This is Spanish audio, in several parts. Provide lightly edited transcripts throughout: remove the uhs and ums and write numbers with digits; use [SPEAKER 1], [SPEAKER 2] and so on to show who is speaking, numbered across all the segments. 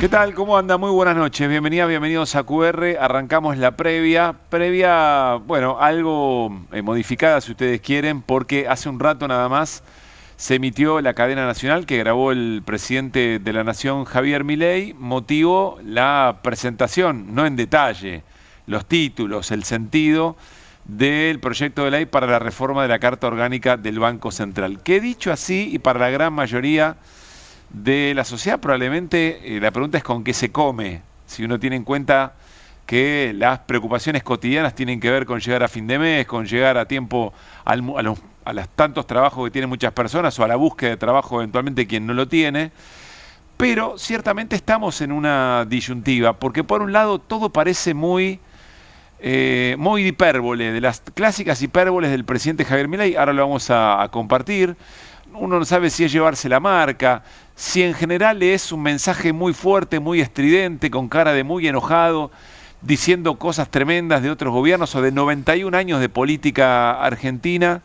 [SPEAKER 1] ¿Qué tal? ¿Cómo anda? Muy buenas noches. Bienvenidos a QR. Arrancamos la previa. Bueno, algo modificada si ustedes quieren, porque hace un rato nada más se emitió la cadena nacional que grabó el presidente de la Nación, Javier Milei, motivo la presentación, no en detalle, los títulos, el sentido del proyecto de ley para la reforma de la Carta Orgánica del Banco Central. Que dicho así, y para la gran mayoría de la sociedad, probablemente la pregunta es con qué se come, si uno tiene en cuenta que las preocupaciones cotidianas tienen que ver con llegar a fin de mes, con llegar a tiempo a los tantos trabajos que tienen muchas personas o a la búsqueda de trabajo eventualmente quien no lo tiene. Pero ciertamente estamos en una disyuntiva, porque por un lado todo parece muy hipérbole, de las clásicas hipérboles del presidente Javier Milei. Ahora lo vamos a compartir. Uno no sabe si es llevarse la marca, si en general es un mensaje muy fuerte, muy estridente, con cara de muy enojado, diciendo cosas tremendas de otros gobiernos o de 91 años de política argentina,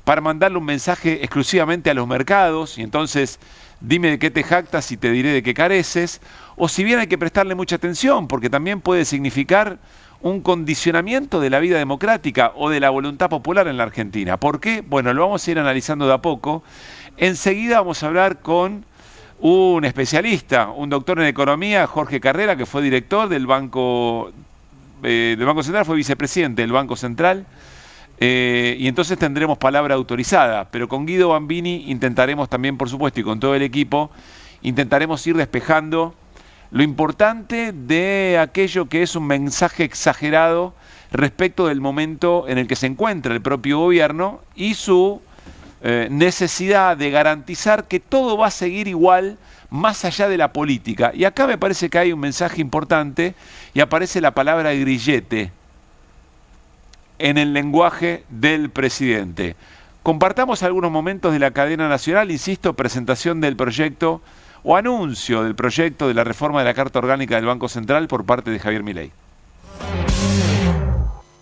[SPEAKER 1] para mandarle un mensaje exclusivamente a los mercados, y entonces dime de qué te jactas y te diré de qué careces, o si bien hay que prestarle mucha atención, porque también puede significar un condicionamiento de la vida democrática o de la voluntad popular en la Argentina. ¿Por qué? Bueno, lo vamos a ir analizando de a poco. Enseguida vamos a hablar con un especialista, un doctor en economía, Jorge Carrera, que fue director del Banco Central, fue vicepresidente del Banco Central, y entonces tendremos palabra autorizada. Pero con Guido Bambini intentaremos también, por supuesto, y con todo el equipo, intentaremos ir despejando lo importante de aquello que es un mensaje exagerado respecto del momento en el que se encuentra el propio gobierno y su necesidad de garantizar que todo va a seguir igual más allá de la política. Y acá me parece que hay un mensaje importante y aparece la palabra grillete en el lenguaje del presidente. Compartamos algunos momentos de la cadena nacional, insisto, presentación del proyecto o anuncio del proyecto de la reforma de la Carta Orgánica del Banco Central por parte de Javier Milei.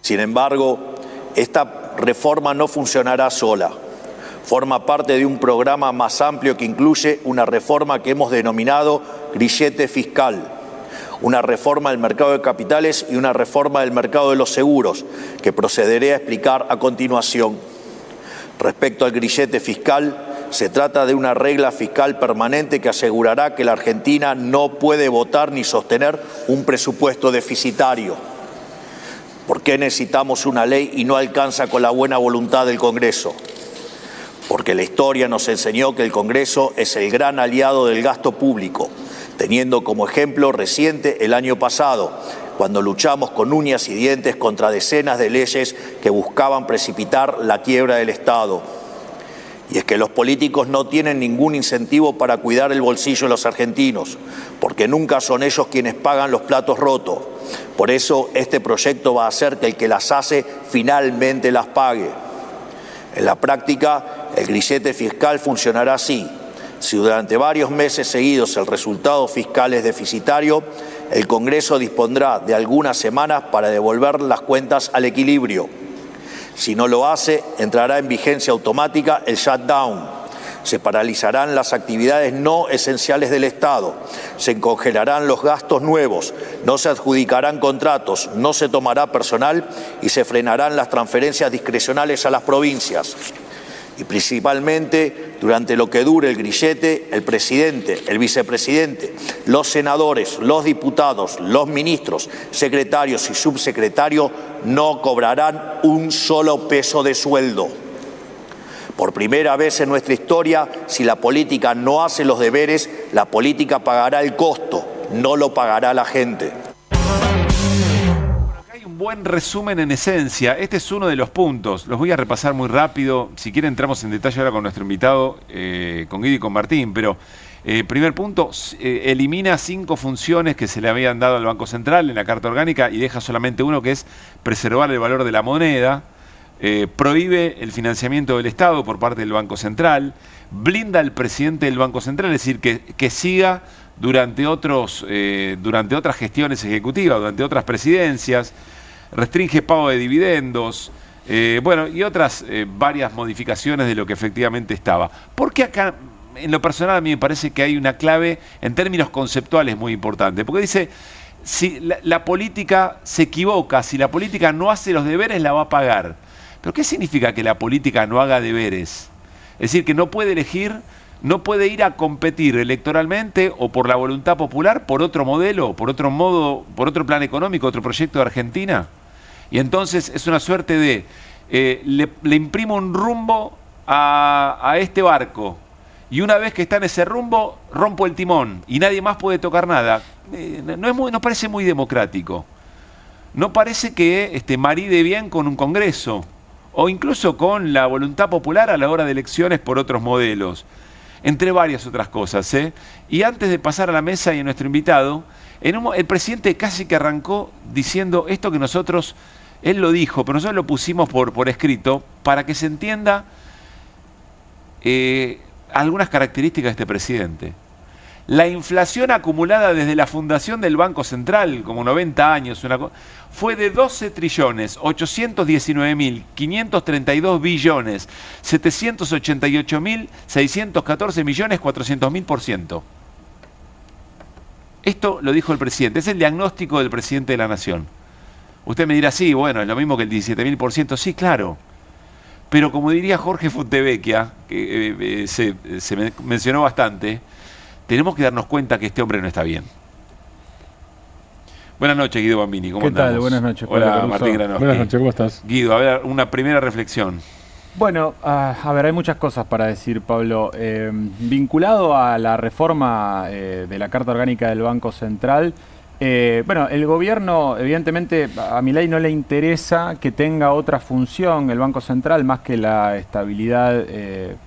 [SPEAKER 2] Sin embargo, esta reforma no funcionará sola. Forma parte de un programa más amplio que incluye una reforma que hemos denominado grillete fiscal, una reforma del mercado de capitales y una reforma del mercado de los seguros, que procederé a explicar a continuación. Respecto al grillete fiscal, se trata de una regla fiscal permanente que asegurará que la Argentina no puede votar ni sostener un presupuesto deficitario. ¿Por qué necesitamos una ley y no alcanza con la buena voluntad del Congreso? Porque la historia nos enseñó que el Congreso es el gran aliado del gasto público, teniendo como ejemplo reciente el año pasado, cuando luchamos con uñas y dientes contra decenas de leyes que buscaban precipitar la quiebra del Estado. Y es que los políticos no tienen ningún incentivo para cuidar el bolsillo de los argentinos, porque nunca son ellos quienes pagan los platos rotos. Por eso este proyecto va a hacer que el que las hace finalmente las pague. En la práctica, el grillete fiscal funcionará así. Si durante varios meses seguidos el resultado fiscal es deficitario, el Congreso dispondrá de algunas semanas para devolver las cuentas al equilibrio. Si no lo hace, entrará en vigencia automática el shutdown. Se paralizarán las actividades no esenciales del Estado, se congelarán los gastos nuevos, no se adjudicarán contratos, no se tomará personal y se frenarán las transferencias discrecionales a las provincias. Y principalmente, durante lo que dure el grillete, el presidente, el vicepresidente, los senadores, los diputados, los ministros, secretarios y subsecretarios no cobrarán un solo peso de sueldo. Por primera vez en nuestra historia, si la política no hace los deberes, la política pagará el costo, no lo pagará la gente.
[SPEAKER 1] Un buen resumen en esencia. Este es uno de los puntos. Los voy a repasar muy rápido. Si quieren entramos en detalle ahora con nuestro invitado, con Guido y con Martín. Pero primer punto, elimina 5 funciones que se le habían dado al Banco Central en la Carta Orgánica y deja solamente uno, que es preservar el valor de la moneda. Prohíbe el financiamiento del Estado por parte del Banco Central. Blinda al presidente del Banco Central, es decir, que siga durante otras gestiones ejecutivas, durante otras presidencias. Restringe pago de dividendos, y otras varias modificaciones de lo que efectivamente estaba. ¿Por qué acá en lo personal a mí me parece que hay una clave en términos conceptuales muy importante, porque dice, si la política se equivoca, si la política no hace los deberes, la va a pagar. ¿Pero qué significa que la política no haga deberes? Es decir, que no puede elegir, no puede ir a competir electoralmente o por la voluntad popular por otro modelo, por otro modo, por otro plan económico, otro proyecto de Argentina. Y entonces es una suerte de, le imprimo un rumbo a este barco, y una vez que está en ese rumbo, rompo el timón y nadie más puede tocar nada. No parece muy democrático. No parece que maride bien con un Congreso, o incluso con la voluntad popular a la hora de elecciones por otros modelos, entre varias otras cosas. Y antes de pasar a la mesa y a nuestro invitado, el presidente casi que arrancó diciendo esto que nosotros, él lo dijo, pero nosotros lo pusimos por escrito, para que se entienda algunas características de este presidente. La inflación acumulada desde la fundación del Banco Central, como 90 años, fue de 12.819.532.788.614.400.000%. Esto lo dijo el presidente, es el diagnóstico del presidente de la Nación. Usted me dirá, sí, bueno, es lo mismo que el 17.000%, sí, claro. Pero como diría Jorge Fontevecchia, que se mencionó bastante, tenemos que darnos cuenta que este hombre no está bien. Buenas noches, Guido Bambini, ¿cómo andamos?
[SPEAKER 3] ¿Qué tal? Buenas noches.
[SPEAKER 1] Hola, Martín Granowski.
[SPEAKER 3] Buenas noches, ¿cómo estás?
[SPEAKER 1] Guido, a ver, una primera reflexión.
[SPEAKER 3] Bueno, a ver, hay muchas cosas para decir, Pablo. Vinculado a la reforma de la Carta Orgánica del Banco Central, bueno, el gobierno, evidentemente, a Milei no le interesa que tenga otra función el Banco Central más que la estabilidad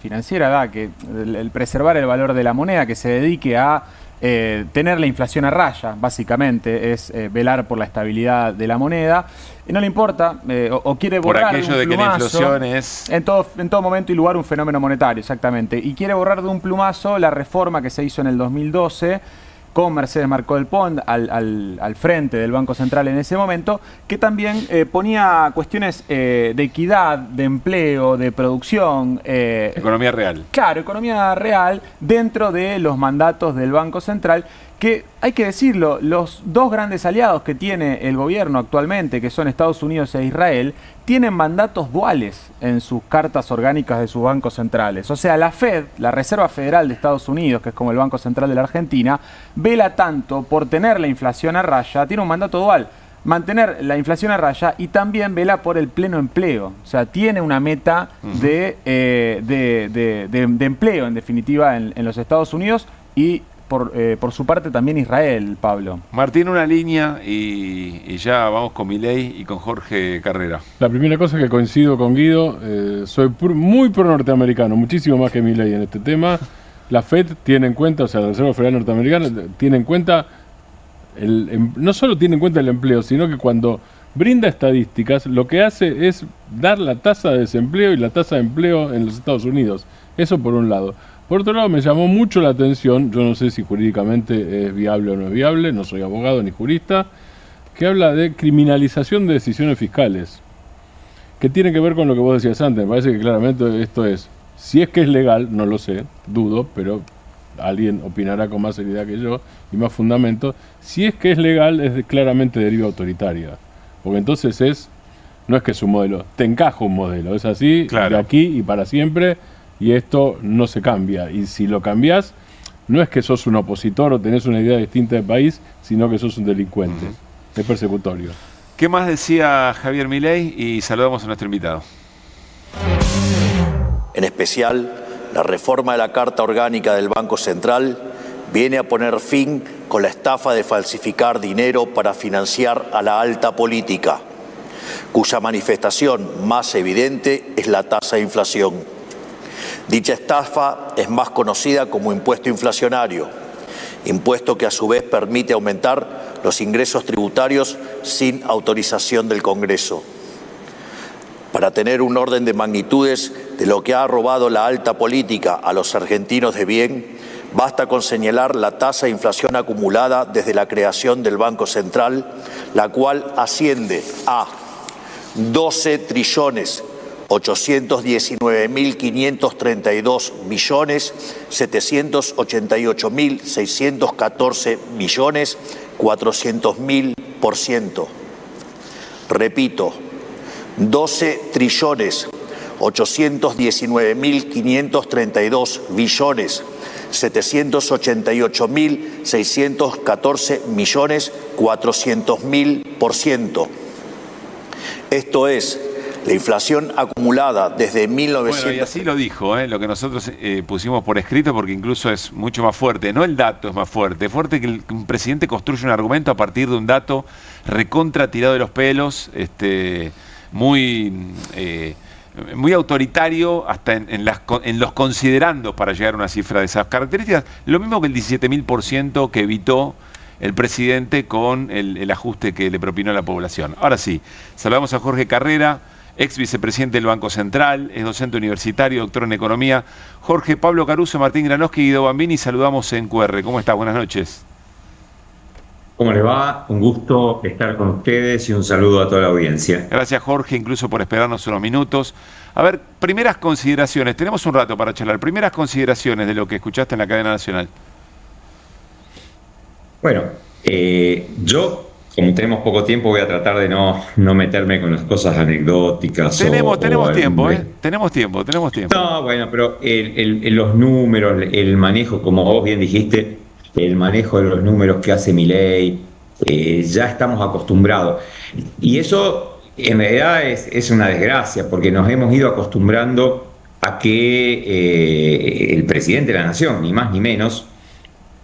[SPEAKER 3] financiera, que el preservar el valor de la moneda, que se dedique a tener la inflación a raya, básicamente, es velar por la estabilidad de la moneda. No le importa, o quiere borrar
[SPEAKER 1] por aquello
[SPEAKER 3] de
[SPEAKER 1] un plumazo, de que la inflación es
[SPEAKER 3] en todo momento y lugar un fenómeno monetario, exactamente. Y quiere borrar de un plumazo la reforma que se hizo en el 2012, con Mercedes Marcó del Pont al frente del Banco Central en ese momento, que también ponía cuestiones de equidad, de empleo, de producción.
[SPEAKER 1] Economía real.
[SPEAKER 3] Claro, economía real dentro de los mandatos del Banco Central, que hay que decirlo, los dos grandes aliados que tiene el gobierno actualmente, que son Estados Unidos e Israel, tienen mandatos duales en sus cartas orgánicas de sus bancos centrales. O sea, la Fed, la Reserva Federal de Estados Unidos, que es como el Banco Central de la Argentina, vela tanto por tener la inflación a raya, tiene un mandato dual, mantener la inflación a raya, y también vela por el pleno empleo. O sea, tiene una meta de empleo, en definitiva, en los Estados Unidos, y por su parte también Israel, Pablo.
[SPEAKER 1] Martín, una línea y ya vamos con Milei y con Jorge Carrera.
[SPEAKER 4] La primera cosa que coincido con Guido, soy muy pro norteamericano, muchísimo más que Milei en este tema. La Fed tiene en cuenta, o sea, la Reserva Federal Norteamericana tiene en cuenta, no solo tiene en cuenta el empleo, sino que cuando brinda estadísticas, lo que hace es dar la tasa de desempleo y la tasa de empleo en los Estados Unidos. Eso por un lado. Por otro lado, me llamó mucho la atención, yo no sé si jurídicamente es viable o no es viable, no soy abogado ni jurista, que habla de criminalización de decisiones fiscales, que tiene que ver con lo que vos decías antes. Me parece que claramente esto es, si es que es legal, no lo sé, dudo, pero alguien opinará con más seriedad que yo y más fundamento. Si es que es legal, es claramente deriva autoritaria, porque entonces no es que es un modelo, te encaja un modelo, es así, claro, de aquí y para siempre. Y esto no se cambia. Y si lo cambiás, no es que sos un opositor o tenés una idea distinta del país, sino que sos un delincuente. Es persecutorio.
[SPEAKER 1] ¿Qué más decía Javier Milei? Y saludamos a nuestro invitado.
[SPEAKER 2] En especial, la reforma de la Carta Orgánica del Banco Central viene a poner fin con la estafa de falsificar dinero para financiar a la alta política, cuya manifestación más evidente es la tasa de inflación. Dicha estafa es más conocida como impuesto inflacionario, impuesto que a su vez permite aumentar los ingresos tributarios sin autorización del Congreso. Para tener un orden de magnitudes de lo que ha robado la alta política a los argentinos de bien, basta con señalar la tasa de inflación acumulada desde la creación del Banco Central, la cual asciende a 12 trillones 819.532.782.614.400.000%. Repito, 12.819.532.782.614.400.000%. Esto es la inflación acumulada desde 1900.
[SPEAKER 1] Bueno, y así lo dijo, lo que nosotros pusimos por escrito, porque incluso es mucho más fuerte. No el dato es más fuerte, es fuerte que un presidente construye un argumento a partir de un dato recontra tirado de los pelos, muy, muy autoritario, hasta en los considerandos para llegar a una cifra de esas características. Lo mismo que el 17.000% que evitó el presidente con el ajuste que le propinó a la población. Ahora sí, saludamos a Jorge Carrera, ex vicepresidente del Banco Central, es docente universitario, doctor en economía. Jorge, Pablo Caruso, Martín Granowski y Guido Bambini, saludamos en QR. ¿Cómo estás? Buenas noches.
[SPEAKER 5] ¿Cómo les va? Un gusto estar con ustedes y un saludo a toda la audiencia.
[SPEAKER 1] Gracias, Jorge, incluso por esperarnos unos minutos. A ver, primeras consideraciones, tenemos un rato para charlar. Primeras consideraciones de lo que escuchaste en la cadena nacional.
[SPEAKER 5] Bueno, yo, como tenemos poco tiempo, voy a tratar de no meterme con las cosas anecdóticas.
[SPEAKER 1] Tenemos tiempo, Tenemos tiempo.
[SPEAKER 5] No, bueno, pero los números, el manejo, como vos bien dijiste, el manejo de los números que hace Milei, ya estamos acostumbrados. Y eso, en realidad, es una desgracia, porque nos hemos ido acostumbrando a que el presidente de la Nación, ni más ni menos,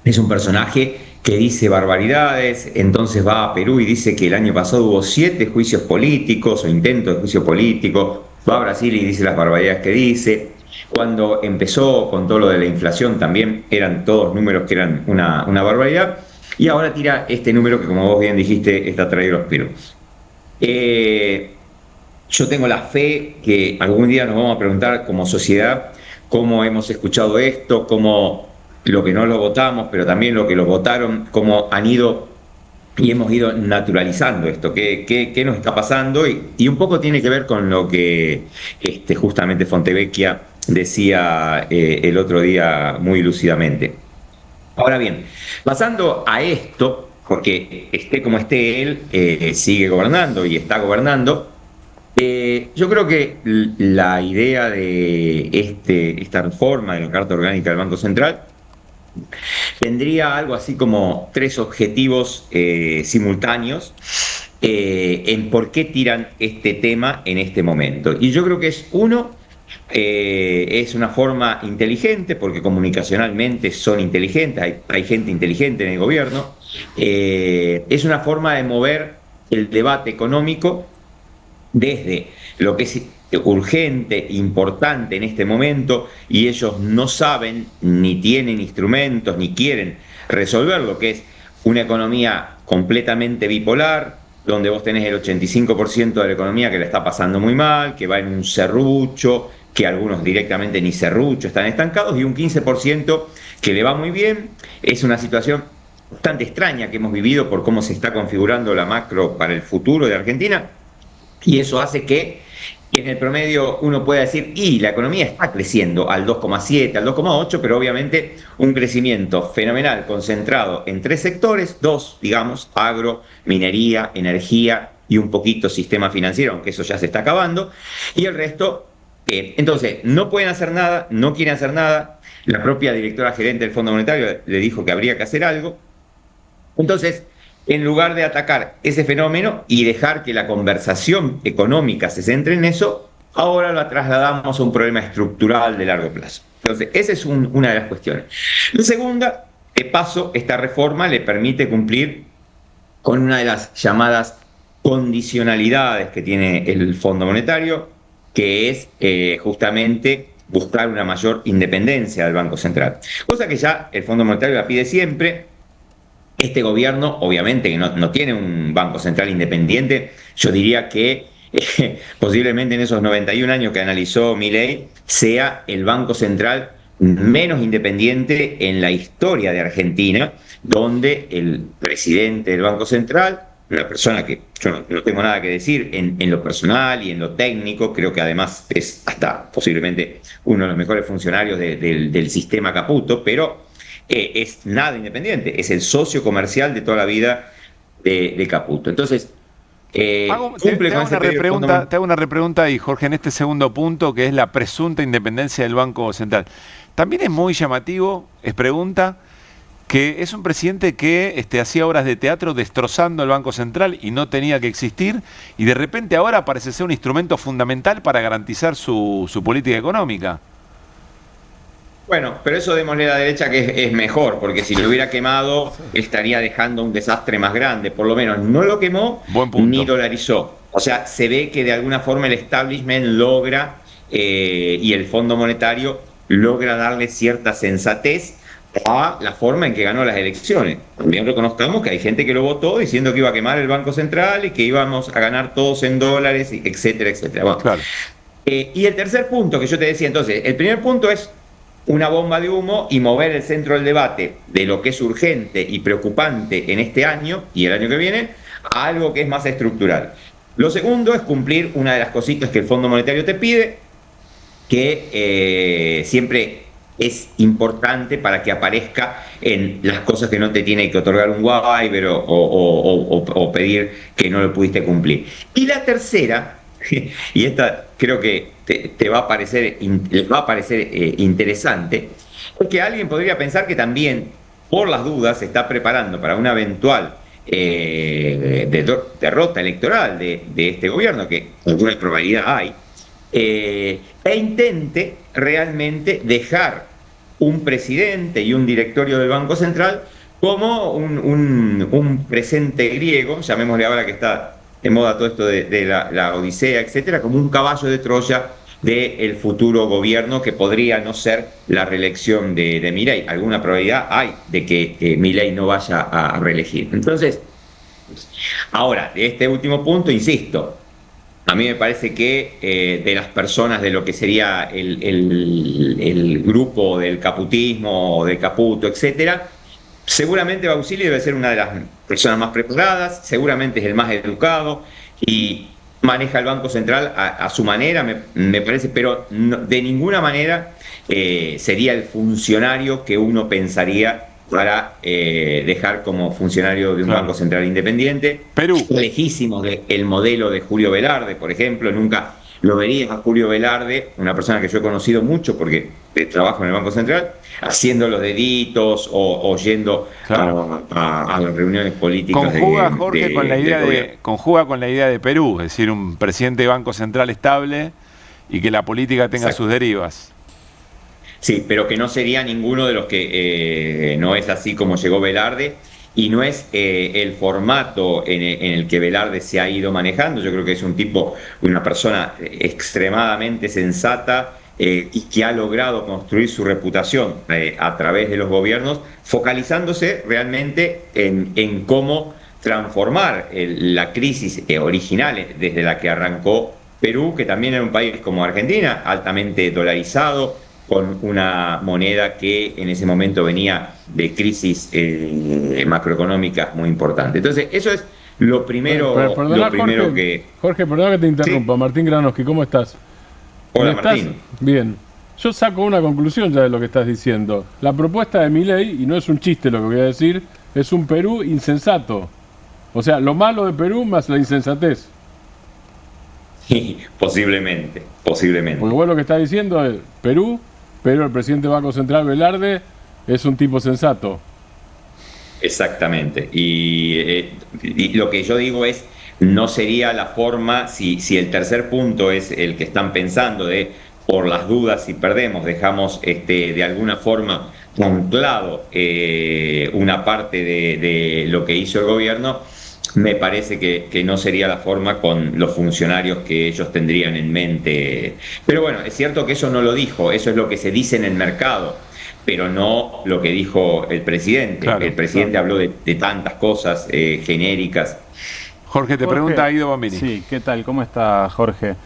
[SPEAKER 5] es un personaje que dice barbaridades. Entonces va a Perú y dice que el año pasado hubo 7 juicios políticos o intentos de juicio político. Va a Brasil y dice las barbaridades que dice. Cuando empezó con todo lo de la inflación también eran todos números que eran una barbaridad. Y ahora tira este número que, como vos bien dijiste, está traído a los peruanos. Yo tengo la fe que algún día nos vamos a preguntar como sociedad cómo hemos escuchado esto, cómo lo que no lo votamos, pero también lo que lo votaron, cómo han ido y hemos ido naturalizando esto, qué nos está pasando, y un poco tiene que ver con lo que justamente Fontevecchia decía el otro día muy lúcidamente. Ahora bien, pasando a esto, porque esté como esté él, sigue gobernando y está gobernando. Yo creo que la idea de esta reforma de la Carta Orgánica del Banco Central tendría algo así como 3 objetivos simultáneos en por qué tiran este tema en este momento. Y yo creo que es una forma inteligente, porque comunicacionalmente son inteligentes, hay gente inteligente en el gobierno. Es una forma de mover el debate económico desde lo que es urgente, importante en este momento, y ellos no saben, ni tienen instrumentos, ni quieren resolver lo que es una economía completamente bipolar, donde vos tenés el 85% de la economía que la está pasando muy mal, que va en un serrucho, que algunos directamente ni serrucho, están estancados, y un 15% que le va muy bien. Es una situación bastante extraña que hemos vivido por cómo se está configurando la macro para el futuro de Argentina, y eso hace que en el promedio uno puede decir, y la economía está creciendo al 2,7, al 2,8, pero obviamente un crecimiento fenomenal concentrado en 3 sectores, 2, digamos, agro, minería, energía y un poquito sistema financiero, aunque eso ya se está acabando, y el resto, entonces, no pueden hacer nada, no quieren hacer nada. La propia directora gerente del Fondo Monetario le dijo que habría que hacer algo. Entonces, en lugar de atacar ese fenómeno y dejar que la conversación económica se centre en eso, ahora la trasladamos a un problema estructural de largo plazo. Entonces, esa es una de las cuestiones. La segunda, de paso, esta reforma le permite cumplir con una de las llamadas condicionalidades que tiene el Fondo Monetario, que es justamente buscar una mayor independencia del Banco Central. Cosa que ya el Fondo Monetario la pide siempre. Este gobierno, obviamente, que no tiene un Banco Central independiente. Yo diría que posiblemente en esos 91 años que analizó Milei, sea el Banco Central menos independiente en la historia de Argentina, donde el presidente del Banco Central una persona que yo no tengo nada que decir en lo personal y en lo técnico, creo que además es hasta posiblemente uno de los mejores funcionarios del sistema Caputo, pero es nada independiente, es el socio comercial de toda la vida de Caputo. Entonces,
[SPEAKER 1] Te hago una repregunta ahí, Jorge, en este segundo punto, que es la presunta independencia del Banco Central. También es muy llamativo, es pregunta, que es un presidente que hacía obras de teatro destrozando el Banco Central y no tenía que existir, y de repente ahora parece ser un instrumento fundamental para garantizar su política económica.
[SPEAKER 5] Bueno, pero eso démosle a la derecha que es mejor, porque si lo hubiera quemado estaría dejando un desastre más grande. Por lo menos no lo quemó ni dolarizó. O sea, se ve que de alguna forma el establishment logra, y el Fondo Monetario logra darle cierta sensatez a la forma en que ganó las elecciones. También reconozcamos que hay gente que lo votó diciendo que iba a quemar el Banco Central y que íbamos a ganar todos en dólares, etcétera, etcétera. Bueno,
[SPEAKER 1] Claro.
[SPEAKER 5] y el tercer punto que yo te decía, entonces, el primer punto es una bomba de humo y mover el centro del debate de lo que es urgente y preocupante en este año y el año que viene a algo que es más estructural. Lo segundo es cumplir una de las cositas que el Fondo Monetario te pide, que siempre es importante para que aparezca en las cosas que no te tiene que otorgar un waiver o pedir que no lo pudiste cumplir. Y la tercera, y esta creo que les va a parecer interesante, es que alguien podría pensar que también, por las dudas, se está preparando para una eventual derrota electoral de este gobierno, que alguna probabilidad hay, e intente realmente dejar un presidente y un directorio del Banco Central como un presente griego, llamémosle ahora que está de moda todo esto de la Odisea, etcétera, como un caballo de Troya del futuro gobierno que podría no ser la reelección de Milei. Alguna probabilidad hay de que Milei no vaya a reelegir. Entonces, ahora, de este último punto, insisto, a mí me parece que de las personas de lo que sería el grupo del caputismo o del Caputo, etcétera, seguramente Bausili debe ser una de las personas más preparadas, seguramente es el más educado y maneja el Banco Central a su manera, me parece, pero de ninguna manera sería el funcionario que uno pensaría para dejar como funcionario de un Banco Central independiente.
[SPEAKER 1] Perú.
[SPEAKER 5] Lejísimos del modelo de Julio Velarde, por ejemplo. Nunca lo verías a Julio Velarde, una persona que yo he conocido mucho porque trabajo en el Banco Central, haciendo los deditos o yendo a las reuniones políticas.
[SPEAKER 1] Conjuga, Jorge, conjuga con la idea de Perú, es decir, un presidente de Banco Central estable y que la política tenga sus derivas.
[SPEAKER 5] Sí, pero que no sería ninguno de los que no es así como llegó Velarde y no es el formato en el que Velarde se ha ido manejando. Yo creo que es un tipo, una persona extremadamente sensata y que ha logrado construir su reputación a través de los gobiernos, focalizándose realmente en cómo transformar la crisis original desde la que arrancó Perú, que también era un país como Argentina, altamente dolarizado, con una moneda que en ese momento venía de crisis macroeconómicas muy importantes. Entonces, eso es lo primero,
[SPEAKER 4] Jorge, perdona que te interrumpa. Sí. Martín Granovsky, ¿cómo estás?
[SPEAKER 5] Hola, Martín.
[SPEAKER 4] Bien. Yo saco una conclusión ya de lo que estás diciendo. La propuesta de Milei, y no es un chiste lo que voy a decir, es un Perú insensato. O sea, lo malo de Perú más la insensatez.
[SPEAKER 5] Sí, posiblemente.
[SPEAKER 4] Porque vos lo que estás diciendo es Perú, pero el presidente del Banco Central, Velarde, es un tipo sensato.
[SPEAKER 5] Exactamente. Y lo que yo digo es, no sería la forma, si el tercer punto es el que están pensando de, por las dudas, si perdemos, dejamos de alguna forma anclado una parte de lo que hizo el gobierno, me parece que no sería la forma con los funcionarios que ellos tendrían en mente. Pero bueno, es cierto que eso no lo dijo, eso es lo que se dice en el mercado, pero no lo que dijo el presidente. Claro, el presidente habló de tantas cosas
[SPEAKER 1] genéricas. Jorge, te pregunta Guido Bambini.
[SPEAKER 3] Sí, ¿qué tal? ¿Cómo está, Jorge?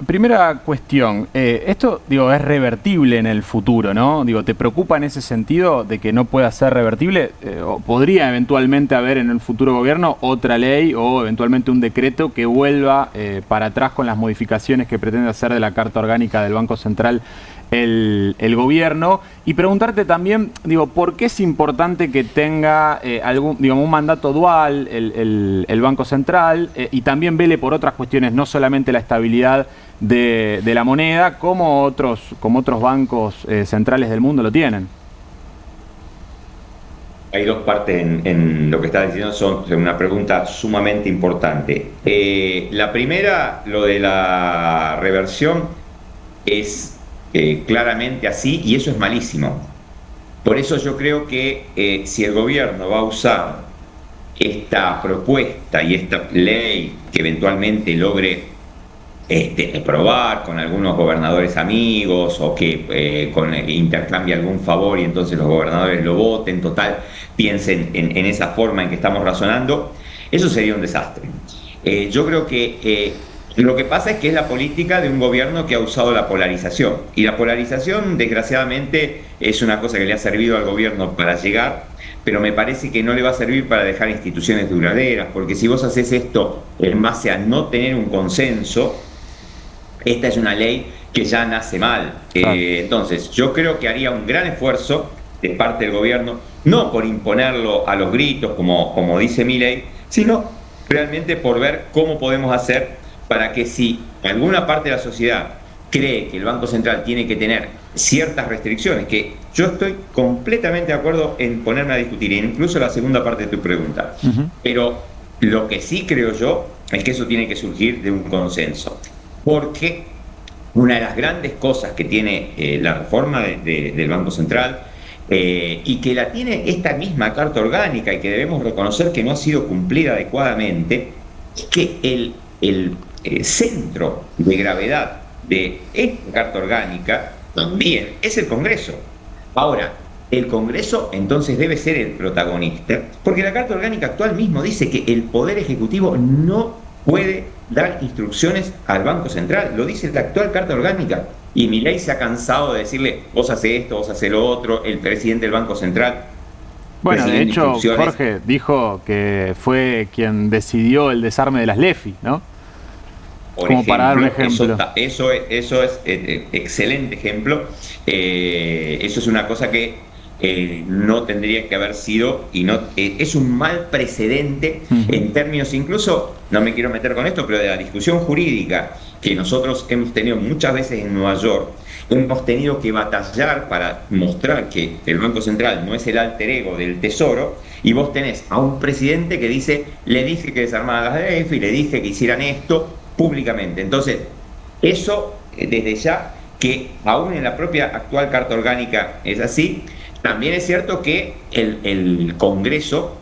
[SPEAKER 3] Primera cuestión, esto digo es revertible en el futuro, ¿no? Digo, ¿te preocupa en ese sentido de que no pueda ser revertible? ¿O podría eventualmente haber en el futuro gobierno otra ley o eventualmente un decreto que vuelva para atrás con las modificaciones que pretende hacer de la Carta Orgánica del Banco Central el gobierno? Y preguntarte también, digo, ¿por qué es importante que tenga un mandato dual el Banco Central y también vele por otras cuestiones, no solamente la estabilidad de la moneda, como otros bancos centrales del mundo lo tienen?
[SPEAKER 5] Hay dos partes en lo que estás diciendo, son una pregunta sumamente importante. La primera, lo de la reversión, es claramente así y eso es malísimo. Por eso yo creo que si el gobierno va a usar esta propuesta y esta ley que eventualmente logre aprobar con algunos gobernadores amigos o que intercambie algún favor y entonces los gobernadores lo voten, total, piensen en esa forma en que estamos razonando, eso sería un desastre. Yo creo que lo que pasa es que es la política de un gobierno que ha usado la polarización. Y la polarización, desgraciadamente, es una cosa que le ha servido al gobierno para llegar, pero me parece que no le va a servir para dejar instituciones duraderas, porque si vos haces esto en base a no tener un consenso, esta es una ley que ya nace mal. Entonces, yo creo que haría un gran esfuerzo de parte del gobierno, no por imponerlo a los gritos, como dice Milei, sino realmente por ver cómo podemos hacer para que si alguna parte de la sociedad cree que el Banco Central tiene que tener ciertas restricciones, que yo estoy completamente de acuerdo en ponerme a discutir, incluso la segunda parte de tu pregunta, pero lo que sí creo yo es que eso tiene que surgir de un consenso, porque una de las grandes cosas que tiene la reforma del Banco Central, y que la tiene esta misma Carta Orgánica y que debemos reconocer que no ha sido cumplida adecuadamente, es que el centro de gravedad de esta Carta Orgánica también es el Congreso. Ahora, el Congreso entonces debe ser el protagonista, porque la Carta Orgánica actual mismo dice que el Poder Ejecutivo no puede dar instrucciones al Banco Central, lo dice la actual Carta Orgánica, y Milei se ha cansado de decirle, vos haces esto, vos haces lo otro, el presidente del Banco Central.
[SPEAKER 3] Bueno, de hecho, Jorge dijo que fue quien decidió el desarme de las LEFI, ¿no? Como para dar un ejemplo.
[SPEAKER 5] Eso es excelente ejemplo. Eso es una cosa que no tendría que haber sido y no es un mal precedente en términos, incluso, no me quiero meter con esto, pero de la discusión jurídica que nosotros hemos tenido muchas veces en Nueva York, hemos tenido que batallar para mostrar que el Banco Central no es el alter ego del Tesoro, y vos tenés a un presidente que dice, le dije que desarmaran las DF y le dije que hicieran esto públicamente. Entonces, eso desde ya, que aún en la propia actual Carta Orgánica es así. También es cierto que el Congreso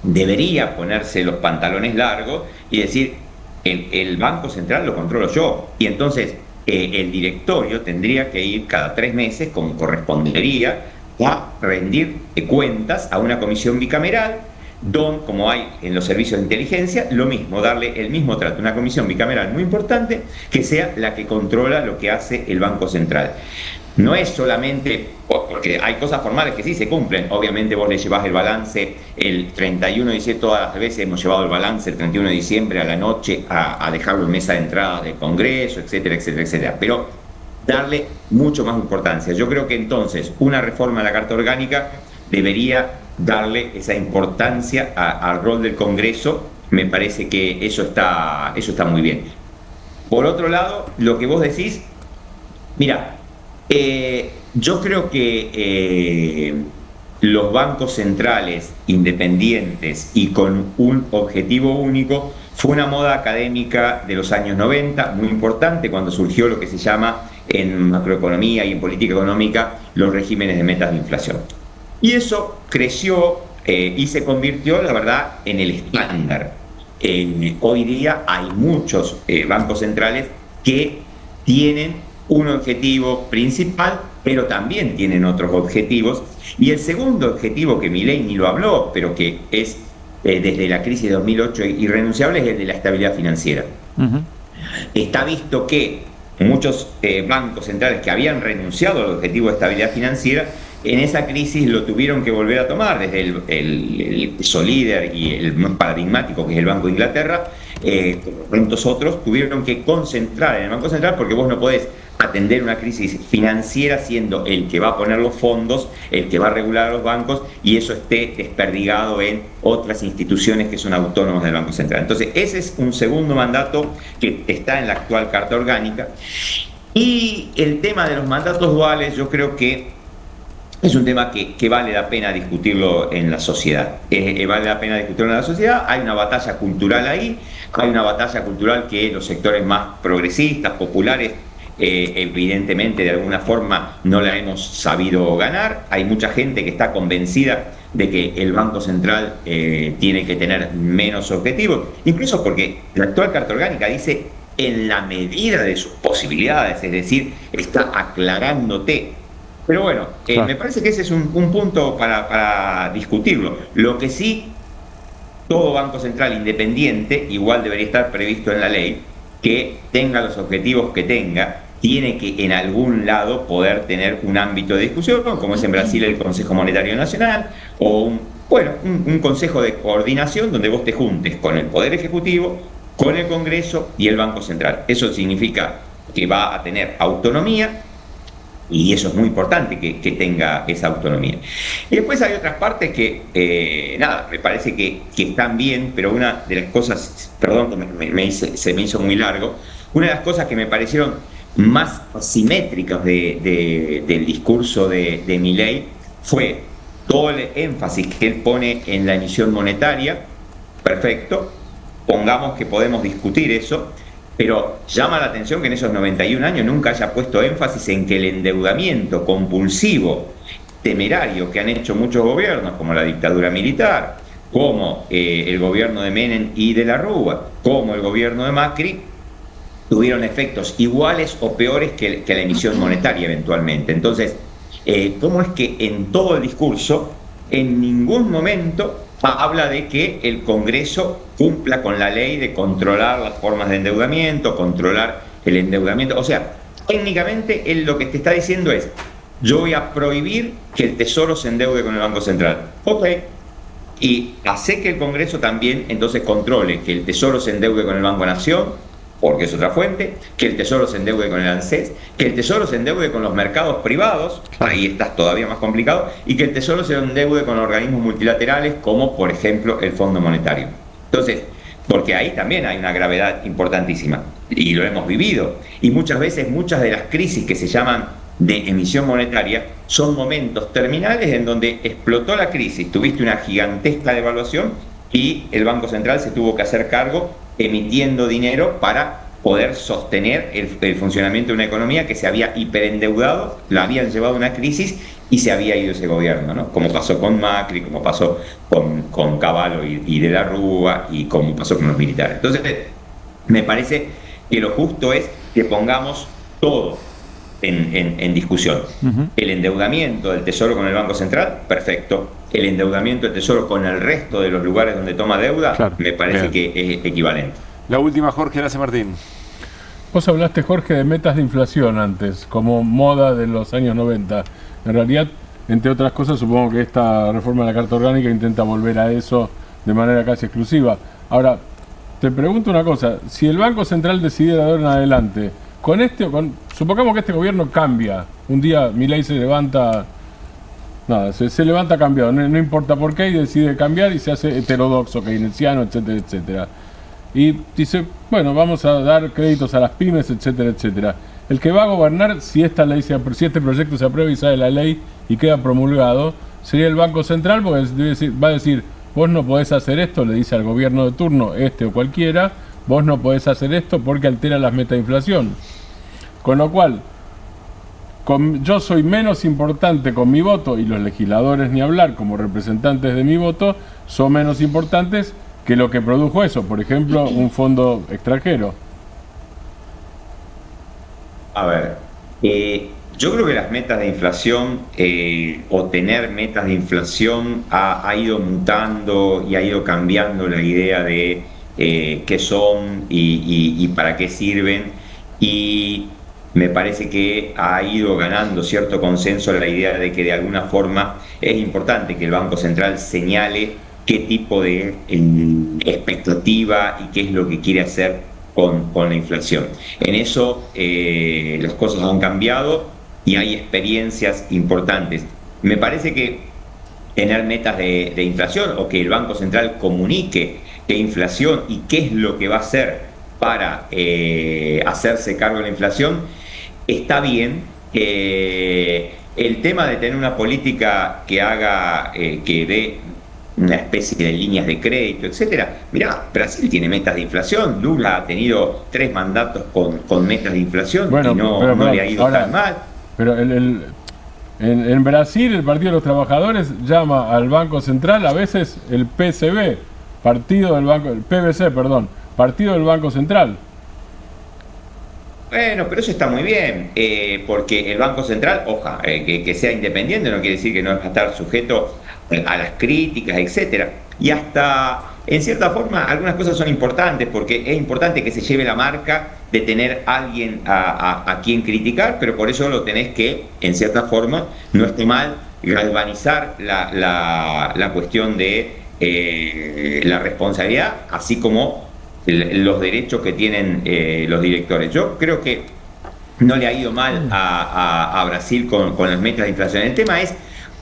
[SPEAKER 5] debería ponerse los pantalones largos y decir, el Banco Central lo controlo yo, y entonces el directorio tendría que ir cada 3 meses, como correspondería, a rendir cuentas a una comisión bicameral, como hay en los servicios de inteligencia, lo mismo, darle el mismo trato, una comisión bicameral muy importante que sea la que controla lo que hace el Banco Central. No es solamente, porque hay cosas formales que sí se cumplen, obviamente vos le llevás el balance el 31 de diciembre, todas las veces hemos llevado el balance el 31 de diciembre a la noche a dejarlo en mesa de entrada del Congreso, etcétera, etcétera, etcétera, pero darle mucho más importancia. Yo creo que entonces una reforma de la Carta Orgánica debería darle esa importancia al rol del Congreso. Me parece que eso está muy bien. Por otro lado, lo que vos decís, mira, yo creo que los bancos centrales independientes y con un objetivo único fue una moda académica de los años 90, muy importante, cuando surgió lo que se llama en macroeconomía y en política económica los regímenes de metas de inflación. Y eso creció y se convirtió, la verdad, en el estándar. Hoy día hay muchos bancos centrales que tienen un objetivo principal, pero también tienen otros objetivos. Y el segundo objetivo, que Milei ni lo habló, pero que es desde la crisis de 2008 irrenunciable, es el de la estabilidad financiera. está visto que muchos bancos centrales que habían renunciado al objetivo de estabilidad financiera, en esa crisis lo tuvieron que volver a tomar, desde el peso líder y el más paradigmático, que es el Banco de Inglaterra, como tantos otros, tuvieron que concentrar en el Banco Central, porque vos no podés atender una crisis financiera siendo el que va a poner los fondos, el que va a regular a los bancos, y eso esté desperdigado en otras instituciones que son autónomas del Banco Central. Entonces, ese es un segundo mandato que está en la actual Carta Orgánica. Y el tema de los mandatos duales, yo creo que es un tema que vale la pena discutirlo en la sociedad. Vale la pena discutirlo en la sociedad. Hay una batalla cultural ahí, hay una batalla cultural que los sectores más progresistas, populares, evidentemente de alguna forma no la hemos sabido ganar. Hay mucha gente que está convencida de que el Banco Central tiene que tener menos objetivos, incluso porque la actual Carta Orgánica dice en la medida de sus posibilidades, es decir, está aclarándote. Pero bueno,
[SPEAKER 3] Claro.
[SPEAKER 5] me parece que ese es un punto para discutirlo. Lo que sí, todo Banco Central independiente igual debería estar previsto en la ley, que tenga los objetivos que tenga, tiene que en algún lado poder tener un ámbito de discusión, ¿no? Como es en Brasil el Consejo Monetario Nacional, o un consejo de coordinación donde vos te juntes con el Poder Ejecutivo, con el Congreso y el Banco Central. Eso significa que va a tener autonomía, y eso es muy importante que tenga esa autonomía. Y después hay otras partes que, me parece que están bien, pero una de las cosas, perdón, que se me hizo muy largo, una de las cosas que me parecieron más asimétricas del discurso de Milei fue todo el énfasis que él pone en la emisión monetaria. Perfecto, pongamos que podemos discutir eso, pero llama la atención que en esos 91 años nunca haya puesto énfasis en que el endeudamiento compulsivo, temerario que han hecho muchos gobiernos, como la dictadura militar, como el gobierno de Menem y de la Rúa, como el gobierno de Macri, tuvieron efectos iguales o peores que la emisión monetaria eventualmente. Entonces, ¿cómo es que en todo el discurso, en ningún momento habla de que el Congreso cumpla con la ley de controlar las formas de endeudamiento, controlar el endeudamiento? O sea, técnicamente él lo que te está diciendo es: yo voy a prohibir que el Tesoro se endeude con el Banco Central. Ok. Y hace que el Congreso también entonces controle que el Tesoro se endeude con el Banco Nación, porque es otra fuente, que el Tesoro se endeude con el ANSES, que el Tesoro se endeude con los mercados privados, ahí está todavía más complicado, y que el Tesoro se endeude con organismos multilaterales como por ejemplo el Fondo Monetario. Entonces, porque ahí también hay una gravedad importantísima, y lo hemos vivido, y muchas veces muchas de las crisis que se llaman de emisión monetaria son momentos terminales en donde explotó la crisis, tuviste una gigantesca devaluación y el Banco Central se tuvo que hacer cargo emitiendo dinero para poder sostener el funcionamiento de una economía que se había hiperendeudado, la habían llevado a una crisis y se había ido ese gobierno, ¿no? Como pasó con Macri, como pasó con Cavallo y de la Rúa, y como pasó con los militares. Entonces, me parece que lo justo es que pongamos todo en discusión. El endeudamiento del Tesoro con el Banco Central, perfecto. El endeudamiento del Tesoro con el resto de los lugares donde toma deuda,
[SPEAKER 1] Claro,
[SPEAKER 5] me parece
[SPEAKER 1] bien.
[SPEAKER 5] que es equivalente.
[SPEAKER 1] La última, Jorge, la hace Martín.
[SPEAKER 4] Vos hablaste, Jorge, de metas de inflación antes, como moda de los años 90. En realidad, entre otras cosas, supongo que esta reforma de la Carta Orgánica intenta volver a eso de manera casi exclusiva. Ahora, te pregunto una cosa: si el Banco Central decidiera de ahora en adelante, supongamos que este gobierno cambia, un día Milei se levanta, se levanta cambiado, no importa por qué, y decide cambiar y se hace heterodoxo, keynesiano, etcétera, etcétera. Y dice, bueno, vamos a dar créditos a las pymes, etcétera, etcétera. El que va a gobernar, si si este proyecto se aprueba y sale la ley y queda promulgado, sería el Banco Central, porque va a decir, vos no podés hacer esto, le dice al gobierno de turno, este o cualquiera, vos no podés hacer esto porque altera las metas de inflación. Con lo cual, yo soy menos importante con mi voto, y los legisladores ni hablar, como representantes de mi voto, son menos importantes que lo que produjo eso, por ejemplo, un fondo extranjero.
[SPEAKER 5] A ver, yo creo que las metas de inflación, o tener metas de inflación, ha ido mutando y ha ido cambiando la idea de qué son y para qué sirven, y me parece que ha ido ganando cierto consenso la idea de que de alguna forma es importante que el Banco Central señale qué tipo de expectativa y qué es lo que quiere hacer con la inflación. En eso las cosas han cambiado y hay experiencias importantes. Me parece que tener metas de inflación, o que el Banco Central comunique qué inflación y qué es lo que va a hacer para hacerse cargo de la inflación, está bien. El tema de tener una política que haga, que dé una especie de líneas de crédito, etcétera. Mirá, Brasil tiene metas de inflación, Lula ha tenido 3 mandatos con metas de inflación,
[SPEAKER 4] Bueno,
[SPEAKER 5] y no le ha ido tan mal.
[SPEAKER 4] Pero en Brasil el Partido de los Trabajadores llama al Banco Central a veces el PCB, el PBC, perdón, Partido del Banco Central.
[SPEAKER 5] Bueno, pero eso está muy bien, porque el Banco Central, que sea independiente no quiere decir que no va a estar sujeto a las críticas, etcétera. Y hasta, en cierta forma, algunas cosas son importantes, porque es importante que se lleve la marca de tener alguien a quien criticar, pero por eso lo tenés que, en cierta forma, no esté mal galvanizar la cuestión de la responsabilidad, así como los derechos que tienen los directores. Yo creo que no le ha ido mal a Brasil con las metas de inflación. El tema es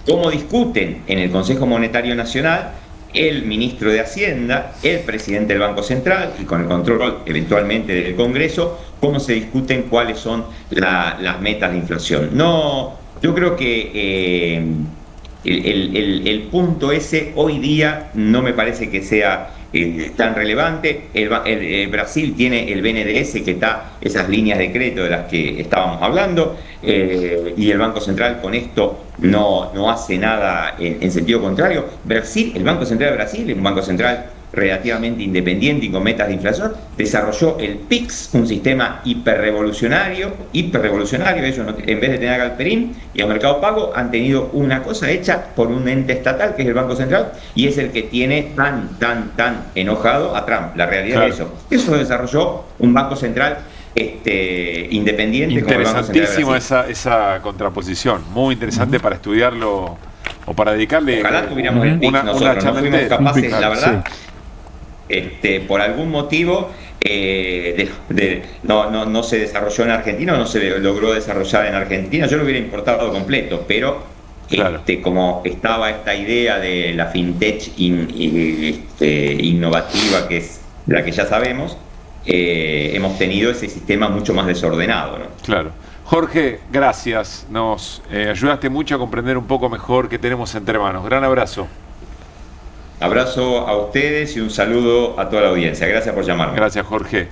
[SPEAKER 5] cómo discuten en el Consejo Monetario Nacional el ministro de Hacienda, el presidente del Banco Central y con el control eventualmente del Congreso, cómo se discuten cuáles son las metas de inflación. No, yo creo que el punto ese hoy día no me parece que sea tan relevante. Brasil tiene el BNDES, que está esas líneas de crédito de las que estábamos hablando, y el Banco Central con esto no hace nada en sentido contrario. El Banco Central de Brasil es un banco central relativamente independiente y con metas de inflación, desarrolló el PIX, un sistema hiperrevolucionario. Ellos en vez de tener a Galperín y a Mercado Pago, han tenido una cosa hecha por un ente estatal, que es el Banco Central, y es el que tiene tan enojado a Trump. La realidad es eso lo desarrolló un Banco Central independiente.
[SPEAKER 1] Interesantísimo esa contraposición, muy interesante para estudiarlo o para dedicarle.
[SPEAKER 5] Ojalá tuviéramos el PIX nosotros, no fuimos capaces, la verdad. Por algún motivo no se desarrolló en Argentina, o no se logró desarrollar en Argentina. Yo lo hubiera importado completo, pero como estaba esta idea de la fintech innovativa, que es la que ya sabemos, hemos tenido ese sistema mucho más desordenado, ¿no?
[SPEAKER 1] Claro. Jorge, gracias. Nos ayudaste mucho a comprender un poco mejor qué tenemos entre manos. Gran abrazo.
[SPEAKER 5] Abrazo a ustedes y un saludo a toda la audiencia. Gracias por llamarme.
[SPEAKER 1] Gracias, Jorge.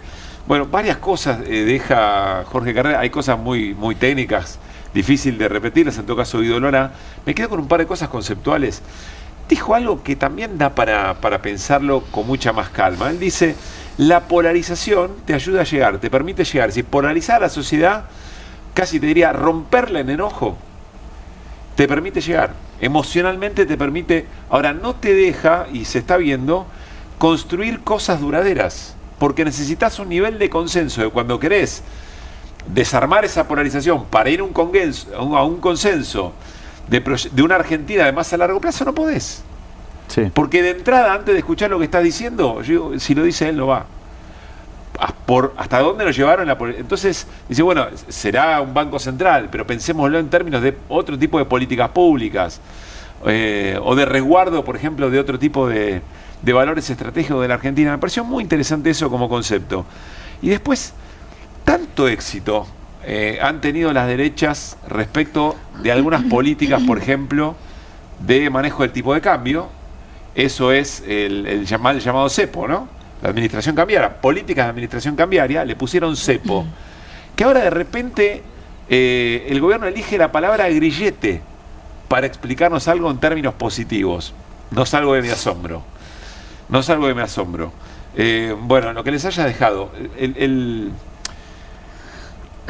[SPEAKER 1] Bueno, varias cosas deja Jorge Carrera. Hay cosas muy técnicas, difícil de repetirlas, en todo caso Guido Lora. Me quedo con un par de cosas conceptuales. Dijo algo que también da para pensarlo con mucha más calma. Él dice, la polarización te ayuda a llegar, te permite llegar. Si polarizar a la sociedad, casi te diría romperla en enojo, te permite llegar. Emocionalmente te permite, ahora no te deja, y se está viendo, construir cosas duraderas, porque necesitas un nivel de consenso de cuando querés desarmar esa polarización para ir a un consenso de una Argentina de más a largo plazo, no podés.
[SPEAKER 3] Sí.
[SPEAKER 1] Porque de entrada, antes de escuchar lo que estás diciendo, si lo dice él, no va. ¿Hasta dónde nos llevaron la política? Entonces, dice, bueno, será un banco central, pero pensémoslo en términos de otro tipo de políticas públicas, o de resguardo, por ejemplo, de otro tipo de valores estratégicos de la Argentina. Me pareció muy interesante eso como concepto. Y después, tanto éxito han tenido las derechas respecto de algunas políticas, por ejemplo, de manejo del tipo de cambio. Eso es el llamado cepo, ¿no? La administración cambiaria, políticas de administración cambiaria, le pusieron cepo. Que ahora de repente el gobierno elige la palabra grillete para explicarnos algo en términos positivos. No salgo de mi asombro. Bueno, lo que les haya dejado.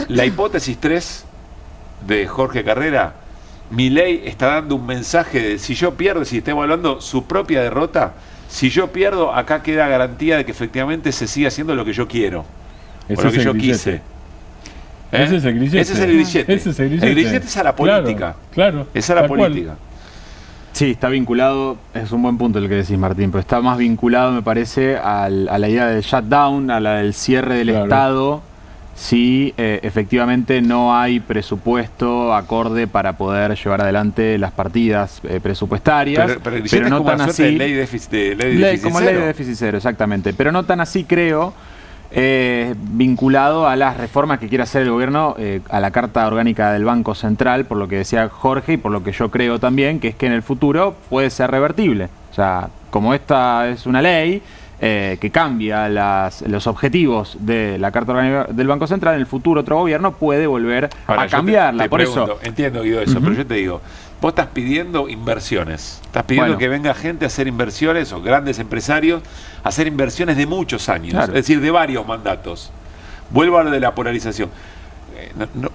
[SPEAKER 1] La hipótesis 3 de Jorge Carrera, Milei está dando un mensaje de si yo pierdo, si estamos hablando su propia derrota, si yo pierdo, acá queda garantía de que efectivamente se siga haciendo lo que yo quiero, o lo que yo quise.
[SPEAKER 4] Ese es el grillete.
[SPEAKER 1] Ese es el grillete. El grillete es a la política.
[SPEAKER 4] Claro.
[SPEAKER 1] Es a la política.
[SPEAKER 3] Sí, está vinculado, es un buen punto el que decís, Martín, pero está más vinculado, me parece, a la idea del shutdown, a la del cierre del Estado, si efectivamente no hay presupuesto acorde para poder llevar adelante las partidas presupuestarias.
[SPEAKER 1] Pero no tan así. Ley de déficit
[SPEAKER 3] como ley de déficit cero, exactamente. Pero no tan así, creo, vinculado a las reformas que quiere hacer el gobierno a la Carta Orgánica del Banco Central, por lo que decía Jorge y por lo que yo creo también, que es que en el futuro puede ser revertible. O sea, como esta es una ley que cambia los objetivos de la Carta Orgánica del Banco Central, en el futuro otro gobierno puede volver a cambiarla. Por eso
[SPEAKER 1] entiendo, Guido, eso, pero yo te digo, vos estás pidiendo inversiones, estás pidiendo que venga gente a hacer inversiones, o grandes empresarios, a hacer inversiones de muchos años, es decir, de varios mandatos. Vuelvo a lo de la polarización.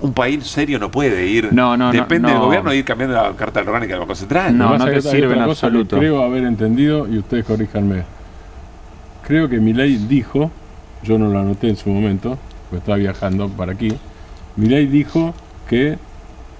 [SPEAKER 1] Un país serio no puede ir, depende del gobierno, de ir cambiando la Carta Orgánica del Banco Central.
[SPEAKER 3] No te sirve en absoluto.
[SPEAKER 4] Creo haber entendido, y ustedes corríjanme. Creo que Milei dijo, yo no lo anoté en su momento, porque estaba viajando para aquí, Milei dijo que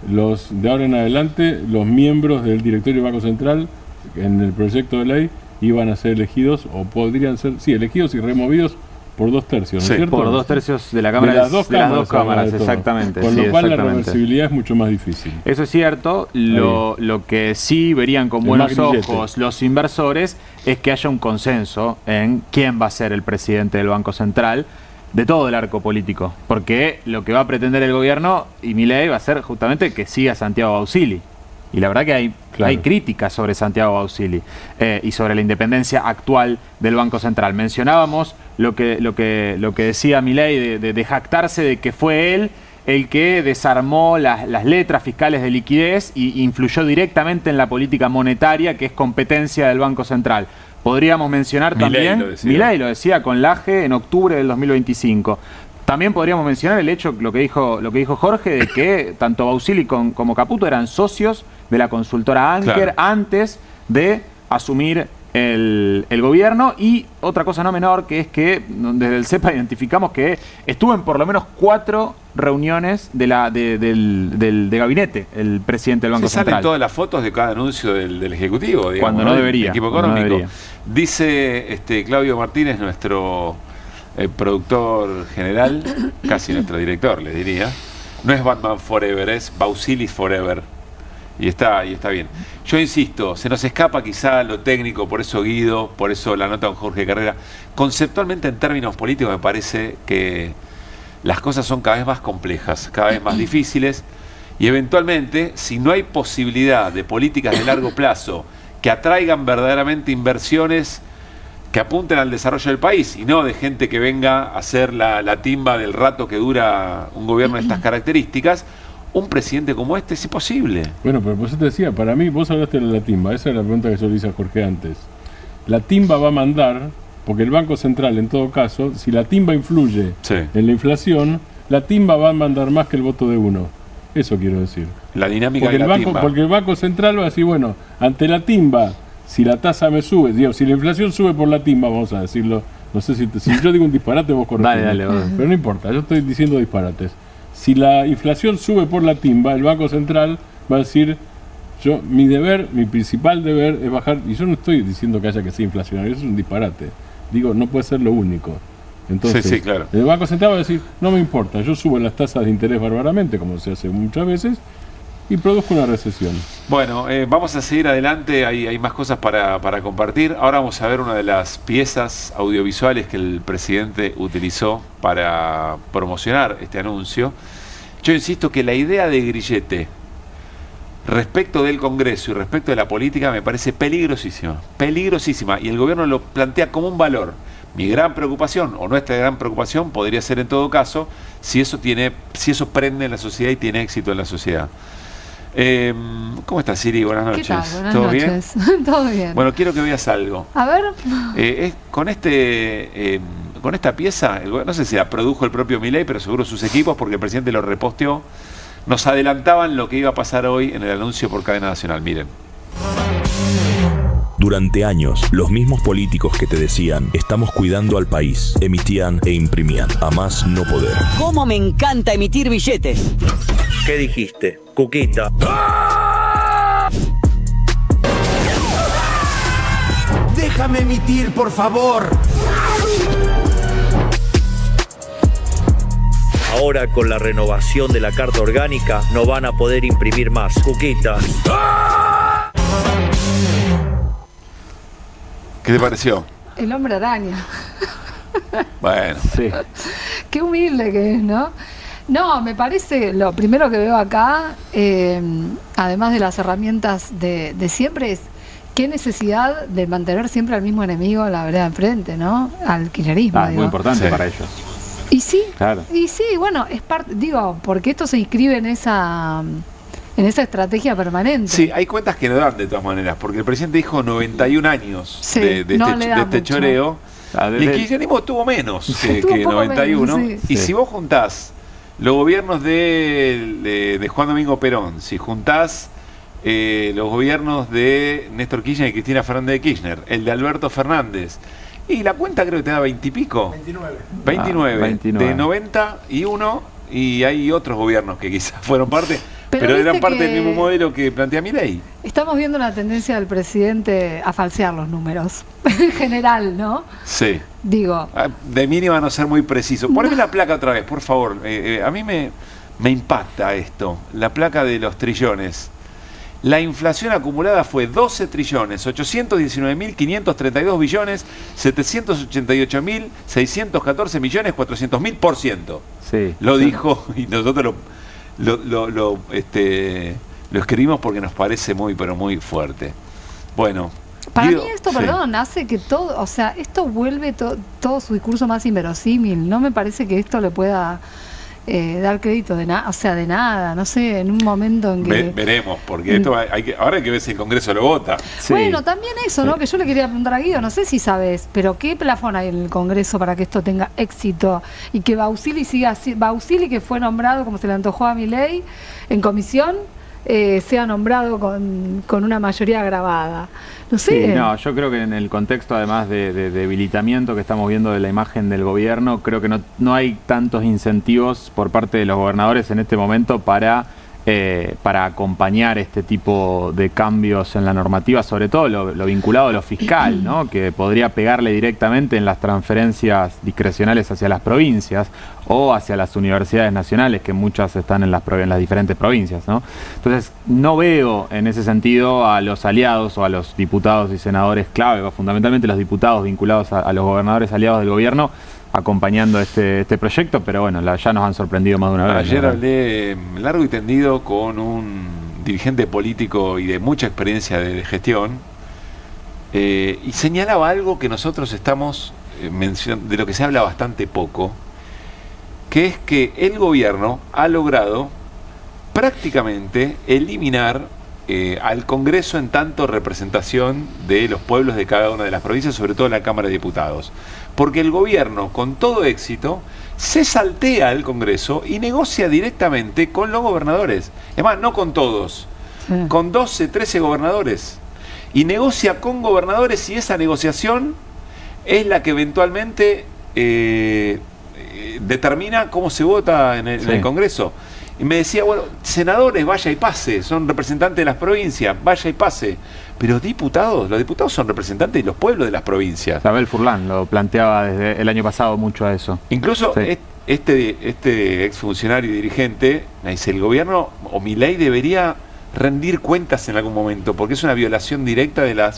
[SPEAKER 4] de ahora en adelante los miembros del directorio del Banco Central en el proyecto de ley iban a ser elegidos, o podrían ser, elegidos y removidos por 2/3, ¿no es cierto?
[SPEAKER 3] Por 2/3 de la Cámara,
[SPEAKER 4] de las dos cámaras,
[SPEAKER 3] exactamente.
[SPEAKER 4] Con lo cual la reversibilidad es mucho más difícil.
[SPEAKER 3] Eso es cierto. Lo que sí verían con buenos ojos los inversores es que haya un consenso en quién va a ser el presidente del Banco Central de todo el arco político, porque lo que va a pretender el gobierno y Milei va a ser justamente que siga Santiago Bausili. Y la verdad que hay críticas sobre Santiago Bausili y sobre la independencia actual del Banco Central. Mencionábamos lo que decía Milei de jactarse de que fue él el que desarmó las letras fiscales de liquidez y influyó directamente en la política monetaria, que es competencia del Banco Central. Podríamos mencionar también, Milei lo decía con Laje en octubre del 2025. También podríamos mencionar el hecho, lo que dijo Jorge, de que tanto Bausili como Caputo eran socios de la consultora Anker antes de asumir el gobierno. Y otra cosa no menor, que es que desde el CEPA identificamos que estuvo en por lo menos 4 reuniones de gabinete el presidente del Banco Central.
[SPEAKER 1] Salen todas las fotos de cada anuncio del Ejecutivo, digamos,
[SPEAKER 3] cuando no debería.
[SPEAKER 1] Equipo económico. Dice Claudio Martínez, nuestro productor general, casi nuestro director, le diría, no es Batman Forever, es Bausili Forever. Y está bien. Yo insisto, se nos escapa quizá lo técnico, por eso Guido, por eso la nota con Jorge Carrera. Conceptualmente, en términos políticos, me parece que las cosas son cada vez más complejas, cada vez más difíciles, y eventualmente, si no hay posibilidad de políticas de largo plazo que atraigan verdaderamente inversiones que apunten al desarrollo del país, y no de gente que venga a hacer la timba del rato que dura un gobierno de estas características, un presidente como este es imposible.
[SPEAKER 4] Bueno, pero por eso te decía, para mí, vos hablaste de la timba, esa es la pregunta que yo le hice a Jorge antes. La timba va a mandar, porque el Banco Central, en todo caso, si la timba influye en la inflación, la timba va a mandar más que el voto de uno. Eso quiero decir.
[SPEAKER 1] La dinámica de la timba.
[SPEAKER 4] Porque el Banco Central va a decir, bueno, ante la timba, si la tasa me sube, si la inflación sube por la timba, vamos a decirlo, no sé si yo digo un disparate, vos corregís.
[SPEAKER 3] Dale.
[SPEAKER 4] Pero no importa, yo estoy diciendo disparates. Si la inflación sube por la timba, el Banco Central va a decir, mi principal deber es bajar, y yo no estoy diciendo que haya que ser inflacionario, eso es un disparate. Digo, no puede ser lo único. Entonces,
[SPEAKER 1] claro.
[SPEAKER 4] El Banco Central va a decir, no me importa, yo subo las tasas de interés bárbaramente, como se hace muchas veces, y produzco una recesión.
[SPEAKER 1] Bueno, vamos a seguir adelante, hay más cosas para compartir. Ahora vamos a ver una de las piezas audiovisuales que el presidente utilizó para promocionar este anuncio. Yo insisto que la idea de grillete respecto del Congreso y respecto de la política me parece peligrosísima, y el gobierno lo plantea como un valor. Mi gran preocupación, o nuestra gran preocupación, podría ser en todo caso si eso prende en la sociedad y tiene éxito en la sociedad. ¿Cómo estás, Siri? Buenas noches.
[SPEAKER 6] ¿Qué tal? Buenas
[SPEAKER 1] ¿Todo
[SPEAKER 6] noches.
[SPEAKER 1] bien?
[SPEAKER 6] Todo bien.
[SPEAKER 1] Bueno, quiero que veas algo.
[SPEAKER 6] A ver.
[SPEAKER 1] Con esta pieza, no sé si la produjo el propio Milei, pero seguro sus equipos, porque el presidente lo reposteó, nos adelantaban lo que iba a pasar hoy en el anuncio por cadena nacional. Miren.
[SPEAKER 6] Durante años, los mismos políticos que te decían estamos cuidando al país, emitían e imprimían a más no poder.
[SPEAKER 7] ¿Cómo me encanta emitir billetes?
[SPEAKER 2] ¿Qué dijiste? Cuquita.
[SPEAKER 8] ¡Déjame emitir, por favor!
[SPEAKER 2] Ahora con la renovación de la Carta Orgánica no van a poder imprimir más. Cuquita.
[SPEAKER 1] ¿Qué te pareció?
[SPEAKER 9] El hombre araña.
[SPEAKER 1] Bueno.
[SPEAKER 3] Sí.
[SPEAKER 9] Qué humilde que es, ¿no? No, me parece, lo primero que veo acá, además de las herramientas de siempre, es qué necesidad de mantener siempre al mismo enemigo en la vereda enfrente, ¿no? Al kirchnerismo.
[SPEAKER 3] Es muy importante para ellos.
[SPEAKER 9] Y sí,
[SPEAKER 3] claro.
[SPEAKER 9] Y sí, bueno, es parte, digo, porque esto se inscribe en esa estrategia permanente.
[SPEAKER 1] Sí, hay cuentas que no dan de todas maneras, porque el presidente dijo 91 años
[SPEAKER 9] Sí,
[SPEAKER 1] de
[SPEAKER 9] no
[SPEAKER 1] este,
[SPEAKER 9] le da
[SPEAKER 1] de este
[SPEAKER 9] mucho.
[SPEAKER 1] choreo. Y el kirchnerismo tuvo menos que
[SPEAKER 9] poco
[SPEAKER 1] 91.
[SPEAKER 9] menos, sí.
[SPEAKER 1] Y si vos juntás los gobiernos de Juan Domingo Perón, si juntás los gobiernos de Néstor Kirchner y Cristina Fernández de Kirchner, el de Alberto Fernández, y la cuenta creo que te da 20 y pico. 29.
[SPEAKER 3] 29.
[SPEAKER 1] De 91, y hay otros gobiernos que quizás fueron parte, pero eran
[SPEAKER 9] viste
[SPEAKER 1] parte
[SPEAKER 9] que
[SPEAKER 1] del mismo modelo que plantea Milei.
[SPEAKER 9] estamos viendo una tendencia del presidente a falsear los números, en general, ¿no?
[SPEAKER 1] Sí.
[SPEAKER 9] Digo,
[SPEAKER 1] De mínima no ser muy preciso. Poneme la placa otra vez, por favor. A mí me impacta esto. La placa de los trillones. La inflación acumulada fue 12 trillones, 819.532 billones, 788.614 millones, 400.000%.
[SPEAKER 3] Sí.
[SPEAKER 1] Lo dijo y nosotros lo escribimos porque nos parece muy, pero muy fuerte. Bueno.
[SPEAKER 9] para
[SPEAKER 1] Guido,
[SPEAKER 9] mí esto,
[SPEAKER 1] sí.
[SPEAKER 9] perdón, hace que todo, o sea, esto vuelve todo su discurso más inverosímil. No me parece que esto le pueda dar crédito de nada, o sea, de nada, no sé, en un momento en que...
[SPEAKER 1] Veremos, porque esto ahora hay que ver si el Congreso lo vota.
[SPEAKER 3] Sí.
[SPEAKER 9] Bueno, también eso, ¿no? Que yo le quería preguntar a Guido, no sé si sabes, pero ¿qué plafón hay en el Congreso para que esto tenga éxito? Y que Bausili Bausili, que fue nombrado, como se le antojó a Milei, en comisión, sea nombrado con una mayoría agravada. No sé.
[SPEAKER 3] Sí, no, yo creo que en el contexto, además de debilitamiento que estamos viendo de la imagen del gobierno, creo que no hay tantos incentivos por parte de los gobernadores en este momento para acompañar este tipo de cambios en la normativa, sobre todo lo vinculado a lo fiscal, ¿no? Que podría pegarle directamente en las transferencias discrecionales hacia las provincias o hacia las universidades nacionales, que muchas están en las diferentes provincias, ¿no? Entonces, no veo en ese sentido a los aliados o a los diputados y senadores clave, fundamentalmente los diputados vinculados a los gobernadores aliados del gobierno, acompañando este proyecto, pero bueno, ya nos han sorprendido más de una vez.
[SPEAKER 1] Ayer hablé largo y tendido con un dirigente político y de mucha experiencia de gestión, y señalaba algo que nosotros estamos mencionando, de lo que se habla bastante poco, que es que el gobierno ha logrado prácticamente eliminar al Congreso en tanto representación de los pueblos de cada una de las provincias, sobre todo en la Cámara de Diputados. Porque el gobierno, con todo éxito, se saltea al Congreso y negocia directamente con los gobernadores. Es más, no con todos, con 12, 13 gobernadores. Y negocia con gobernadores, y esa negociación es la que eventualmente determina cómo se vota en el Congreso. Y me decía, bueno, senadores, vaya y pase, son representantes de las provincias, vaya y pase. Pero los diputados son representantes de los pueblos de las provincias.
[SPEAKER 3] Abel Furlan lo planteaba desde el año pasado mucho a eso.
[SPEAKER 1] Incluso este exfuncionario y dirigente me dice, el gobierno o Milei debería rendir cuentas en algún momento, porque es una violación directa de la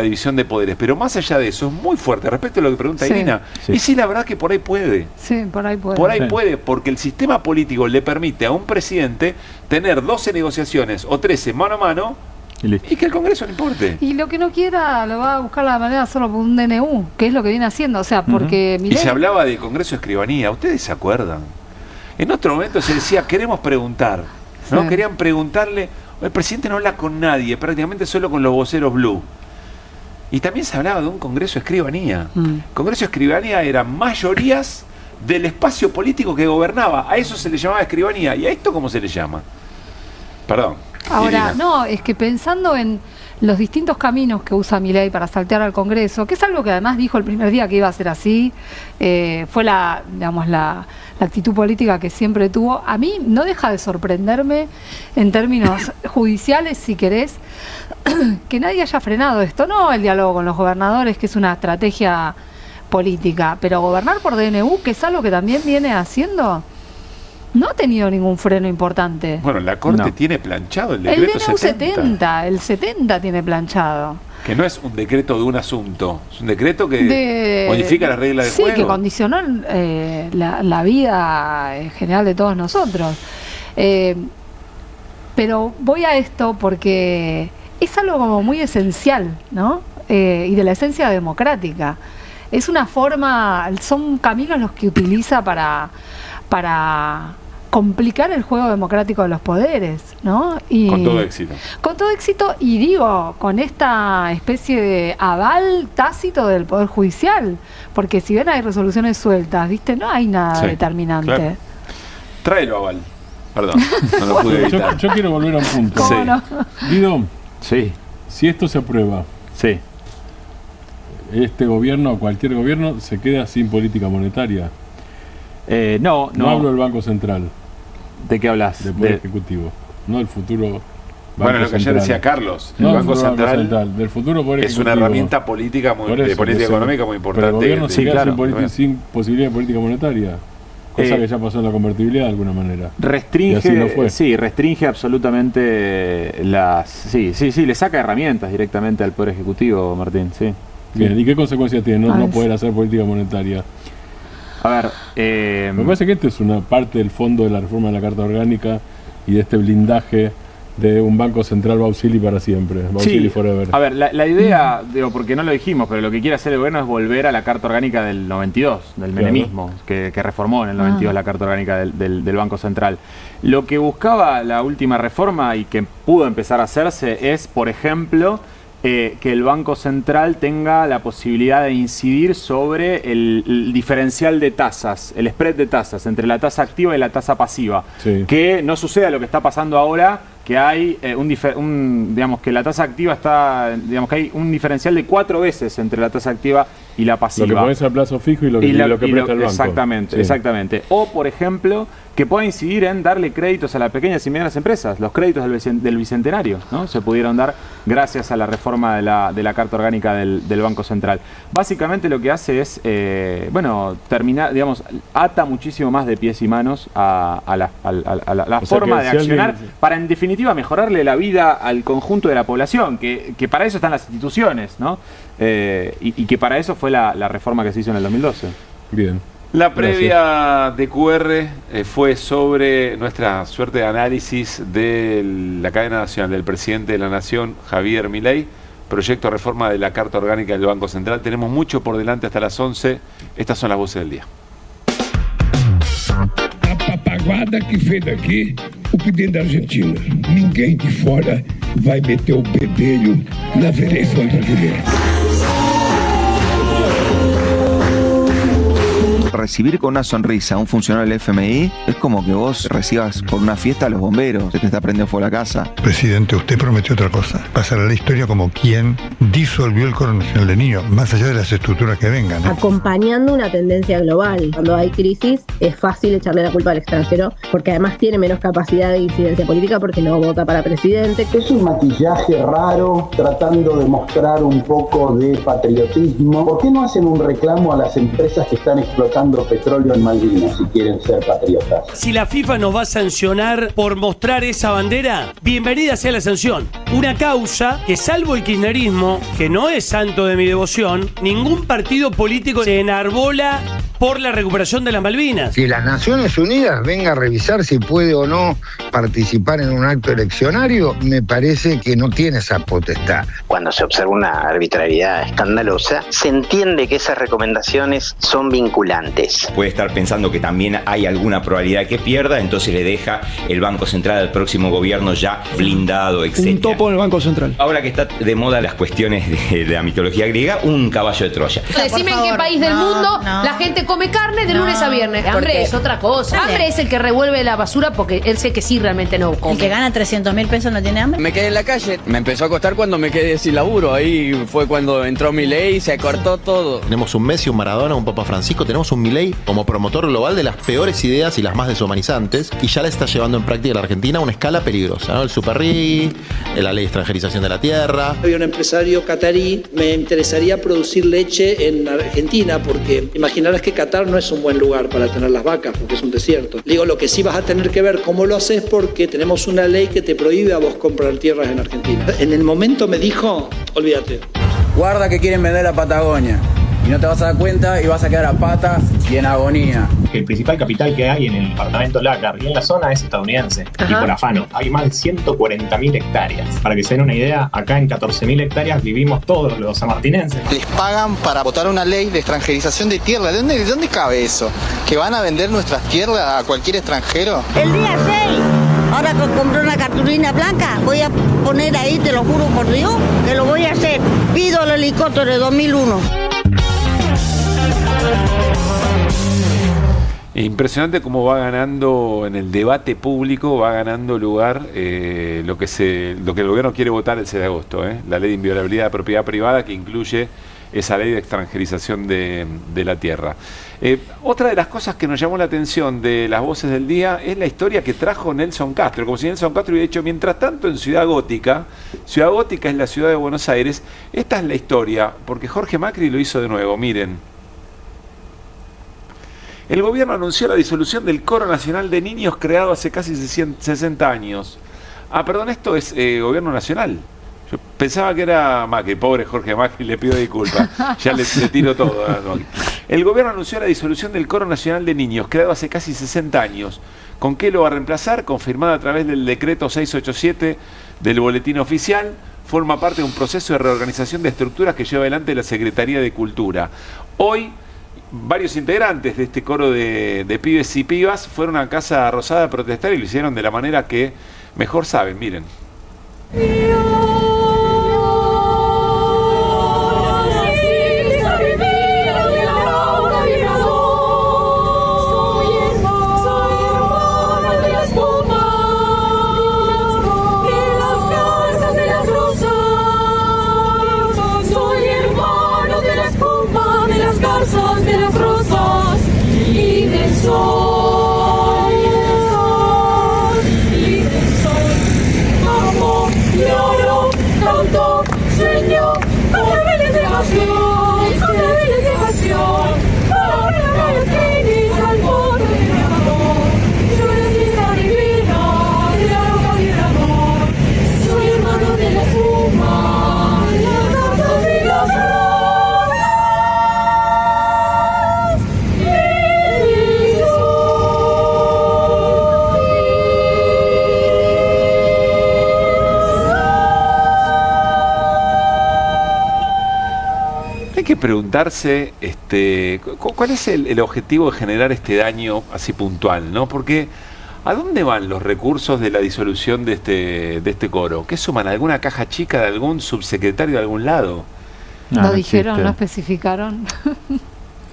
[SPEAKER 1] división de poderes. Pero más allá de eso, es muy fuerte. Respecto a lo que pregunta Irina, y sí, la verdad que por ahí puede.
[SPEAKER 9] Sí, por ahí puede.
[SPEAKER 1] Por ahí puede, porque el sistema político le permite a un presidente tener 12 negociaciones o 13 mano a mano y que el Congreso no importe.
[SPEAKER 9] Y lo que no quiera lo va a buscar la manera de hacerlo por un DNU, que es lo que viene haciendo. O sea, porque
[SPEAKER 1] Y se hablaba de Congreso de Escribanía. ¿Ustedes se acuerdan? En otro momento se decía, queremos preguntar. ¿No?
[SPEAKER 9] Sí.
[SPEAKER 1] Querían preguntarle. El presidente no habla con nadie, prácticamente solo con los voceros blue. Y también se hablaba de un Congreso de Escribanía. Congreso de Escribanía eran mayorías del espacio político que gobernaba. A eso se le llamaba escribanía. ¿Y a esto cómo se le llama? Perdón.
[SPEAKER 9] Ahora, no, es que pensando en los distintos caminos que usa Milei para saltear al Congreso, que es algo que además dijo el primer día que iba a ser así, fue la actitud política que siempre tuvo. A mí no deja de sorprenderme en términos judiciales, si querés, que nadie haya frenado esto, no el diálogo con los gobernadores, que es una estrategia política, pero gobernar por DNU, que es algo que también viene haciendo, no ha tenido ningún freno importante.
[SPEAKER 1] Bueno, la Corte tiene planchado el decreto
[SPEAKER 9] DNU 70. El 70 tiene planchado.
[SPEAKER 1] Que no es un decreto de un asunto, es un decreto que modifica las reglas del juego.
[SPEAKER 9] Sí, que condicionó la vida en general de todos nosotros. Pero voy a esto porque es algo como muy esencial, ¿no? Y de la esencia democrática. Es una forma, son caminos los que utiliza para complicar el juego democrático de los poderes, ¿no? Y
[SPEAKER 1] con todo éxito.
[SPEAKER 9] Con todo éxito, y digo, con esta especie de aval tácito del Poder Judicial, porque si bien hay resoluciones sueltas, ¿viste? No hay nada determinante.
[SPEAKER 1] Claro. Tráelo, aval. Perdón, no lo pude evitar.
[SPEAKER 4] Yo quiero volver a un punto.
[SPEAKER 9] ¿Cómo no?
[SPEAKER 4] Guido,
[SPEAKER 3] Sí,
[SPEAKER 4] si esto se aprueba,
[SPEAKER 3] sí.
[SPEAKER 4] este gobierno o cualquier gobierno se queda sin política monetaria.
[SPEAKER 3] No
[SPEAKER 4] hablo del Banco Central,
[SPEAKER 3] ¿De qué hablas?
[SPEAKER 4] del Poder Ejecutivo, no del futuro Banco
[SPEAKER 1] Bueno, lo que ayer
[SPEAKER 4] Central.
[SPEAKER 1] decía Carlos,
[SPEAKER 4] No
[SPEAKER 1] el
[SPEAKER 4] del
[SPEAKER 1] Banco
[SPEAKER 4] futuro
[SPEAKER 1] Central
[SPEAKER 4] del futuro Poder
[SPEAKER 1] es una
[SPEAKER 4] Ejecutivo.
[SPEAKER 1] herramienta política,
[SPEAKER 4] Por eso,
[SPEAKER 1] de política económica muy
[SPEAKER 4] Pero
[SPEAKER 1] importante.
[SPEAKER 4] el gobierno se
[SPEAKER 3] Sí,
[SPEAKER 4] queda
[SPEAKER 3] claro,
[SPEAKER 4] sin posibilidad de política monetaria, cosa que ya pasó en la convertibilidad de alguna manera. Y así no fue.
[SPEAKER 3] Restringe absolutamente le saca herramientas directamente al Poder Ejecutivo, Martín, sí.
[SPEAKER 4] Bien, ¿y qué consecuencias tiene no poder hacer política monetaria?
[SPEAKER 3] A ver,
[SPEAKER 4] Me parece que esto es una parte del fondo de la reforma de la Carta Orgánica y de este blindaje de un Banco Central Bausili para siempre, Bausili forever.
[SPEAKER 3] A ver, la idea, digo, porque no lo dijimos, pero lo que quiere hacer el gobierno es volver a la Carta Orgánica del 92, del menemismo, que reformó en el 92 la Carta Orgánica del Banco Central. Lo que buscaba la última reforma y que pudo empezar a hacerse es, por ejemplo, que el Banco Central tenga la posibilidad de incidir sobre el diferencial de tasas, el spread de tasas entre la tasa activa y la tasa pasiva.
[SPEAKER 4] Sí.
[SPEAKER 3] Que no suceda lo que está pasando ahora, que hay digamos que la tasa activa está, digamos que hay un diferencial de 4 veces entre la tasa activa y la pasiva.
[SPEAKER 4] Lo que pones a plazo fijo y lo que presta el banco.
[SPEAKER 3] Exactamente, exactamente. O, por ejemplo, que pueda incidir en darle créditos a las pequeñas y medianas empresas. Los créditos del Bicentenario, ¿no? Se pudieron dar gracias a la reforma de la Carta Orgánica del Banco Central. Básicamente lo que hace es, terminar, digamos, ata muchísimo más de pies y manos a la forma de accionar para, en definitiva, mejorarle la vida al conjunto de la población, que para eso están las instituciones, ¿no? Y que para eso fue la reforma que se hizo en el 2012.
[SPEAKER 4] Bien.
[SPEAKER 1] La previa de QR fue sobre nuestra suerte de análisis de la cadena nacional del presidente de la Nación, Javier Milei, proyecto de reforma de la Carta Orgánica del Banco Central. Tenemos mucho por delante hasta las 11. Estas son las voces del día.
[SPEAKER 10] A pataguada que fez aqui o presidente da Argentina. Ninguém de fora vai meter o bedelho nas eleições brasileiras.
[SPEAKER 11] Recibir con una sonrisa a un funcionario del FMI es como que vos recibas por una fiesta a los bomberos, se te está prendiendo fuego la casa.
[SPEAKER 12] Presidente, usted prometió otra cosa. Pasará a la historia como quien disolvió el Coro Nacional de Niños, más allá de las estructuras que vengan.
[SPEAKER 13] Acompañando una tendencia global. Cuando hay crisis es fácil echarle la culpa al extranjero, porque además tiene menos capacidad de incidencia política porque no vota para presidente.
[SPEAKER 14] Es un maquillaje raro, tratando de mostrar un poco de patriotismo. ¿Por qué no hacen un reclamo a las empresas que están explotando petróleo en Malvinas si quieren ser patriotas?
[SPEAKER 15] Si la FIFA nos va a sancionar por mostrar esa bandera, bienvenida sea la sanción. Una causa que, salvo el kirchnerismo, que no es santo de mi devoción, ningún partido político se enarbola por la recuperación de las Malvinas.
[SPEAKER 16] Que las Naciones Unidas venga a revisar si puede o no participar en un acto eleccionario, me parece que no tiene esa potestad.
[SPEAKER 17] Cuando se observa una arbitrariedad escandalosa, se entiende que esas recomendaciones son vinculantes.
[SPEAKER 5] Puede estar pensando que también hay alguna probabilidad que pierda, entonces le deja el Banco Central al próximo gobierno ya blindado, etc.
[SPEAKER 18] Un topo en el Banco Central.
[SPEAKER 5] Ahora que está de moda las cuestiones de la mitología griega, un caballo de Troya.
[SPEAKER 19] Decime en qué país del mundo la gente
[SPEAKER 18] come carne de lunes a viernes. Hambre es otra cosa. Hambre es el que revuelve la basura porque él sé que sí realmente no come.
[SPEAKER 19] El que gana 300.000 pesos no tiene hambre.
[SPEAKER 20] Me quedé en la calle. Me empezó a costar cuando me quedé sin laburo. Ahí fue cuando entró Milei y se cortó todo.
[SPEAKER 21] Tenemos un Messi, un Maradona, un Papa Francisco. Tenemos un Milei como promotor global de las peores ideas y las más deshumanizantes. Y ya la está llevando en práctica la Argentina a una escala peligrosa, ¿no? El superrig, la ley de extranjerización de la tierra.
[SPEAKER 22] Soy un empresario catarí. Me interesaría producir leche en Argentina porque imaginarás que Qatar no es un buen lugar para tener las vacas porque es un desierto. Digo, lo que sí vas a tener que ver cómo lo haces porque tenemos una ley que te prohíbe a vos comprar tierras en Argentina. En el momento me dijo, olvídate.
[SPEAKER 20] Guarda que quieren vender la Patagonia. Y no te vas a dar cuenta y vas a quedar a pata y en agonía.
[SPEAKER 23] El principal capital que hay en el departamento Lácar y en la zona es estadounidense, y por afano. Hay más de 140.000 hectáreas. Para que se den una idea, acá en 14.000 hectáreas vivimos todos los sanmartinenses.
[SPEAKER 24] Les pagan para votar una ley de extranjerización de tierra. ¿De dónde cabe eso? ¿Que van a vender nuestras tierras a cualquier extranjero?
[SPEAKER 19] El día 6, ahora que compré una cartulina blanca, voy a poner ahí, te lo juro por Dios, que lo voy a hacer. Pido el helicóptero de 2001.
[SPEAKER 1] Impresionante cómo va ganando en el debate público, va ganando lugar lo que el gobierno quiere votar el 6 de agosto, la ley de inviolabilidad de propiedad privada que incluye esa ley de extranjerización de la tierra. Otra de las cosas que nos llamó la atención de las voces del día es la historia que trajo Nelson Castro, como si Nelson Castro hubiera dicho, mientras tanto en Ciudad Gótica es la ciudad de Buenos Aires, esta es la historia, porque Jorge Macri lo hizo de nuevo, miren. El gobierno anunció la disolución del Coro Nacional de Niños creado hace casi 60 años. Ah, perdón, esto es gobierno nacional. Yo pensaba que era Macri, pobre Jorge Macri, le pido disculpas. Ya le tiro todo. El gobierno anunció la disolución del Coro Nacional de Niños creado hace casi 60 años. ¿Con qué lo va a reemplazar? Confirmada a través del decreto 687 del Boletín Oficial. Forma parte de un proceso de reorganización de estructuras que lleva adelante la Secretaría de Cultura. Hoy, varios integrantes de este coro de pibes y pibas fueron a Casa Rosada a protestar y lo hicieron de la manera que mejor saben, miren. Que preguntarse cuál es el objetivo de generar este daño así puntual, ¿no? Porque ¿a dónde van los recursos de la disolución de este coro? ¿Qué suman? ¿Alguna caja chica de algún subsecretario de algún lado?
[SPEAKER 9] No dijeron, no especificaron.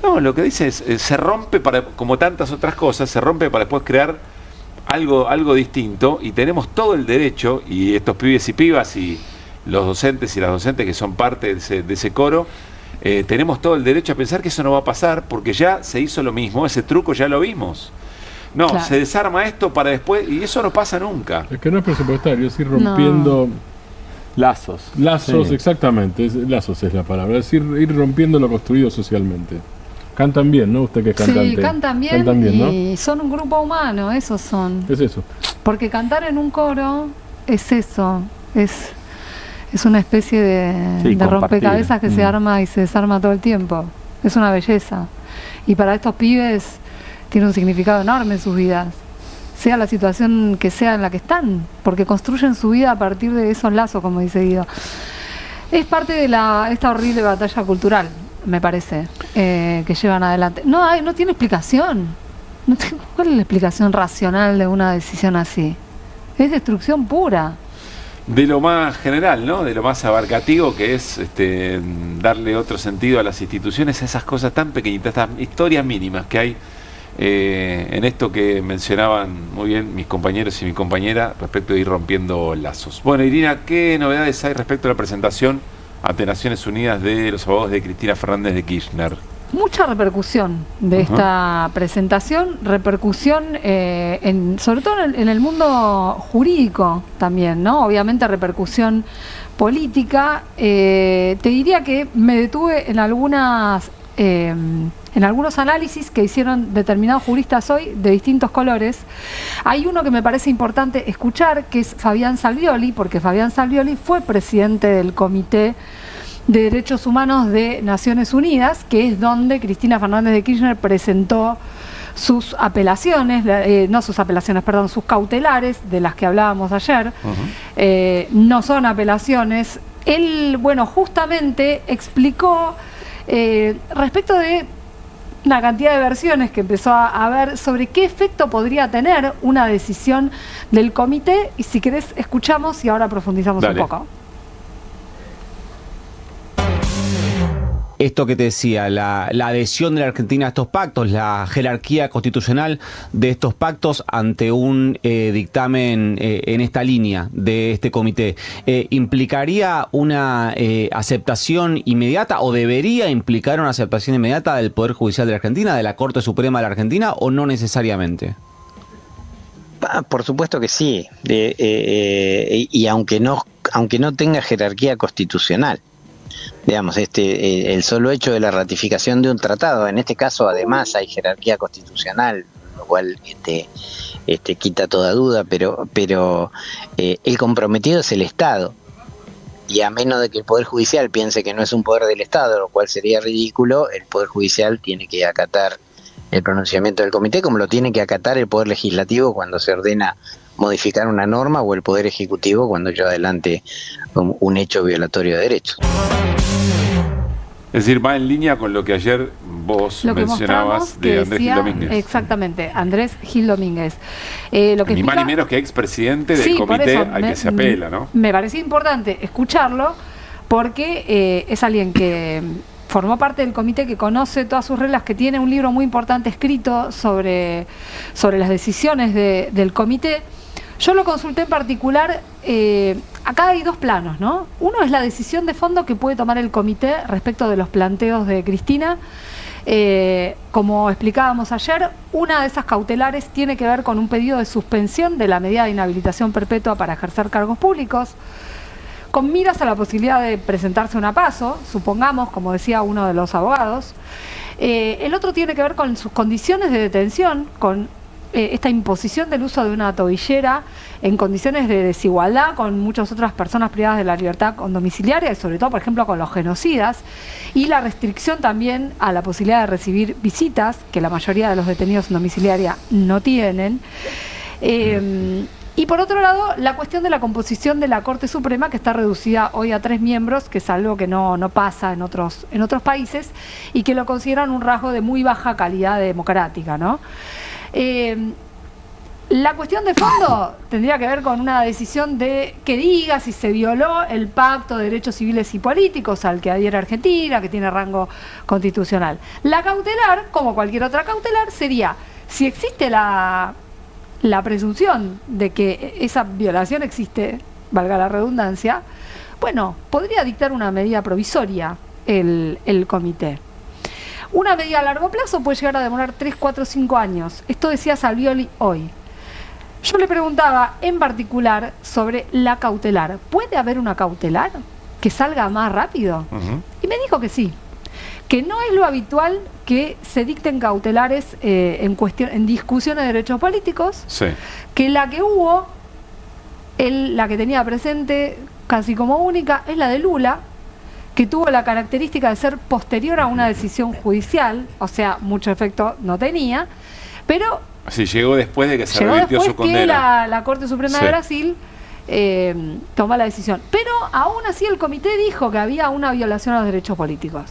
[SPEAKER 1] No, lo que dice es se rompe como tantas otras cosas, se rompe para después crear algo distinto y tenemos todo el derecho, y estos pibes y pibas y los docentes y las docentes que son parte de ese coro, tenemos todo el derecho a pensar que eso no va a pasar porque ya se hizo lo mismo, ese truco ya lo vimos. No, claro. Se desarma esto para después y eso no pasa nunca.
[SPEAKER 4] Es que no es presupuestario, es ir rompiendo
[SPEAKER 3] lazos.
[SPEAKER 4] Lazos, sí. Exactamente, lazos es la palabra, es ir rompiendo lo construido socialmente. Cantan bien, ¿no? Usted que es cantante.
[SPEAKER 9] Sí, cantan bien, ¿no? Y son un grupo humano, esos son.
[SPEAKER 4] Es eso.
[SPEAKER 9] Porque cantar en un coro es eso, es una especie de rompecabezas que se arma y se desarma todo el tiempo. Es una belleza. Y para estos pibes tiene un significado enorme en sus vidas, sea la situación que sea en la que están, porque construyen su vida a partir de esos lazos, como dice Guido. Es parte de esta horrible batalla cultural, me parece, que llevan adelante. No tiene explicación. ¿Cuál es la explicación racional de una decisión así? Es destrucción pura.
[SPEAKER 1] de lo más general, ¿no? De lo más abarcativo, que es darle otro sentido a las instituciones, a esas cosas tan pequeñitas, estas historias mínimas que hay en esto que mencionaban muy bien mis compañeros y mi compañera respecto de ir rompiendo lazos. Bueno, Irina, ¿qué novedades hay respecto a la presentación ante Naciones Unidas de los abogados de Cristina Fernández de Kirchner?
[SPEAKER 9] Mucha repercusión de esta presentación, repercusión sobre todo en el mundo jurídico también, ¿no? Obviamente repercusión política. Te diría que me detuve en algunos análisis que hicieron determinados juristas hoy de distintos colores. Hay uno que me parece importante escuchar, que es Fabián Salvioli, porque Fabián Salvioli fue presidente del Comité de Derechos Humanos de Naciones Unidas, que es donde Cristina Fernández de Kirchner presentó sus apelaciones, sus cautelares, de las que hablábamos ayer. No son apelaciones. Él, bueno, justamente explicó respecto de una cantidad de versiones que empezó a ver sobre qué efecto podría tener una decisión del comité, y si querés escuchamos y ahora profundizamos un poco.
[SPEAKER 2] Esto que te decía, la adhesión de la Argentina a estos pactos, la jerarquía constitucional de estos pactos ante un dictamen en esta línea de este comité, ¿implicaría una aceptación inmediata o debería implicar una aceptación inmediata del Poder Judicial de la Argentina, de la Corte Suprema de la Argentina, o no necesariamente?
[SPEAKER 17] Por supuesto que sí, y aunque no tenga jerarquía constitucional. Digamos, el solo hecho de la ratificación de un tratado, en este caso además hay jerarquía constitucional, lo cual quita toda duda, pero el comprometido es el Estado, y a menos de que el Poder Judicial piense que no es un poder del Estado, lo cual sería ridículo, el Poder Judicial tiene que acatar el pronunciamiento del comité, como lo tiene que acatar el Poder Legislativo cuando se ordena modificar una norma, o el Poder Ejecutivo cuando lleva adelante un hecho violatorio de derechos.
[SPEAKER 1] Es decir, va en línea con lo que ayer vos mencionabas de Andrés Gil Domínguez.
[SPEAKER 9] Exactamente, Andrés Gil Domínguez. Lo que
[SPEAKER 1] ni más ni menos que expresidente del comité al que se apela, ¿no?
[SPEAKER 9] Me parecía importante escucharlo porque es alguien que formó parte del comité, que conoce todas sus reglas, que tiene un libro muy importante escrito sobre las decisiones del comité. Yo lo consulté en particular, acá hay dos planos, ¿no? Uno es la decisión de fondo que puede tomar el comité respecto de los planteos de Cristina. Como explicábamos ayer, una de esas cautelares tiene que ver con un pedido de suspensión de la medida de inhabilitación perpetua para ejercer cargos públicos, con miras a la posibilidad de presentarse una PASO, supongamos, como decía uno de los abogados. El otro tiene que ver con sus condiciones de detención, con esta imposición del uso de una tobillera en condiciones de desigualdad con muchas otras personas privadas de la libertad con domiciliaria, y sobre todo, por ejemplo, con los genocidas, y la restricción también a la posibilidad de recibir visitas, que la mayoría de los detenidos en domiciliaria no tienen. Y por otro lado, la cuestión de la composición de la Corte Suprema, que está reducida hoy a 3 miembros, que es algo que no pasa en otros países, y que lo consideran un rasgo de muy baja calidad democrática, ¿no? La cuestión de fondo tendría que ver con una decisión de que diga si se violó el Pacto de Derechos Civiles y Políticos al que adhiere Argentina, que tiene rango constitucional. La cautelar, como cualquier otra cautelar, sería si existe la presunción de que esa violación existe, valga la redundancia, bueno, podría dictar una medida provisoria el comité. Una medida a largo plazo puede llegar a demorar 3, 4, 5 años. Esto decía Salvioli hoy. Yo le preguntaba en particular sobre la cautelar. ¿Puede haber una cautelar que salga más rápido? Y me dijo que sí. Que no es lo habitual que se dicten cautelares en discusiones de derechos políticos. Sí. Que la que hubo, la que tenía presente casi como única, es la de Lula, que tuvo la característica de ser posterior a una decisión judicial, o sea, mucho efecto no tenía, pero...
[SPEAKER 1] Sí, llegó después de que se revirtió su condena.
[SPEAKER 9] Que la Corte Suprema de Brasil toma la decisión. Pero aún así el comité dijo que había una violación a los derechos políticos.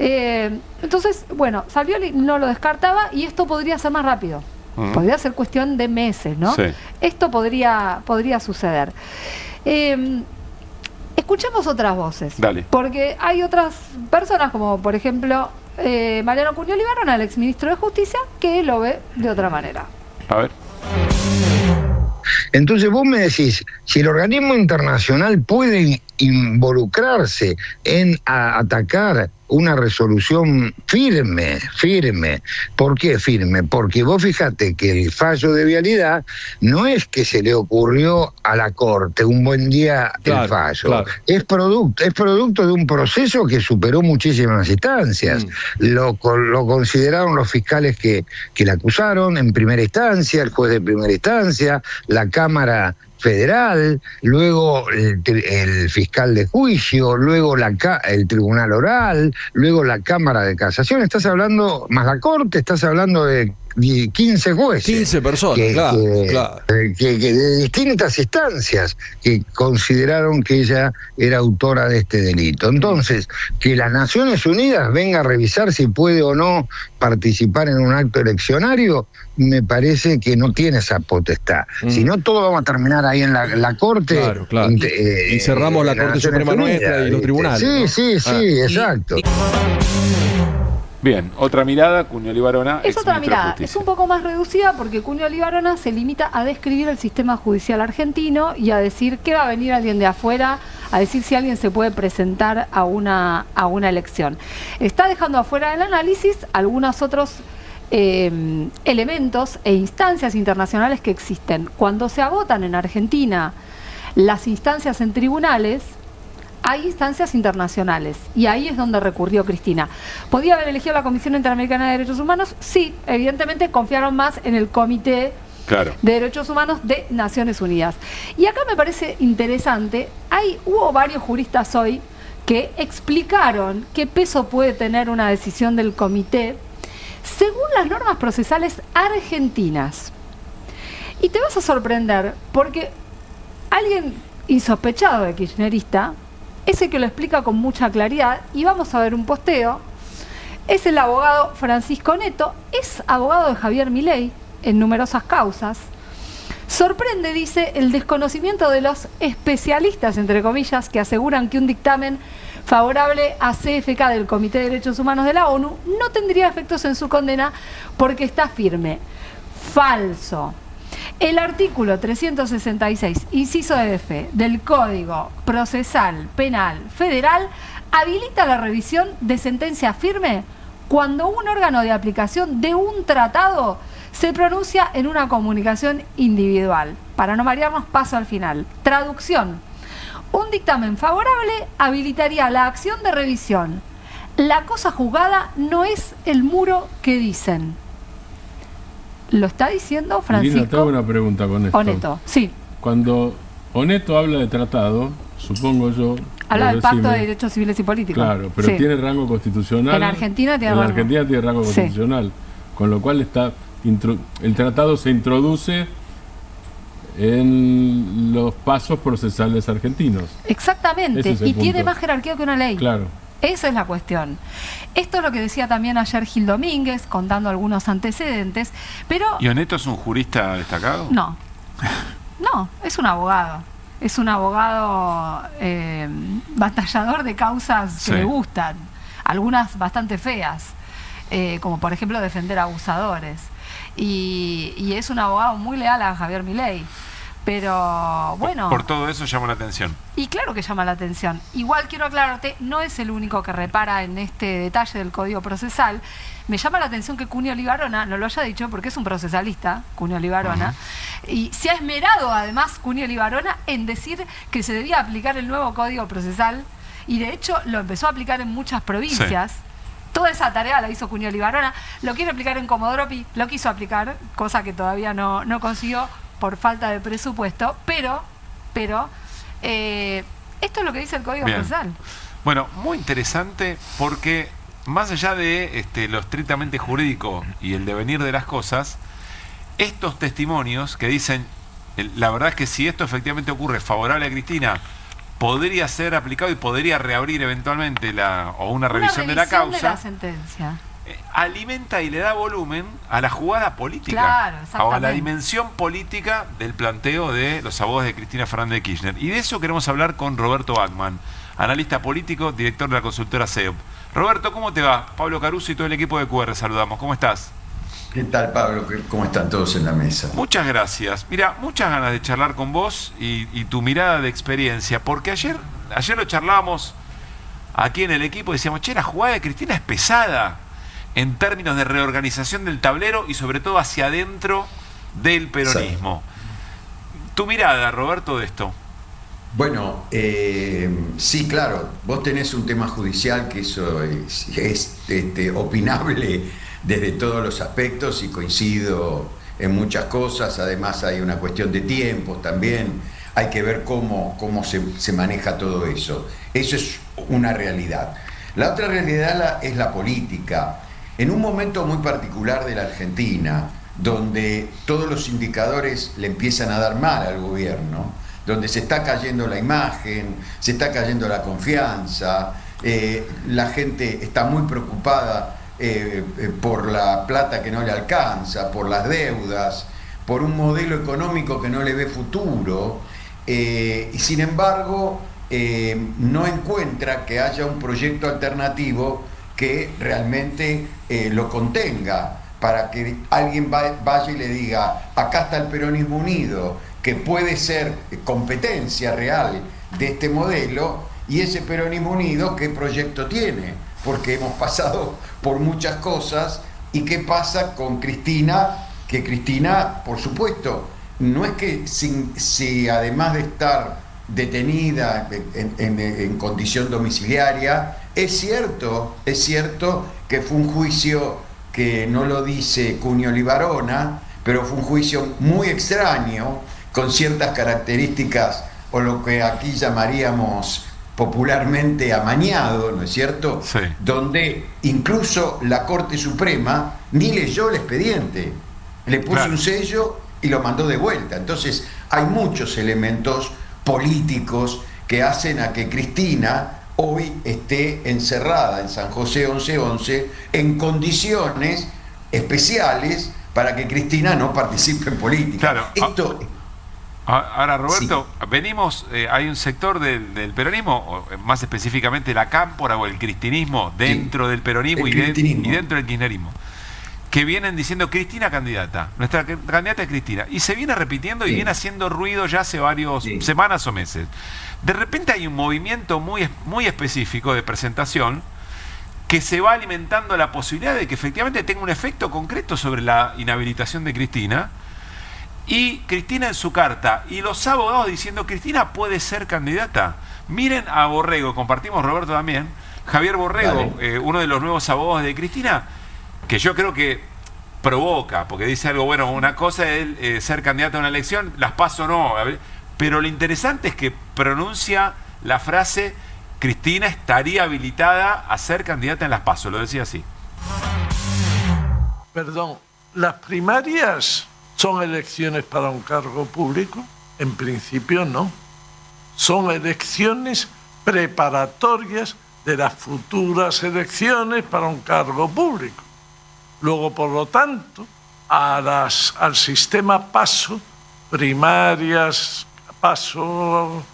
[SPEAKER 9] Entonces, bueno, Salvioli no lo descartaba y esto podría ser más rápido. Podría ser cuestión de meses, ¿no?
[SPEAKER 1] Sí.
[SPEAKER 9] Esto podría suceder. Escuchemos otras voces.
[SPEAKER 1] Dale.
[SPEAKER 9] Porque hay otras personas, como por ejemplo Mariano Cunioli Barona, el exministro de Justicia, que lo ve de otra manera.
[SPEAKER 1] A ver.
[SPEAKER 16] Entonces vos me decís, si el organismo internacional puede involucrarse en atacar una resolución firme. ¿Por qué firme? Porque vos fíjate que el fallo de vialidad no es que se le ocurrió a la Corte un buen día el fallo. Claro. Es producto de un proceso que superó muchísimas instancias. Lo consideraron los fiscales que le acusaron en primera instancia, el juez de primera instancia, la Cámara Federal, luego el fiscal de juicio, luego el tribunal oral, luego la Cámara de Casación. Estás hablando, más la Corte, estás hablando de 15 jueces.
[SPEAKER 6] 15 personas, claro.
[SPEAKER 16] Que de distintas instancias que consideraron que ella era autora de este delito. Entonces, que las Naciones Unidas venga a revisar si puede o no participar en un acto eleccionario, me parece que no tiene esa potestad. Si no, todo vamos a terminar ahí en la Corte.
[SPEAKER 6] Claro. Y cerramos la Corte Suprema nuestra y los tribunales.
[SPEAKER 16] Sí, exacto.
[SPEAKER 1] Bien, otra mirada, Cunioli Barona.
[SPEAKER 9] Es otra mirada, es un poco más reducida porque Cunioli Barona se limita a describir el sistema judicial argentino y a decir que va a venir alguien de afuera a decir si alguien se puede presentar a una elección. Está dejando afuera del análisis algunos otros elementos e instancias internacionales que existen. Cuando se agotan en Argentina las instancias en tribunales, hay instancias internacionales y ahí es donde recurrió Cristina. ¿Podía haber elegido la Comisión Interamericana de Derechos Humanos? Sí, evidentemente confiaron más en el Comité de Derechos Humanos de Naciones Unidas. Y acá me parece interesante, hubo varios juristas hoy que explicaron qué peso puede tener una decisión del comité según las normas procesales argentinas. Y te vas a sorprender porque alguien insospechado de kirchnerista es el que lo explica con mucha claridad, y vamos a ver un posteo. Es el abogado Francisco Neto, es abogado de Javier Milei en numerosas causas. Sorprende, dice, el desconocimiento de los especialistas, entre comillas, que aseguran que un dictamen favorable a CFK del Comité de Derechos Humanos de la ONU no tendría efectos en su condena porque está firme. Falso. El artículo 366, inciso F, del Código Procesal Penal Federal habilita la revisión de sentencia firme cuando un órgano de aplicación de un tratado se pronuncia en una comunicación individual. Para no marearnos, paso al final. Traducción. Un dictamen favorable habilitaría la acción de revisión. La cosa juzgada no es el muro que dicen. Lo está diciendo Francisco.
[SPEAKER 4] Lina, te hago una pregunta con esto.
[SPEAKER 9] Oneto, sí.
[SPEAKER 4] Cuando Oneto habla de tratado, supongo yo...
[SPEAKER 9] Habla del Pacto de Derechos Civiles y Políticos.
[SPEAKER 4] Claro, pero tiene rango constitucional.
[SPEAKER 9] En Argentina tiene rango.
[SPEAKER 4] Argentina tiene rango constitucional. Con lo cual el tratado se introduce en los pasos procesales argentinos.
[SPEAKER 9] Exactamente. Y tiene más jerarquía que una ley.
[SPEAKER 4] Claro.
[SPEAKER 9] Esa es la cuestión. Esto es lo que decía también ayer Gil Domínguez, contando algunos antecedentes, pero...
[SPEAKER 1] ¿Y Oneto es un jurista destacado?
[SPEAKER 9] No, es un abogado. Es un abogado batallador de causas que le gustan, algunas bastante feas, como por ejemplo defender abusadores. Y es un abogado muy leal a Javier Milei. Pero bueno...
[SPEAKER 1] Por todo eso llama la atención.
[SPEAKER 9] Y claro que llama la atención. Igual quiero aclararte, no es el único que repara en este detalle del Código Procesal. Me llama la atención que Cunioli Barona no lo haya dicho porque es un procesalista, Cunioli Barona, y se ha esmerado además Cunioli Barona en decir que se debía aplicar el nuevo Código Procesal, y de hecho lo empezó a aplicar en muchas provincias. Sí. Toda esa tarea la hizo Cunioli Barona. Lo quiere aplicar en Comodoro Pi, lo quiso aplicar, cosa que todavía no consiguió por falta de presupuesto, pero esto es lo que dice el Código Procesal.
[SPEAKER 1] Bueno, muy interesante porque más allá de lo estrictamente jurídico y el devenir de las cosas, estos testimonios que dicen, la verdad es que si esto efectivamente ocurre favorable a Cristina, podría ser aplicado y podría reabrir eventualmente una revisión de la causa.
[SPEAKER 9] De la sentencia.
[SPEAKER 1] alimenta y le da volumen a la jugada política,
[SPEAKER 9] Claro,
[SPEAKER 1] o a la
[SPEAKER 9] exactamente.
[SPEAKER 1] dimensión política del planteo de los abogados de Cristina Fernández de Kirchner. Y de eso queremos hablar con Roberto Bachman, analista político, director de la consultora CEOP. Roberto, ¿cómo te va? Pablo Caruso y todo el equipo de QR saludamos. ¿Cómo estás?
[SPEAKER 7] ¿Qué tal, Pablo? ¿Cómo están todos en la mesa?
[SPEAKER 1] Muchas gracias. Mira, muchas ganas de charlar con vos y tu mirada de experiencia, porque ayer lo charlábamos aquí en el equipo y decíamos, che, la jugada de Cristina es pesada en términos de reorganización del tablero y sobre todo hacia adentro del peronismo. Sí. ¿Tu mirada, Roberto, de esto?
[SPEAKER 7] Bueno, sí, claro, vos tenés un tema judicial que eso es opinable desde todos los aspectos y coincido en muchas cosas. Además hay una cuestión de tiempos también, hay que ver cómo se maneja todo eso. Eso es una realidad. La otra realidad es la política. En un momento muy particular de la Argentina, donde todos los indicadores le empiezan a dar mal al gobierno, donde se está cayendo la imagen, se está cayendo la confianza, la gente está muy preocupada por la plata que no le alcanza, por las deudas, por un modelo económico que no le ve futuro, y sin embargo no encuentra que haya un proyecto alternativo que realmente lo contenga, para que alguien vaya y le diga, acá está el peronismo unido, que puede ser competencia real de este modelo, y ese peronismo unido, ¿qué proyecto tiene? Porque hemos pasado por muchas cosas. ¿Y qué pasa con Cristina? Que Cristina, por supuesto, no es que si además de estar detenida en condición domiciliaria, es cierto que fue un juicio que no lo dice Cunio Libarona, pero fue un juicio muy extraño, con ciertas características, o lo que aquí llamaríamos popularmente amañado, ¿no es cierto? Sí. Donde incluso la Corte Suprema ni leyó el expediente, le puso un sello y lo mandó de vuelta. Entonces hay muchos elementos políticos que hacen a que Cristina hoy esté encerrada en San José 1111 en condiciones especiales para que Cristina no participe en política.
[SPEAKER 1] Claro. Ahora, Roberto, sí. Venimos, hay un sector del peronismo, o más específicamente la cámpora o el cristinismo dentro del peronismo y dentro del kirchnerismo, que vienen diciendo Cristina candidata, nuestra candidata es Cristina, y se viene repitiendo y viene haciendo ruido ya hace varias semanas o meses. De repente hay un movimiento muy específico de presentación que se va alimentando la posibilidad de que efectivamente tenga un efecto concreto sobre la inhabilitación de Cristina, y Cristina en su carta, y los abogados diciendo Cristina puede ser candidata. Miren a Borrego, compartimos, Roberto, también, Javier Borrego, uno de los nuevos abogados de Cristina, que yo creo que provoca, porque dice algo, bueno, una cosa es ser candidato a una elección, las PASO no, pero lo interesante es que pronuncia la frase Cristina estaría habilitada a ser candidata en las PASO, lo decía así.
[SPEAKER 8] Perdón, las primarias ¿son elecciones para un cargo público? En principio no. Son elecciones preparatorias de las futuras elecciones para un cargo público. Luego, por lo tanto, al sistema PASO, primarias, PASO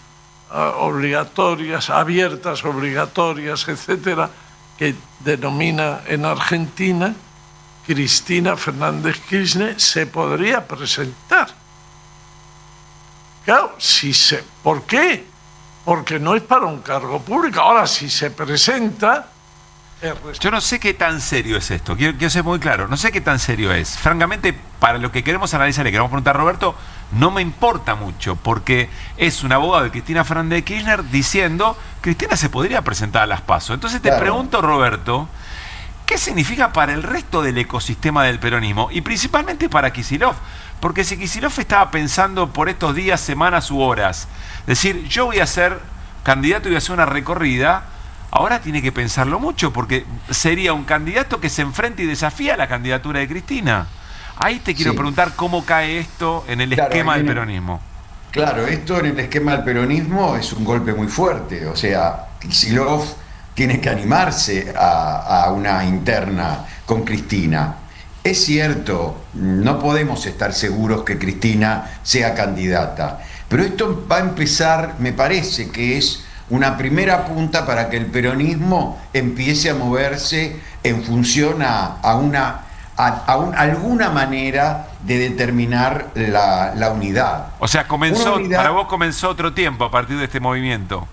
[SPEAKER 8] obligatorias, abiertas, obligatorias, etcétera, que denomina en Argentina, Cristina Fernández Kirchner se podría presentar. Claro, ¿por qué? Porque no es para un cargo público. Ahora, si se presenta...
[SPEAKER 1] Yo no sé qué tan serio es esto, quiero ser muy claro, no sé qué tan serio es. Francamente, para lo que queremos analizar y queremos preguntar a Roberto, no me importa mucho, porque es un abogado de Cristina Fernández de Kirchner diciendo Cristina se podría presentar a las PASO. Entonces te pregunto, Roberto, ¿qué significa para el resto del ecosistema del peronismo? Y principalmente para Kicillof. Porque si Kicillof estaba pensando por estos días, semanas u horas, decir, yo voy a ser candidato y voy a hacer una recorrida, ahora tiene que pensarlo mucho, porque sería un candidato que se enfrenta y desafía la candidatura de Cristina. Ahí te quiero preguntar cómo cae esto en el esquema del peronismo.
[SPEAKER 7] Claro, esto en el esquema del peronismo es un golpe muy fuerte. O sea, Kicillof tiene que animarse a una interna con Cristina. Es cierto, no podemos estar seguros que Cristina sea candidata, pero esto va a empezar, me parece que es una primera punta para que el peronismo empiece a moverse en función a alguna manera de determinar la unidad.
[SPEAKER 1] O sea, para vos comenzó otro tiempo a partir de este movimiento.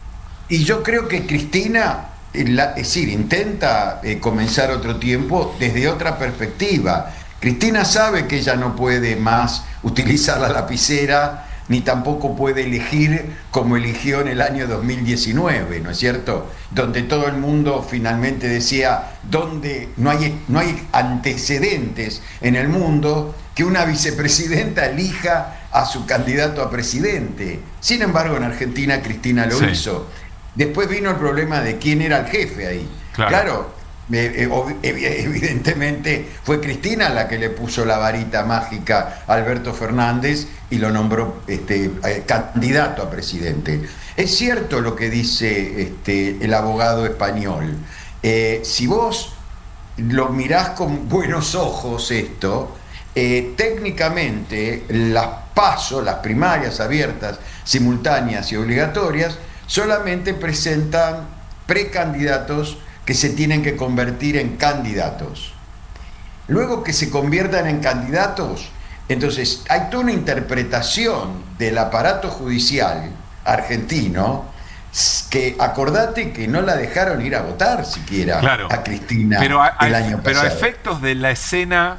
[SPEAKER 7] Y yo creo que Cristina, es decir, intenta comenzar otro tiempo desde otra perspectiva. Cristina sabe que ella no puede más utilizar la lapicera, ni tampoco puede elegir como eligió en el año 2019, ¿no es cierto? Donde todo el mundo finalmente decía, donde no hay antecedentes en el mundo que una vicepresidenta elija a su candidato a presidente. Sin embargo, en Argentina Cristina lo hizo. Después vino el problema de quién era el jefe ahí. Claro, evidentemente fue Cristina la que le puso la varita mágica a Alberto Fernández y lo nombró candidato a presidente. Es cierto lo que dice el abogado español. Si vos lo mirás con buenos ojos esto, técnicamente las primarias abiertas, simultáneas y obligatorias, solamente presentan precandidatos que se tienen que convertir en candidatos. Luego que se conviertan en candidatos, entonces hay toda una interpretación del aparato judicial argentino que, acordate que no la dejaron ir a votar siquiera a Cristina el año pasado.
[SPEAKER 1] Pero a efectos de la escena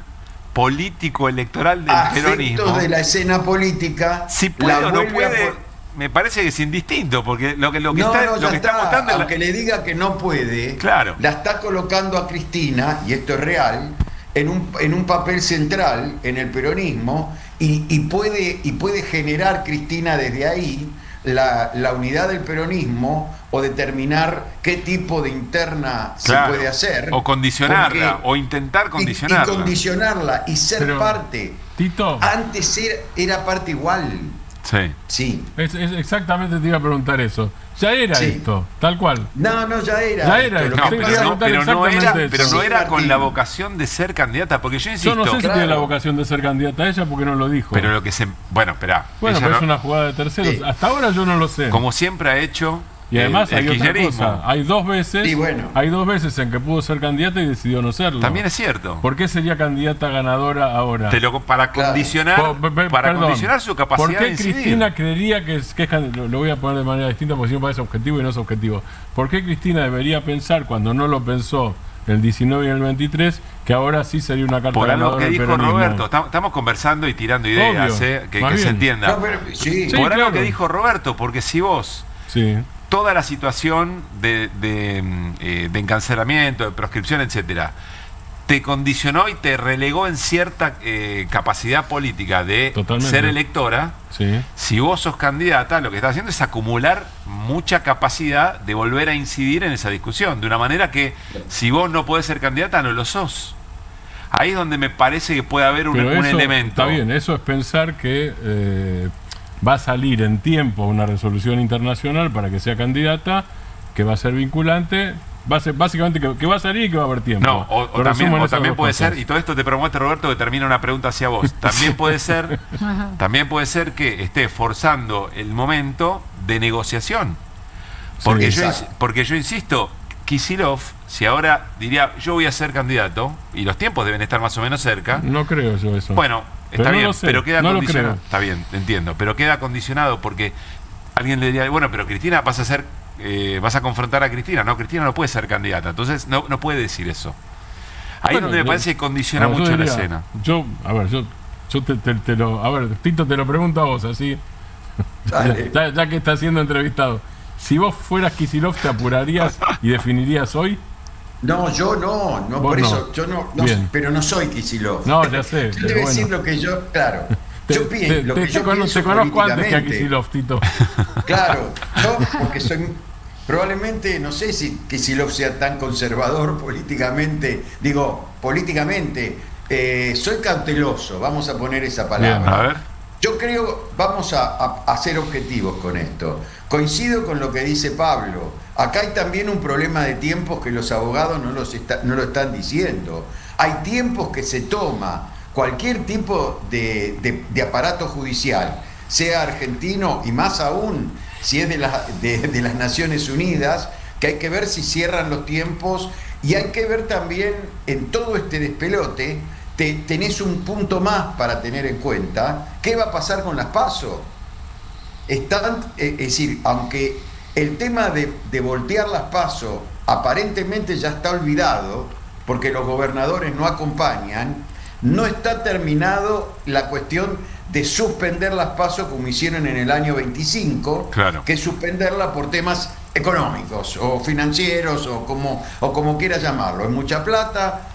[SPEAKER 1] político-electoral del peronismo.
[SPEAKER 7] A efectos de la escena política,
[SPEAKER 1] si puede o no puede... Me parece que es indistinto, porque lo que está mostrando...
[SPEAKER 7] Aunque le diga que no puede, la está colocando a Cristina, y esto es real, en un papel central en el peronismo, y puede generar Cristina desde ahí la unidad del peronismo, o determinar qué tipo de interna se puede hacer.
[SPEAKER 1] O condicionarla, o intentar condicionarla.
[SPEAKER 7] Y condicionarla, y ser parte.
[SPEAKER 4] Tito,
[SPEAKER 7] antes era parte igual.
[SPEAKER 1] Sí.
[SPEAKER 4] Exactamente te iba a preguntar eso. Ya era esto, tal cual.
[SPEAKER 7] No, ya era.
[SPEAKER 4] Ya era esto.
[SPEAKER 1] Pero no era con la vocación de ser candidata, porque yo insisto.
[SPEAKER 4] Yo no sé si tiene la vocación de ser candidata a ella porque no lo dijo.
[SPEAKER 1] Pero lo que se... Bueno, espera.
[SPEAKER 4] Bueno, pero es una jugada de terceros. Hasta ahora yo no lo sé.
[SPEAKER 1] Como siempre ha hecho...
[SPEAKER 4] Y además hay otra cosa, hay dos veces en que pudo ser candidata y decidió no serlo.
[SPEAKER 1] También es cierto.
[SPEAKER 4] ¿Por qué sería candidata ganadora ahora?
[SPEAKER 1] Para condicionar su capacidad de
[SPEAKER 4] ¿por qué
[SPEAKER 1] decidir?
[SPEAKER 4] Cristina creería que es lo voy a poner de manera distinta porque si no parece objetivo y no es objetivo? ¿Por qué Cristina debería pensar, cuando no lo pensó el 19 y el 23, que ahora sí sería una carta ganadora?
[SPEAKER 1] Por algo que dijo Roberto, estamos conversando y tirando ideas, que se entienda. Por algo que dijo Roberto, porque si vos... toda la situación de encarcelamiento, de proscripción, etcétera, te condicionó y te relegó en cierta capacidad política de ser electora. Si vos sos candidata, lo que estás haciendo es acumular mucha capacidad de volver a incidir en esa discusión, de una manera que si vos no podés ser candidata, no lo sos. Ahí es donde me parece que puede haber un elemento.
[SPEAKER 4] Está bien, eso es pensar que... va a salir en tiempo una resolución internacional para que sea candidata, que va a ser vinculante, va a ser básicamente que va a salir y que va a haber tiempo.
[SPEAKER 1] No, o también puede ser, y todo esto te promueve Roberto, que termina una pregunta hacia vos. También puede ser que esté forzando el momento de negociación. Porque yo insisto, Kicillof, si ahora diría yo voy a ser candidato, y los tiempos deben estar más o menos cerca.
[SPEAKER 4] No creo yo eso.
[SPEAKER 1] Bueno, está bien, pero queda condicionado. Está bien, entiendo, pero queda condicionado porque alguien le diría, bueno, pero Cristina vas a confrontar a Cristina. No, Cristina no puede ser candidata, entonces no puede decir eso. Ahí es donde me parece que condiciona mucho la escena.
[SPEAKER 4] Tito, te lo pregunto a vos, así, ya que estás siendo entrevistado. Si vos fueras Kicillof, ¿te apurarías y definirías hoy?
[SPEAKER 7] No, yo no por eso, yo no pero no soy Kicillof.
[SPEAKER 4] No, ya sé.
[SPEAKER 7] Yo te voy a decir lo que yo, yo pienso.
[SPEAKER 4] Te conozco antes que a Kicillof, Tito.
[SPEAKER 7] Claro, yo porque soy, probablemente, no sé si Kicillof sea tan conservador políticamente, soy cauteloso, vamos a poner esa palabra.
[SPEAKER 1] Bien, a ver.
[SPEAKER 7] Yo creo, vamos a ser objetivos con esto. Coincido con lo que dice Pablo. Acá hay también un problema de tiempos que los abogados no lo están diciendo. Hay tiempos que se toma cualquier tipo de aparato judicial, sea argentino y más aún si es de las Naciones Unidas, que hay que ver si cierran los tiempos, y hay que ver también en todo este despelote, tenés un punto más para tener en cuenta, ¿qué va a pasar con las PASO? Es decir, aunque el tema de voltear las PASO aparentemente ya está olvidado, porque los gobernadores no acompañan, no está terminado la cuestión de suspender las PASO como hicieron en el año 25,
[SPEAKER 1] claro,
[SPEAKER 7] que es suspenderla por temas económicos o financieros o como quiera llamarlo. Es mucha plata,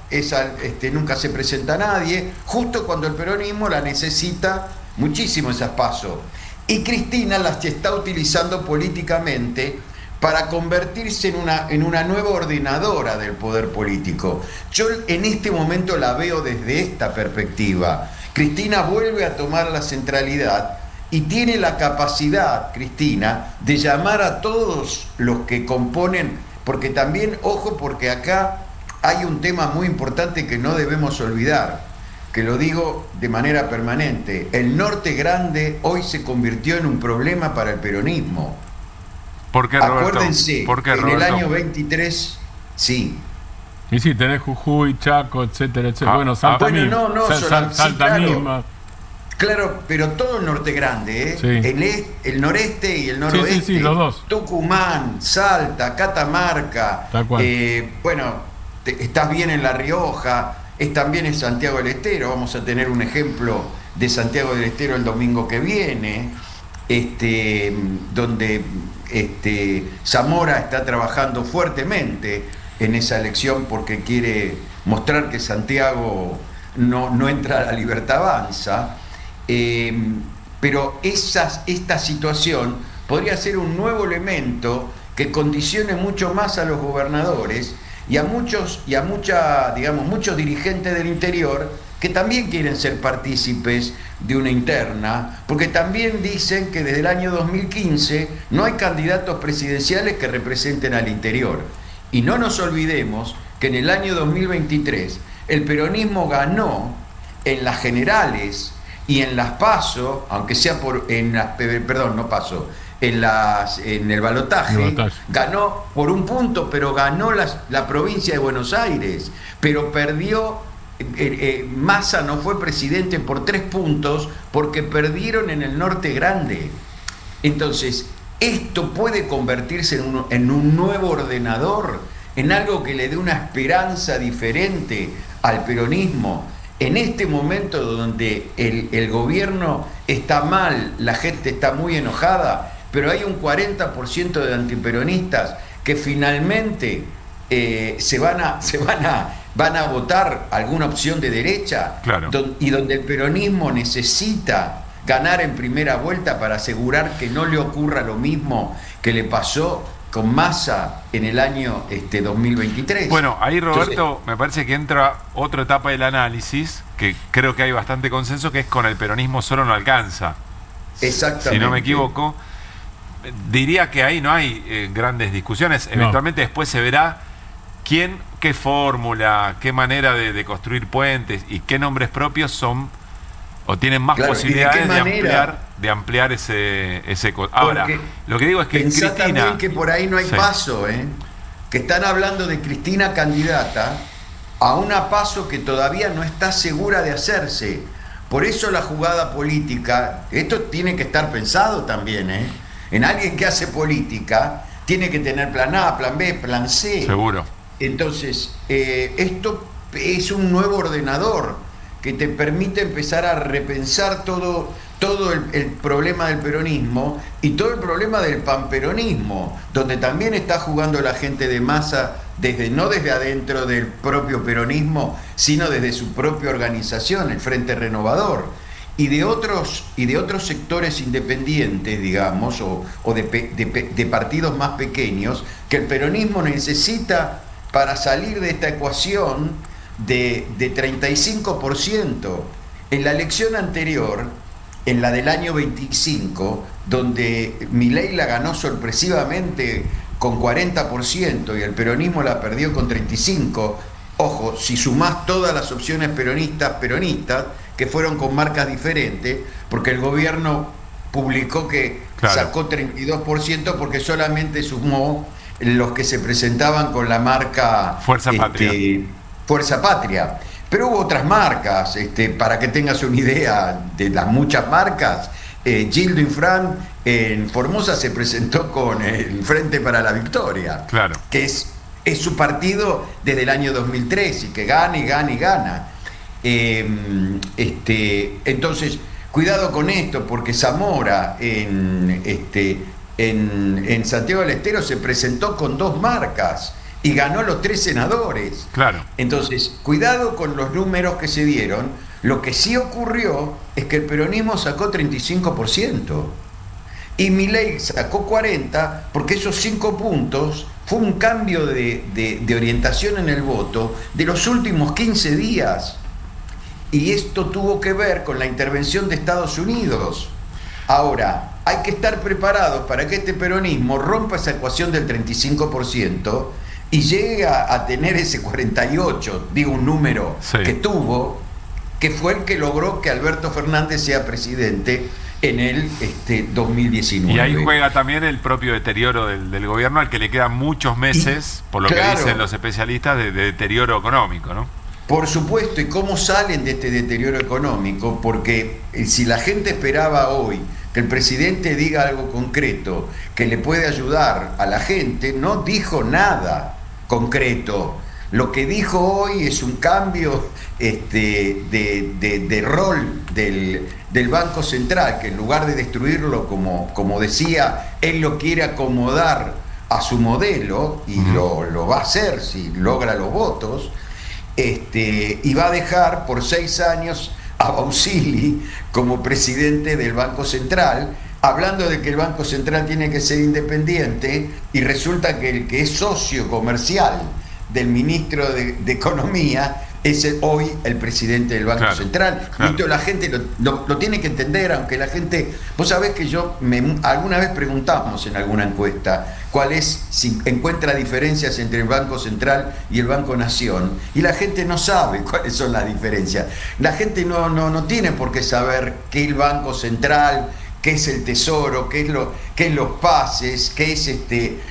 [SPEAKER 7] nunca se presenta nadie, justo cuando el peronismo la necesita muchísimo esas PASO. Y Cristina las está utilizando políticamente para convertirse en una nueva ordenadora del poder político. Yo en este momento la veo desde esta perspectiva. Cristina vuelve a tomar la centralidad y tiene la capacidad, Cristina, de llamar a todos los que componen, porque también, ojo, porque acá hay un tema muy importante que no debemos olvidar, que lo digo de manera permanente. El Norte Grande hoy se convirtió en un problema para el peronismo.
[SPEAKER 1] ¿Por qué, Roberto?
[SPEAKER 7] Acuérdense,
[SPEAKER 1] Roberto?
[SPEAKER 7] el año 23, sí.
[SPEAKER 4] Y sí, tenés Jujuy, Chaco, etcétera, etcétera. Bueno, Salta misma. Salta
[SPEAKER 7] claro,
[SPEAKER 4] misma.
[SPEAKER 7] Claro, pero todo el Norte Grande, ¿eh?
[SPEAKER 4] Sí.
[SPEAKER 7] El noreste y el noroeste.
[SPEAKER 4] Sí, los dos.
[SPEAKER 7] Tucumán, Salta, Catamarca.
[SPEAKER 4] Tal cual.
[SPEAKER 7] Bueno, estás bien en La Rioja, también en Santiago del Estero. Vamos a tener un ejemplo de Santiago del Estero el domingo que viene, donde Zamora está trabajando fuertemente en esa elección porque quiere mostrar que Santiago no entra a la Libertad Avanza. Pero esta situación podría ser un nuevo elemento que condicione mucho más a los gobernadores y a muchos dirigentes del interior que también quieren ser partícipes de una interna, porque también dicen que desde el año 2015 no hay candidatos presidenciales que representen al interior. Y no nos olvidemos que en el año 2023 el peronismo ganó en las generales y en las PASO, aunque sea en el balotaje, ganó por un punto, pero ganó la provincia de Buenos Aires, pero perdió. Massa no fue presidente por 3 puntos porque perdieron en el Norte Grande. Entonces, esto puede convertirse en un nuevo ordenador, en algo que le dé una esperanza diferente al peronismo. En este momento donde el gobierno está mal, la gente está muy enojada, pero hay un 40% de antiperonistas que finalmente van a votar alguna opción de derecha,
[SPEAKER 1] claro,
[SPEAKER 7] y donde el peronismo necesita ganar en primera vuelta para asegurar que no le ocurra lo mismo que le pasó con Massa en el año 2023.
[SPEAKER 1] Bueno, ahí, Roberto, me parece que entra otra etapa del análisis, que creo que hay bastante consenso, que es con el peronismo solo no alcanza.
[SPEAKER 7] Exactamente.
[SPEAKER 1] Si no me equivoco, diría que ahí no hay grandes discusiones. Eventualmente después se verá qué fórmula, qué manera de construir puentes y qué nombres propios son o tienen más posibilidades de ampliar ese ahora, lo que digo es que
[SPEAKER 7] Cristina, también que por ahí no hay PASO, que están hablando de Cristina candidata a una PASO que todavía no está segura de hacerse. Por eso la jugada política, esto tiene que estar pensado también, en alguien que hace política tiene que tener plan A, plan B, plan C.
[SPEAKER 1] Seguro.
[SPEAKER 7] Entonces, esto es un nuevo ordenador que te permite empezar a repensar todo el problema del peronismo y todo el problema del panperonismo, donde también está jugando la gente de Massa no desde adentro del propio peronismo, sino desde su propia organización, el Frente Renovador, y de otros sectores independientes, digamos, o de partidos más pequeños, que el peronismo necesita para salir de esta ecuación de 35%. En la elección anterior, en la del año 25, donde Milei la ganó sorpresivamente con 40% y el peronismo la perdió con 35%. Ojo, si sumás todas las opciones peronistas, que fueron con marcas diferentes, porque el gobierno publicó que sacó 32% porque solamente sumó los que se presentaban con la marca
[SPEAKER 1] Fuerza Patria.
[SPEAKER 7] Fuerza Patria. Pero hubo otras marcas, para que tengas una idea de las muchas marcas. Gildo Infran en Formosa se presentó con el Frente para la Victoria, que es su partido desde el año 2003 y que gana y gana y gana. Entonces, cuidado con esto, porque Zamora en Santiago del Estero se presentó con 2 marcas y ganó los 3 senadores. Entonces, cuidado con los números que se dieron. Lo que sí ocurrió es que el peronismo sacó 35% y Milei sacó 40%, porque esos 5 puntos fue un cambio de orientación en el voto de los últimos 15 días. Y esto tuvo que ver con la intervención de Estados Unidos. Ahora, hay que estar preparados para que este peronismo rompa esa ecuación del 35% y llegue a tener ese 48%, digo un número que tuvo, que fue el que logró que Alberto Fernández sea presidente en el 2019.
[SPEAKER 1] Y ahí juega también el propio deterioro del gobierno, al que le quedan muchos meses, por lo que dicen los especialistas, de deterioro económico, ¿no?
[SPEAKER 7] Por supuesto, ¿y cómo salen de este deterioro económico? Porque si la gente esperaba hoy que el presidente diga algo concreto que le puede ayudar a la gente, no dijo nada concreto. Lo que dijo hoy es un cambio de rol del Banco Central, que en lugar de destruirlo, como decía, él lo quiere acomodar a su modelo, y lo va a hacer si logra los votos, y va a dejar por 6 años a Bausili como presidente del Banco Central, hablando de que el Banco Central tiene que ser independiente, y resulta que el que es socio comercial del ministro de Economía es hoy el presidente del Banco Central. Y esto la gente lo tiene que entender, aunque la gente... Vos sabés que alguna vez preguntamos en alguna encuesta si encuentra diferencias entre el Banco Central y el Banco Nación, y la gente no sabe cuáles son las diferencias. La gente no tiene por qué saber qué es el Banco Central, qué es el tesoro, qué es los pases, qué es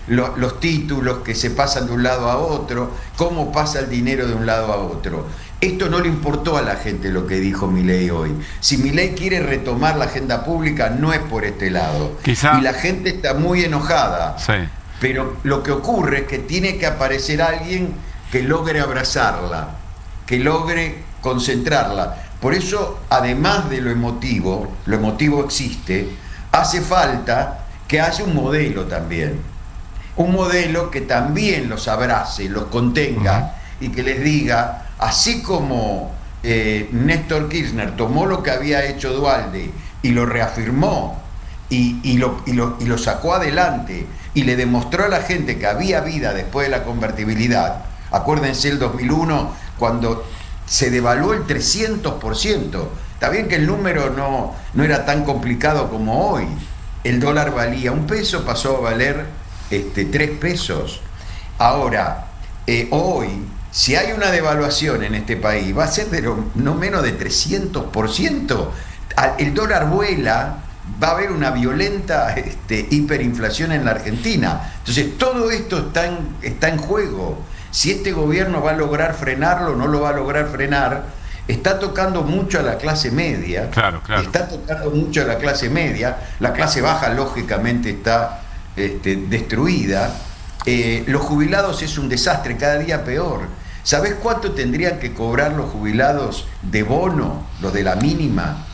[SPEAKER 7] los títulos que se pasan de un lado a otro, cómo pasa el dinero de un lado a otro. Esto no le importó a la gente lo que dijo Milei hoy. Si Milei quiere retomar la agenda pública, no es por este lado. Y la gente está muy enojada. Pero lo que ocurre es que tiene que aparecer alguien que logre abrazarla, que logre concentrarla. Por eso, además de lo emotivo existe, hace falta que haya un modelo también. Un modelo que también los abrace, los contenga y que les diga, así como Néstor Kirchner tomó lo que había hecho Duhalde y lo reafirmó y lo sacó adelante y le demostró a la gente que había vida después de la convertibilidad. Acuérdense el 2001, cuando se devaluó el 300%. Está bien que el número no era tan complicado como hoy. El dólar valía 1 peso, pasó a valer 3 pesos. Ahora, hoy, si hay una devaluación en este país, va a ser de no menos de 300%. El dólar vuela, va a haber una violenta hiperinflación en la Argentina. Entonces, todo esto está en juego. Si este gobierno va a lograr frenarlo o no lo va a lograr frenar, está tocando mucho a la clase media. Está tocando mucho a la clase media. La clase baja, lógicamente, está destruida. Los jubilados es un desastre, cada día peor. ¿Sabés cuánto tendrían que cobrar los jubilados de bono, los de la mínima?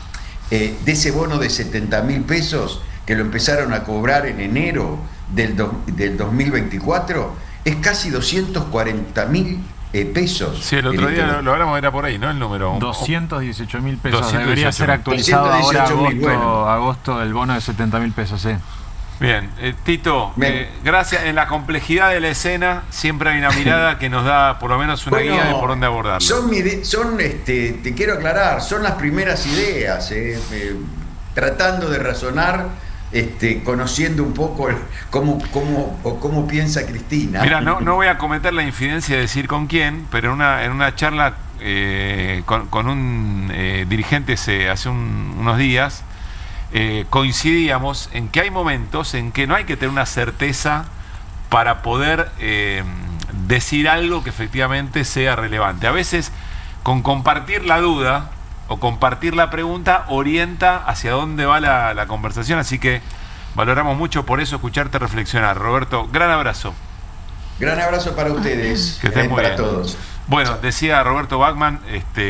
[SPEAKER 7] De ese bono de 70.000 pesos que lo empezaron a cobrar en enero del 2024, es casi 240.000 pesos.
[SPEAKER 1] Sí, el otro día lo hablamos, era por ahí, ¿no? El número.
[SPEAKER 3] 218.000 pesos. Debería ser actualizado ahora agosto del bono de 70.000 pesos, sí.
[SPEAKER 1] Bien, Tito, gracias. En la complejidad de la escena siempre hay una mirada que nos da por lo menos una guía de por dónde abordarlo.
[SPEAKER 7] Te quiero aclarar, son las primeras ideas. tratando de razonar, conociendo un poco cómo piensa Cristina.
[SPEAKER 1] Mira, no voy a cometer la infidencia de decir con quién, pero en una charla con un dirigente hace unos días, coincidíamos en que hay momentos en que no hay que tener una certeza para poder decir algo que efectivamente sea relevante. A veces, con compartir la duda o compartir la pregunta, orienta hacia dónde va la conversación. Así que valoramos mucho por eso escucharte reflexionar. Roberto, gran abrazo.
[SPEAKER 7] Gran abrazo para ustedes,
[SPEAKER 1] que estén muy
[SPEAKER 7] para
[SPEAKER 1] bien.
[SPEAKER 7] todos.
[SPEAKER 1] Bueno, decía Roberto Bachmann,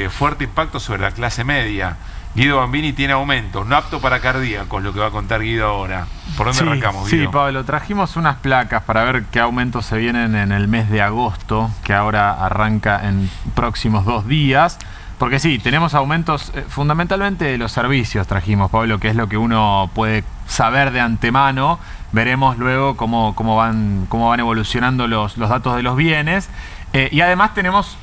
[SPEAKER 1] fuerte impacto sobre la clase media. Guido Bambini tiene aumentos, no apto para cardíacos, lo que va a contar Guido ahora. ¿Por dónde arrancamos, Guido?
[SPEAKER 3] Sí, Pablo, trajimos unas placas para ver qué aumentos se vienen en el mes de agosto, que ahora arranca en próximos 2 días. Porque sí, tenemos aumentos, fundamentalmente de los servicios trajimos, Pablo, que es lo que uno puede saber de antemano. Veremos luego cómo van evolucionando los datos de los bienes. Y además tenemos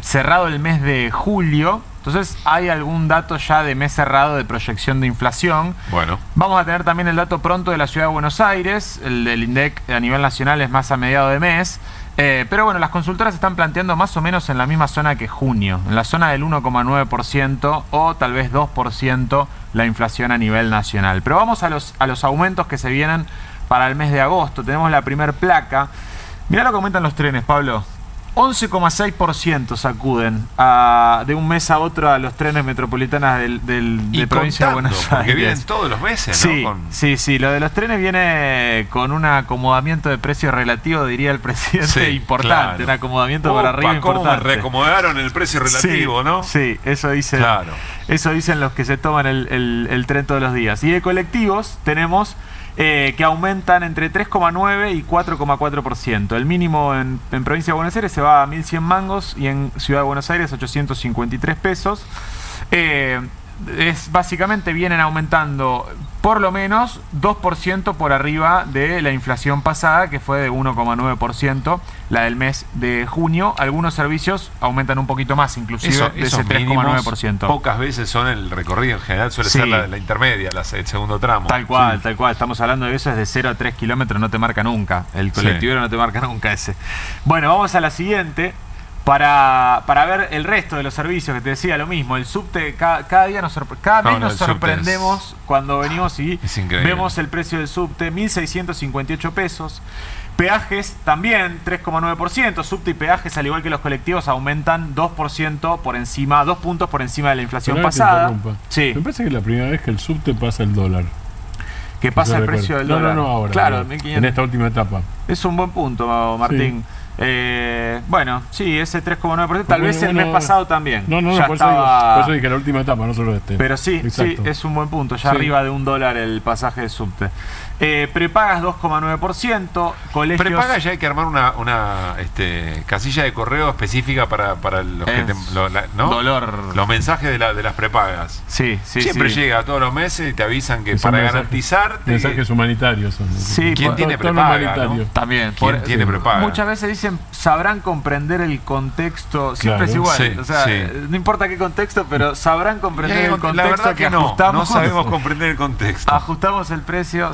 [SPEAKER 3] cerrado el mes de julio. Entonces hay algún dato ya de mes cerrado de proyección de inflación.
[SPEAKER 1] Bueno.
[SPEAKER 3] Vamos a tener también el dato pronto de la Ciudad de Buenos Aires. El del INDEC a nivel nacional es más a mediados de mes. Pero bueno, las consultoras están planteando más o menos en la misma zona que junio. En la zona del 1,9% o tal vez 2% la inflación a nivel nacional. Pero vamos a los aumentos que se vienen para el mes de agosto. Tenemos la primer placa. Mirá lo que aumentan los trenes, Pablo. 11,6% sacuden de un mes a otro a los trenes metropolitanas de provincia de Buenos Aires.
[SPEAKER 1] Porque vienen todos los meses,
[SPEAKER 3] sí,
[SPEAKER 1] ¿no?
[SPEAKER 3] Sí. Lo de los trenes viene con un acomodamiento de precio relativo, diría el presidente, importante. Claro. Un acomodamiento para arriba importante.
[SPEAKER 1] ¿Cómo me reacomodaron el precio relativo, no?
[SPEAKER 3] Sí, eso dicen,
[SPEAKER 1] claro.
[SPEAKER 3] Eso dicen los que se toman el tren todos los días. Y de colectivos tenemos que aumentan entre 3,9 y 4,4%. El mínimo en provincia de Buenos Aires se va a 1.100 mangos y en Ciudad de Buenos Aires 853 pesos. Básicamente vienen aumentando por lo menos 2% por arriba de la inflación pasada, que fue de 1,9%, la del mes de junio. Algunos servicios aumentan un poquito más, inclusive de ese 3,9%.
[SPEAKER 1] Pocas veces son el recorrido, en general suele ser la intermedia, el segundo tramo.
[SPEAKER 3] Tal cual. Estamos hablando de eso, es de 0 a 3 kilómetros, no te marca nunca. El colectivero no te marca nunca ese. Bueno, vamos a la siguiente. Para ver el resto de los servicios, que te decía lo mismo, el subte, cada día nos sorprendemos cuando venimos y vemos el precio del subte, 1.658 pesos. Peajes también 3,9%, subte y peajes, al igual que los colectivos, aumentan 2% por encima, 2 puntos por encima de la inflación pasada.
[SPEAKER 4] Sí. Me parece que es la primera vez que el subte pasa el dólar.
[SPEAKER 3] Que pasa el precio del dólar.
[SPEAKER 4] No, ahora.
[SPEAKER 3] Claro,
[SPEAKER 4] en esta última etapa.
[SPEAKER 3] Es un buen punto, Martín. Sí. Bueno, sí, ese 3,9%, tal vez el mes pasado también.
[SPEAKER 4] No, por eso dije la última etapa, no solo este.
[SPEAKER 3] Pero sí, es un buen punto, ya arriba de $1 el pasaje de subte. Prepagas 2,9%, colegios...
[SPEAKER 1] Prepagas ya hay que armar una casilla de correo específica para los que los mensajes de las prepagas. Siempre llega todos los meses y te avisan que para garantizarte...
[SPEAKER 4] Mensajes humanitarios son.
[SPEAKER 1] Sí, ¿quién tiene prepaga? ¿No?
[SPEAKER 3] También.
[SPEAKER 1] ¿Quién tiene prepaga?
[SPEAKER 3] Muchas veces dicen, sabrán comprender el contexto, siempre es igual, no importa qué contexto, pero sabrán comprender el contexto.
[SPEAKER 1] La verdad que
[SPEAKER 3] ajustamos.
[SPEAKER 1] No sabemos comprender el contexto.
[SPEAKER 3] Ajustamos el precio,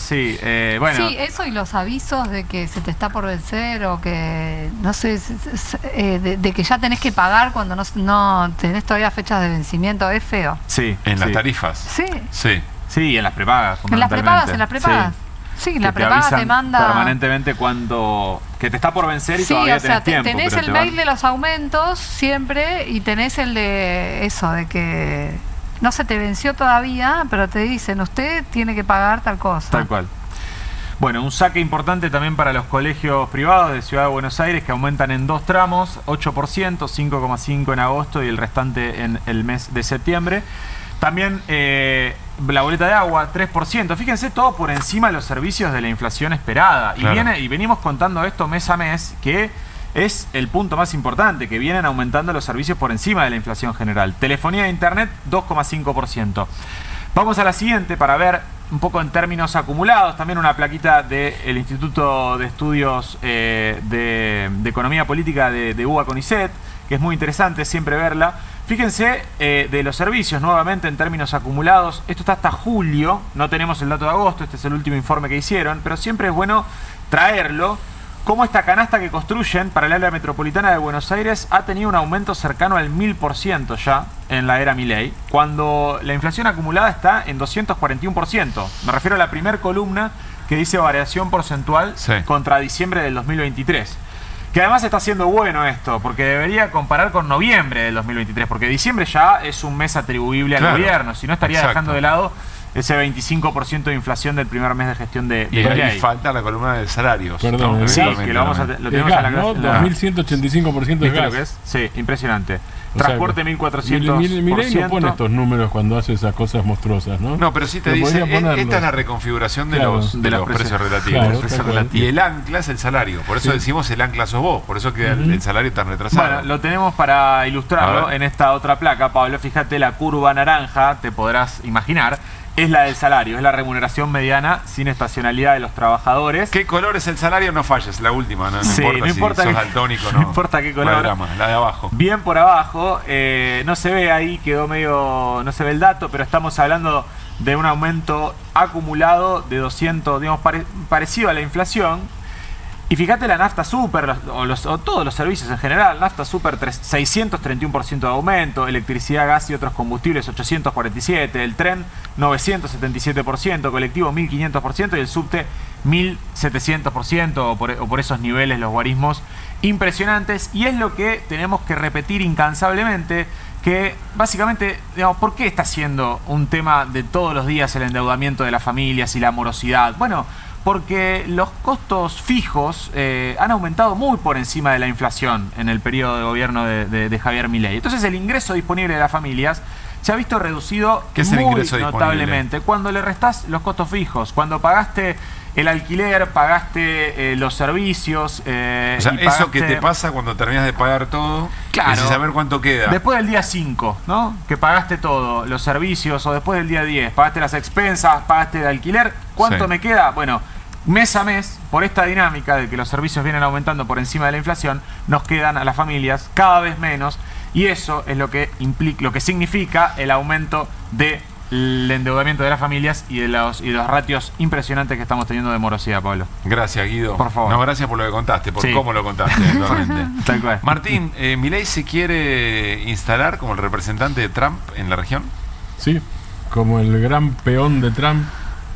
[SPEAKER 3] bueno.
[SPEAKER 9] Sí, eso y los avisos de que se te está por vencer o que, no sé, de que ya tenés que pagar cuando no tenés todavía fechas de vencimiento, es feo.
[SPEAKER 3] Sí.
[SPEAKER 1] En las tarifas.
[SPEAKER 3] Sí, y en las prepagas.
[SPEAKER 9] En las prepagas. Sí, la prepaga te manda
[SPEAKER 3] permanentemente que te está por vencer y todavía tenés tiempo.
[SPEAKER 9] Tenés el mail de los aumentos siempre y tenés el de eso, de que no se te venció todavía, pero te dicen, usted tiene que pagar tal cosa.
[SPEAKER 3] Tal cual. Bueno, un saque importante también para los colegios privados de Ciudad de Buenos Aires, que aumentan en 2 tramos, 8%, 5,5% en agosto y el restante en el mes de septiembre. También la boleta de agua, 3%. Fíjense, todo por encima de los servicios de la inflación esperada. Claro. Y venimos contando esto mes a mes, que es el punto más importante, que vienen aumentando los servicios por encima de la inflación general. Telefonía e internet, 2,5%. Vamos a la siguiente para ver un poco en términos acumulados. También una plaquita del Instituto de Estudios de Economía Política de UBA CONICET, que es muy interesante siempre verla. Fíjense de los servicios, nuevamente en términos acumulados, esto está hasta julio, no tenemos el dato de agosto, este es el último informe que hicieron, pero siempre es bueno traerlo, cómo esta canasta que construyen para el área metropolitana de Buenos Aires ha tenido un aumento cercano al 1000% ya en la era Milei, cuando la inflación acumulada está en 241%. Me refiero a la primera columna que dice variación porcentual contra diciembre del 2023. Que además está siendo bueno esto, porque debería comparar con noviembre del 2023, porque diciembre ya es un mes atribuible al gobierno, si no estaría dejando de lado ese 25% de inflación del primer mes de gestión de
[SPEAKER 1] Milei. Y falta la columna de salarios.
[SPEAKER 4] Perdón,
[SPEAKER 1] ¿no?
[SPEAKER 3] Sí, que lo tenemos
[SPEAKER 4] en la 2185% de gas.
[SPEAKER 3] Lo que es? Sí, impresionante. Transporte 1400%.
[SPEAKER 4] Milei no pone estos números cuando hace esas cosas monstruosas, ¿no?
[SPEAKER 1] No, pero sí te dice, esta es la reconfiguración de los precios relativos. Y el ancla es el salario. Por eso decimos el ancla sos vos. Por eso queda el salario tan retrasado.
[SPEAKER 3] Bueno, lo tenemos para ilustrarlo en esta otra placa, Pablo. Fíjate, la curva naranja, te podrás imaginar, es la del salario, es la remuneración mediana sin estacionalidad de los trabajadores.
[SPEAKER 1] ¿Qué color es el salario? No falles, la última, no
[SPEAKER 3] importa
[SPEAKER 1] si sos daltónico,
[SPEAKER 3] no importa qué color.
[SPEAKER 1] Drama, la de abajo.
[SPEAKER 3] Bien por abajo, no se ve ahí, quedó medio, no se ve el dato, pero estamos hablando de un aumento acumulado de 200, digamos, parecido a la inflación. Y fíjate la nafta super, o todos los servicios en general, nafta super 631% de aumento, electricidad, gas y otros combustibles 847%, el tren 977%, colectivo 1500% y el subte 1700%, o por esos niveles los guarismos impresionantes. Y es lo que tenemos que repetir incansablemente, que básicamente, digamos, ¿por qué está siendo un tema de todos los días el endeudamiento de las familias y la morosidad? Bueno, porque los costos fijos han aumentado muy por encima de la inflación en el periodo de gobierno de Javier Milei. Entonces el ingreso disponible de las familias se ha visto reducido muy notablemente cuando le restás los costos fijos, cuando pagaste el alquiler, pagaste los servicios.
[SPEAKER 1] O sea, eso que te pasa cuando terminas de pagar todo, es saber cuánto queda.
[SPEAKER 3] Después del día 5, ¿no? Que pagaste todo, los servicios, o después del día 10, pagaste las expensas, pagaste el alquiler, ¿cuánto me queda? Bueno, mes a mes, por esta dinámica de que los servicios vienen aumentando por encima de la inflación, nos quedan a las familias cada vez menos, y eso es lo que implica, lo que significa el aumento del endeudamiento de las familias y de los ratios impresionantes que estamos teniendo de morosidad, Pablo.
[SPEAKER 1] Gracias, Guido.
[SPEAKER 3] Por favor.
[SPEAKER 1] No, gracias por lo que contaste, por cómo lo contaste.
[SPEAKER 3] Tal cual.
[SPEAKER 1] Martín, ¿Milei se quiere instalar como el representante de Trump en la región?
[SPEAKER 4] Sí, como el gran peón de Trump.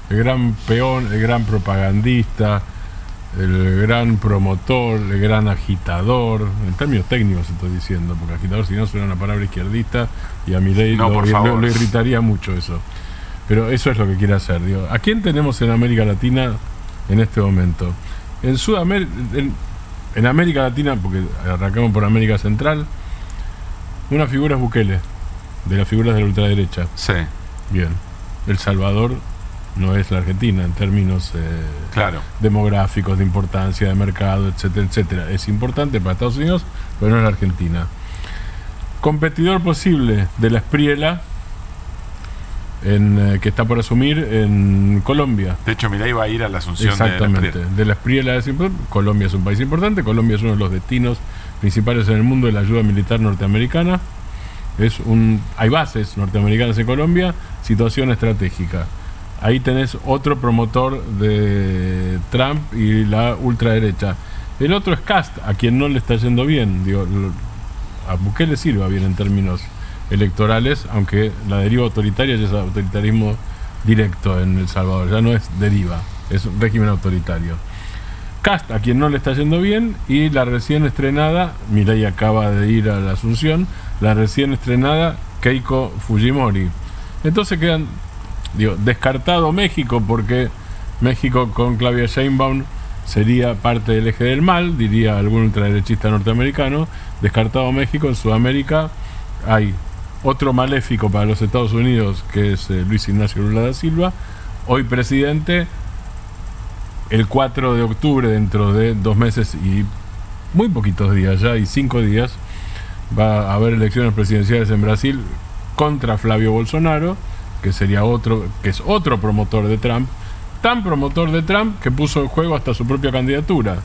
[SPEAKER 4] El gran peón, el gran propagandista, el gran promotor, el gran agitador, en términos técnicos estoy diciendo, porque agitador si no suena una palabra izquierdista y a Milei lo irritaría mucho eso. Pero eso es lo que quiere hacer. Digo, ¿a quién tenemos en América Latina en este momento? En Sudamérica, en América Latina, porque arrancamos por América Central, una figura es Bukele, de las figuras de la ultraderecha.
[SPEAKER 1] Sí.
[SPEAKER 4] Bien. El Salvador no es la Argentina en términos demográficos, de importancia, de mercado, etcétera, etcétera. Es importante para Estados Unidos, pero no es la Argentina. Competidor posible de la Espriella, que está por asumir en Colombia.
[SPEAKER 1] De hecho, Milei va a ir a la asunción
[SPEAKER 4] de la Espriella. Colombia es un país importante, Colombia es uno de los destinos principales en el mundo de la ayuda militar norteamericana. Hay bases norteamericanas en Colombia, situación estratégica. Ahí tenés otro promotor de Trump y la ultraderecha. El otro es Kast, a quien no le está yendo bien. Digo, a Bukele sirva bien en términos electorales, aunque la deriva autoritaria ya es autoritarismo directo en El Salvador, ya no es deriva, es un régimen autoritario. Kast, a quien no le está yendo bien, y la recién estrenada, Milei acaba de ir a la Asunción, la recién estrenada Keiko Fujimori. Entonces quedan, descartado México, porque México con Claudia Sheinbaum sería parte del eje del mal, diría algún ultraderechista norteamericano. Descartado México. En Sudamérica hay otro maléfico para los Estados Unidos, que es Luis Ignacio Lula da Silva, hoy presidente. El 4 de octubre, dentro de 2 meses y muy poquitos días ya, y 5 días, va a haber elecciones presidenciales en Brasil contra Flavio Bolsonaro, que sería es otro promotor de Trump, tan promotor de Trump que puso en juego hasta su propia candidatura,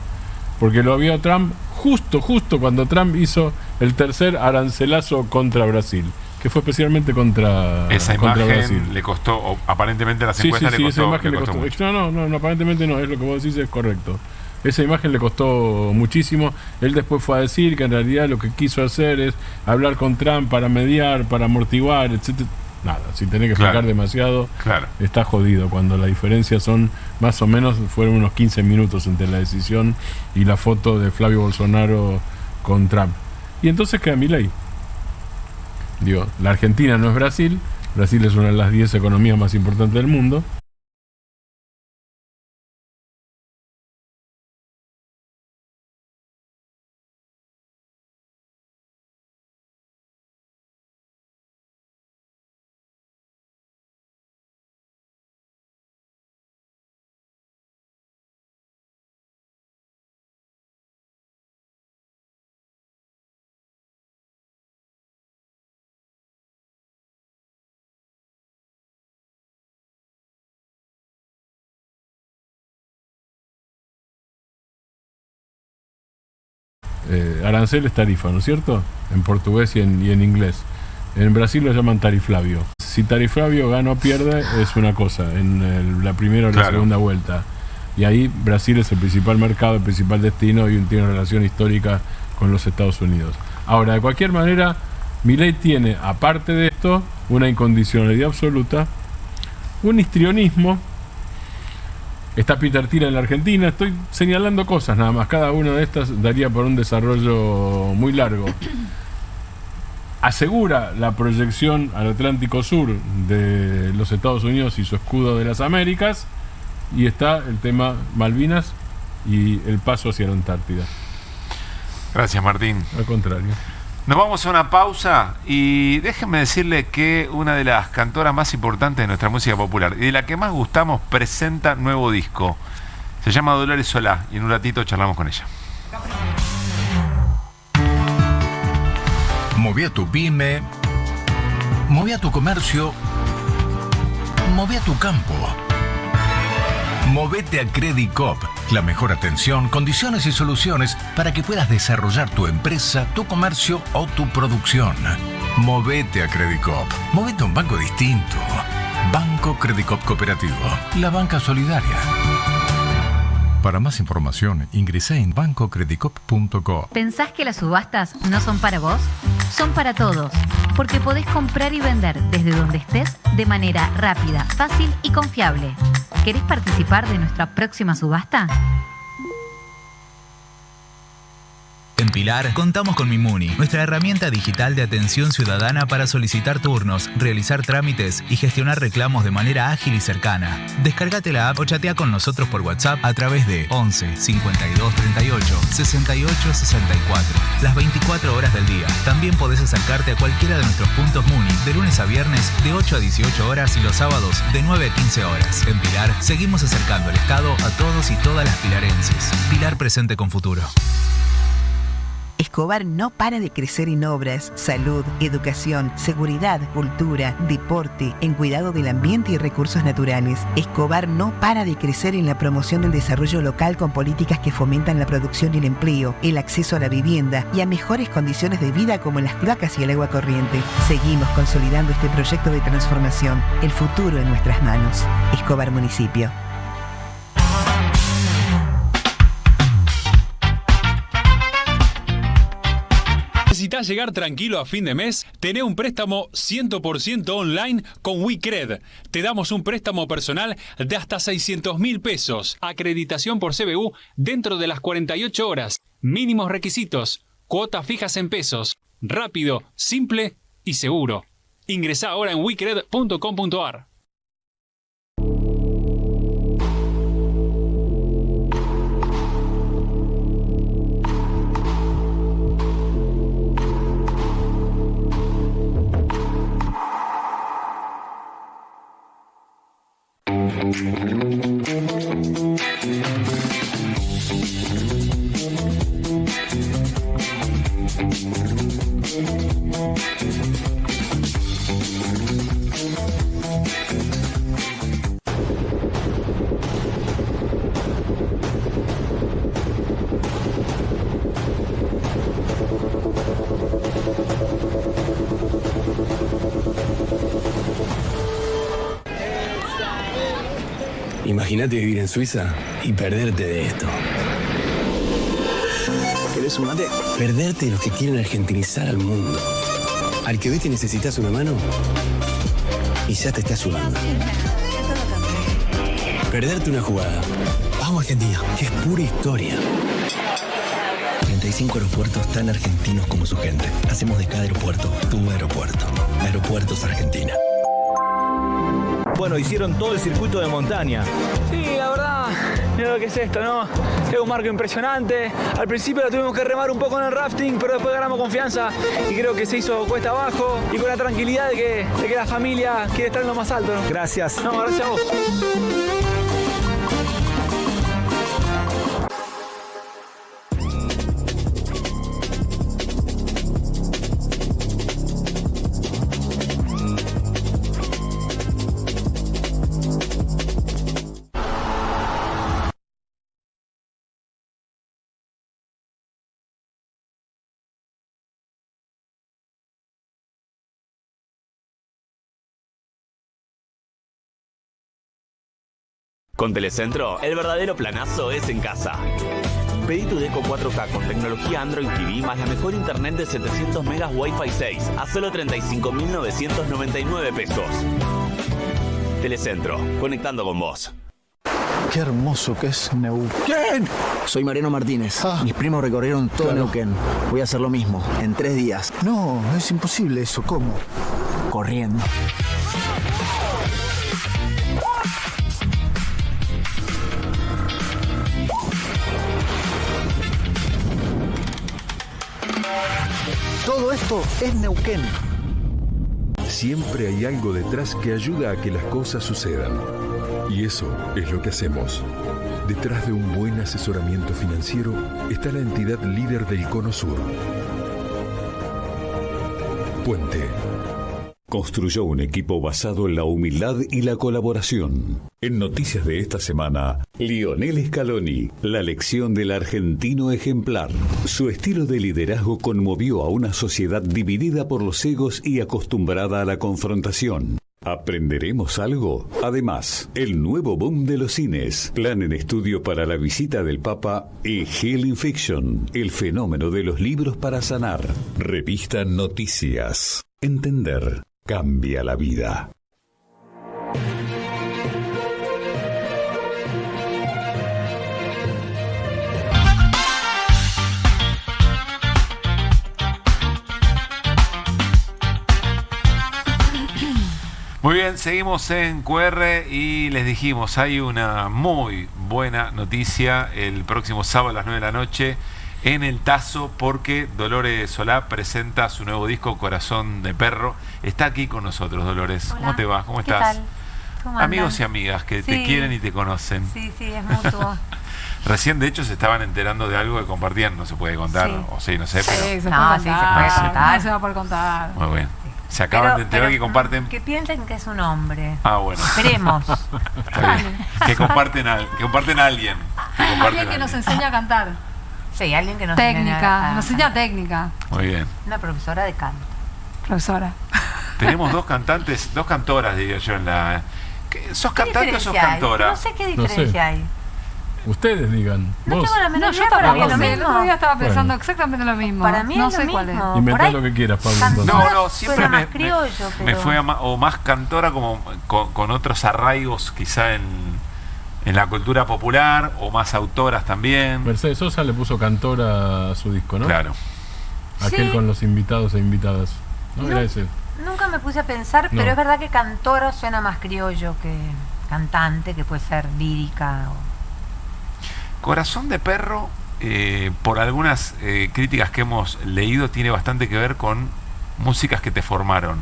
[SPEAKER 4] porque lo vio a Trump justo cuando Trump hizo el tercer arancelazo contra Brasil, que fue especialmente contra
[SPEAKER 1] imagen
[SPEAKER 4] Brasil.
[SPEAKER 1] Le costó, o aparentemente las encuestas le costó,
[SPEAKER 4] esa imagen le costó mucho. No, aparentemente no, es lo que vos decís, es correcto. Esa imagen le costó muchísimo. Él después fue a decir que en realidad lo que quiso hacer es hablar con Trump para mediar, para amortiguar, etcétera. Nada, si tenés que explicar demasiado, está jodido. Cuando la diferencia son más o menos, fueron unos 15 minutos entre la decisión y la foto de Flavio Bolsonaro con Trump. Y entonces queda Milei. Digo, la Argentina no es Brasil. Brasil es una de las 10 economías más importantes del mundo. Arancel es tarifa, ¿no es cierto? En portugués y en inglés. En Brasil lo llaman tariflavio. Si tariflavio gana o pierde es una cosa, en la primera o la segunda vuelta. Y ahí Brasil es el principal mercado, el principal destino y tiene una relación histórica con los Estados Unidos. Ahora, de cualquier manera, Milei tiene, aparte de esto, una incondicionalidad absoluta, un histrionismo. Está Peter Thiel en la Argentina. Estoy señalando cosas nada más. Cada una de estas daría por un desarrollo muy largo. Asegura la proyección al Atlántico Sur de los Estados Unidos y su escudo de las Américas. Y está el tema Malvinas y el paso hacia la Antártida.
[SPEAKER 1] Gracias, Martín.
[SPEAKER 4] Al contrario.
[SPEAKER 1] Nos vamos a una pausa y déjenme decirle que una de las cantoras más importantes de nuestra música popular y de la que más gustamos presenta nuevo disco. Se llama Dolores Solá y en un ratito charlamos con ella.
[SPEAKER 10] Moví a tu pyme, moví a tu comercio, moví a tu campo. Movete a Credicop, la mejor atención, condiciones y soluciones para que puedas desarrollar tu empresa, tu comercio o tu producción. Movete a Credicop, movete a un banco distinto. Banco Credicop Cooperativo, la banca solidaria. Para más información, ingresá en bancocredicop.co.
[SPEAKER 11] ¿Pensás que las subastas no son para vos? Son para todos, porque podés comprar y vender desde donde estés de manera rápida, fácil y confiable. ¿Querés participar de nuestra próxima subasta?
[SPEAKER 12] En Pilar contamos con Mimuni, nuestra herramienta digital de atención ciudadana para solicitar turnos, realizar trámites y gestionar reclamos de manera ágil y cercana. Descárgate la app o chatea con nosotros por WhatsApp a través de 11 52 38 68 64, las 24 horas del día. También podés acercarte a cualquiera de nuestros puntos Muni de lunes a viernes de 8 a 18 horas y los sábados de 9 a 15 horas. En Pilar seguimos acercando el Estado a todos y todas las pilarenses. Pilar presente con futuro.
[SPEAKER 13] Escobar no para de crecer en obras, salud, educación, seguridad, cultura, deporte, en cuidado del ambiente y recursos naturales. Escobar no para de crecer en la promoción del desarrollo local con políticas que fomentan la producción y el empleo, el acceso a la vivienda y a mejores condiciones de vida como las cloacas y el agua corriente. Seguimos consolidando este proyecto de transformación. El futuro en nuestras manos. Escobar Municipio.
[SPEAKER 25] ¿Necesitas llegar tranquilo a fin de mes? Tené un préstamo 100% online con WeCred. Te damos un préstamo personal de hasta 600.000 pesos. Acreditación por CBU dentro de las 48 horas. Mínimos requisitos. Cuotas fijas en pesos. Rápido, simple y seguro. Ingresá ahora en wecred.com.ar.
[SPEAKER 5] Imagínate vivir en Suiza y perderte de esto. ¿Querés un mate? Perderte de los que quieren argentinizar al mundo. Al que ves que necesitas una mano y ya te está ayudando. Perderte una jugada. Vamos Argentina, que es pura historia. 35 aeropuertos tan argentinos como su gente. Hacemos de cada aeropuerto tu aeropuerto. Aeropuertos Argentina.
[SPEAKER 14] Bueno, hicieron todo el circuito de montaña. Sí, la verdad, mira lo que es esto, ¿no? Es un marco impresionante. Al principio la tuvimos que remar un poco en el rafting, pero después ganamos confianza y creo que se hizo cuesta abajo y con la tranquilidad de que la familia quiere estar en lo más alto, ¿no? Gracias. No, gracias a vos.
[SPEAKER 15] Con Telecentro, el verdadero planazo es en casa. Pedí tu Deco 4K con tecnología Android TV más la mejor internet de 700 megas Wi-Fi 6 a solo 35.999 pesos. Telecentro, conectando con vos.
[SPEAKER 18] Qué hermoso que es Neuquén. Soy Mariano Martínez. Mis primos recorrieron todo Neuquén. Voy a hacer lo mismo, en 3 días. No, es imposible eso. ¿Cómo? Corriendo. Todo esto es Neuquén.
[SPEAKER 21] Siempre hay algo detrás que ayuda a que las cosas sucedan. Y eso es lo que hacemos. Detrás de un buen asesoramiento financiero está la entidad líder del Cono Sur. Puente.
[SPEAKER 26] Construyó un equipo basado en la humildad y la colaboración. En noticias de esta semana, Lionel Scaloni, la lección del argentino ejemplar. Su estilo de liderazgo conmovió a una sociedad dividida por los egos y acostumbrada a la confrontación. ¿Aprenderemos algo? Además, el nuevo boom de los cines, plan en estudio para la visita del Papa y Healing Fiction, el fenómeno de los libros para sanar. Revista Noticias. Entender cambia la vida.
[SPEAKER 1] Muy bien, seguimos en QR y les dijimos, hay una muy buena noticia el próximo sábado a las 9 de la noche en El Tazo, porque Dolores Solá presenta su nuevo disco Corazón de Perro. Está aquí con nosotros, Dolores.
[SPEAKER 27] Hola.
[SPEAKER 1] ¿Cómo te va? ¿Cómo
[SPEAKER 27] ¿Qué
[SPEAKER 1] estás?
[SPEAKER 27] tal? ¿Cómo
[SPEAKER 1] Amigos
[SPEAKER 27] andan?
[SPEAKER 1] y amigas que
[SPEAKER 27] Sí.
[SPEAKER 1] te quieren y te conocen.
[SPEAKER 27] Sí, sí, es mutuo.
[SPEAKER 1] Recién, de hecho, se estaban enterando de algo que compartían, no se puede contar,
[SPEAKER 27] Sí.
[SPEAKER 1] o sí, no sé, pero...
[SPEAKER 9] Sí, se
[SPEAKER 27] No,
[SPEAKER 9] puede
[SPEAKER 27] sí, se
[SPEAKER 9] contar.
[SPEAKER 27] puede contar.
[SPEAKER 9] No se va a poder contar.
[SPEAKER 1] Muy bien. Se acaban de enterar que comparten...
[SPEAKER 27] Que piensen que es un hombre.
[SPEAKER 1] Ah, bueno.
[SPEAKER 27] Esperemos.
[SPEAKER 1] Está bien. Que comparten a alguien. Que comparten
[SPEAKER 9] Alguien que nos enseña a cantar.
[SPEAKER 27] Sí, alguien que nos
[SPEAKER 9] Técnica, nos enseña técnica.
[SPEAKER 1] Muy bien.
[SPEAKER 27] Una profesora de canto.
[SPEAKER 9] Profesora.
[SPEAKER 1] Tenemos dos cantantes, dos cantoras, diría yo, en la... ¿Sos
[SPEAKER 27] ¿Qué
[SPEAKER 1] cantante o sos
[SPEAKER 27] diferencia hay?
[SPEAKER 1] cantora?
[SPEAKER 27] No sé qué diferencia hay.
[SPEAKER 4] Ustedes digan.
[SPEAKER 27] No
[SPEAKER 4] Vos.
[SPEAKER 27] tengo la menor
[SPEAKER 9] No, yo
[SPEAKER 27] idea, para mí
[SPEAKER 9] tampoco
[SPEAKER 27] es lo
[SPEAKER 9] sé. El
[SPEAKER 27] mismo.
[SPEAKER 9] otro día estaba pensando
[SPEAKER 4] Bueno.
[SPEAKER 9] exactamente lo mismo.
[SPEAKER 27] Para mí
[SPEAKER 9] no
[SPEAKER 27] es
[SPEAKER 9] sé
[SPEAKER 27] lo
[SPEAKER 9] cuál es.
[SPEAKER 27] mismo.
[SPEAKER 4] Inventá
[SPEAKER 27] Por ahí
[SPEAKER 4] lo que quieras, Pablo. entonces.
[SPEAKER 1] No, siempre
[SPEAKER 27] suena
[SPEAKER 1] me,
[SPEAKER 27] más criollo,
[SPEAKER 1] me
[SPEAKER 27] pero...
[SPEAKER 1] fue o más cantora como con otros arraigos quizá en la cultura popular, o más autoras también.
[SPEAKER 4] Mercedes Sosa le puso cantora a su disco, ¿no?
[SPEAKER 1] Claro.
[SPEAKER 4] Aquel
[SPEAKER 27] Sí.
[SPEAKER 4] con los invitados e invitadas. No,
[SPEAKER 27] No.
[SPEAKER 4] era ese.
[SPEAKER 27] Nunca me puse a pensar,
[SPEAKER 4] No.
[SPEAKER 27] pero es verdad que cantora suena más criollo que cantante, que puede ser lírica.
[SPEAKER 1] Corazón de Perro, por algunas críticas que hemos leído, tiene bastante que ver con músicas que te formaron.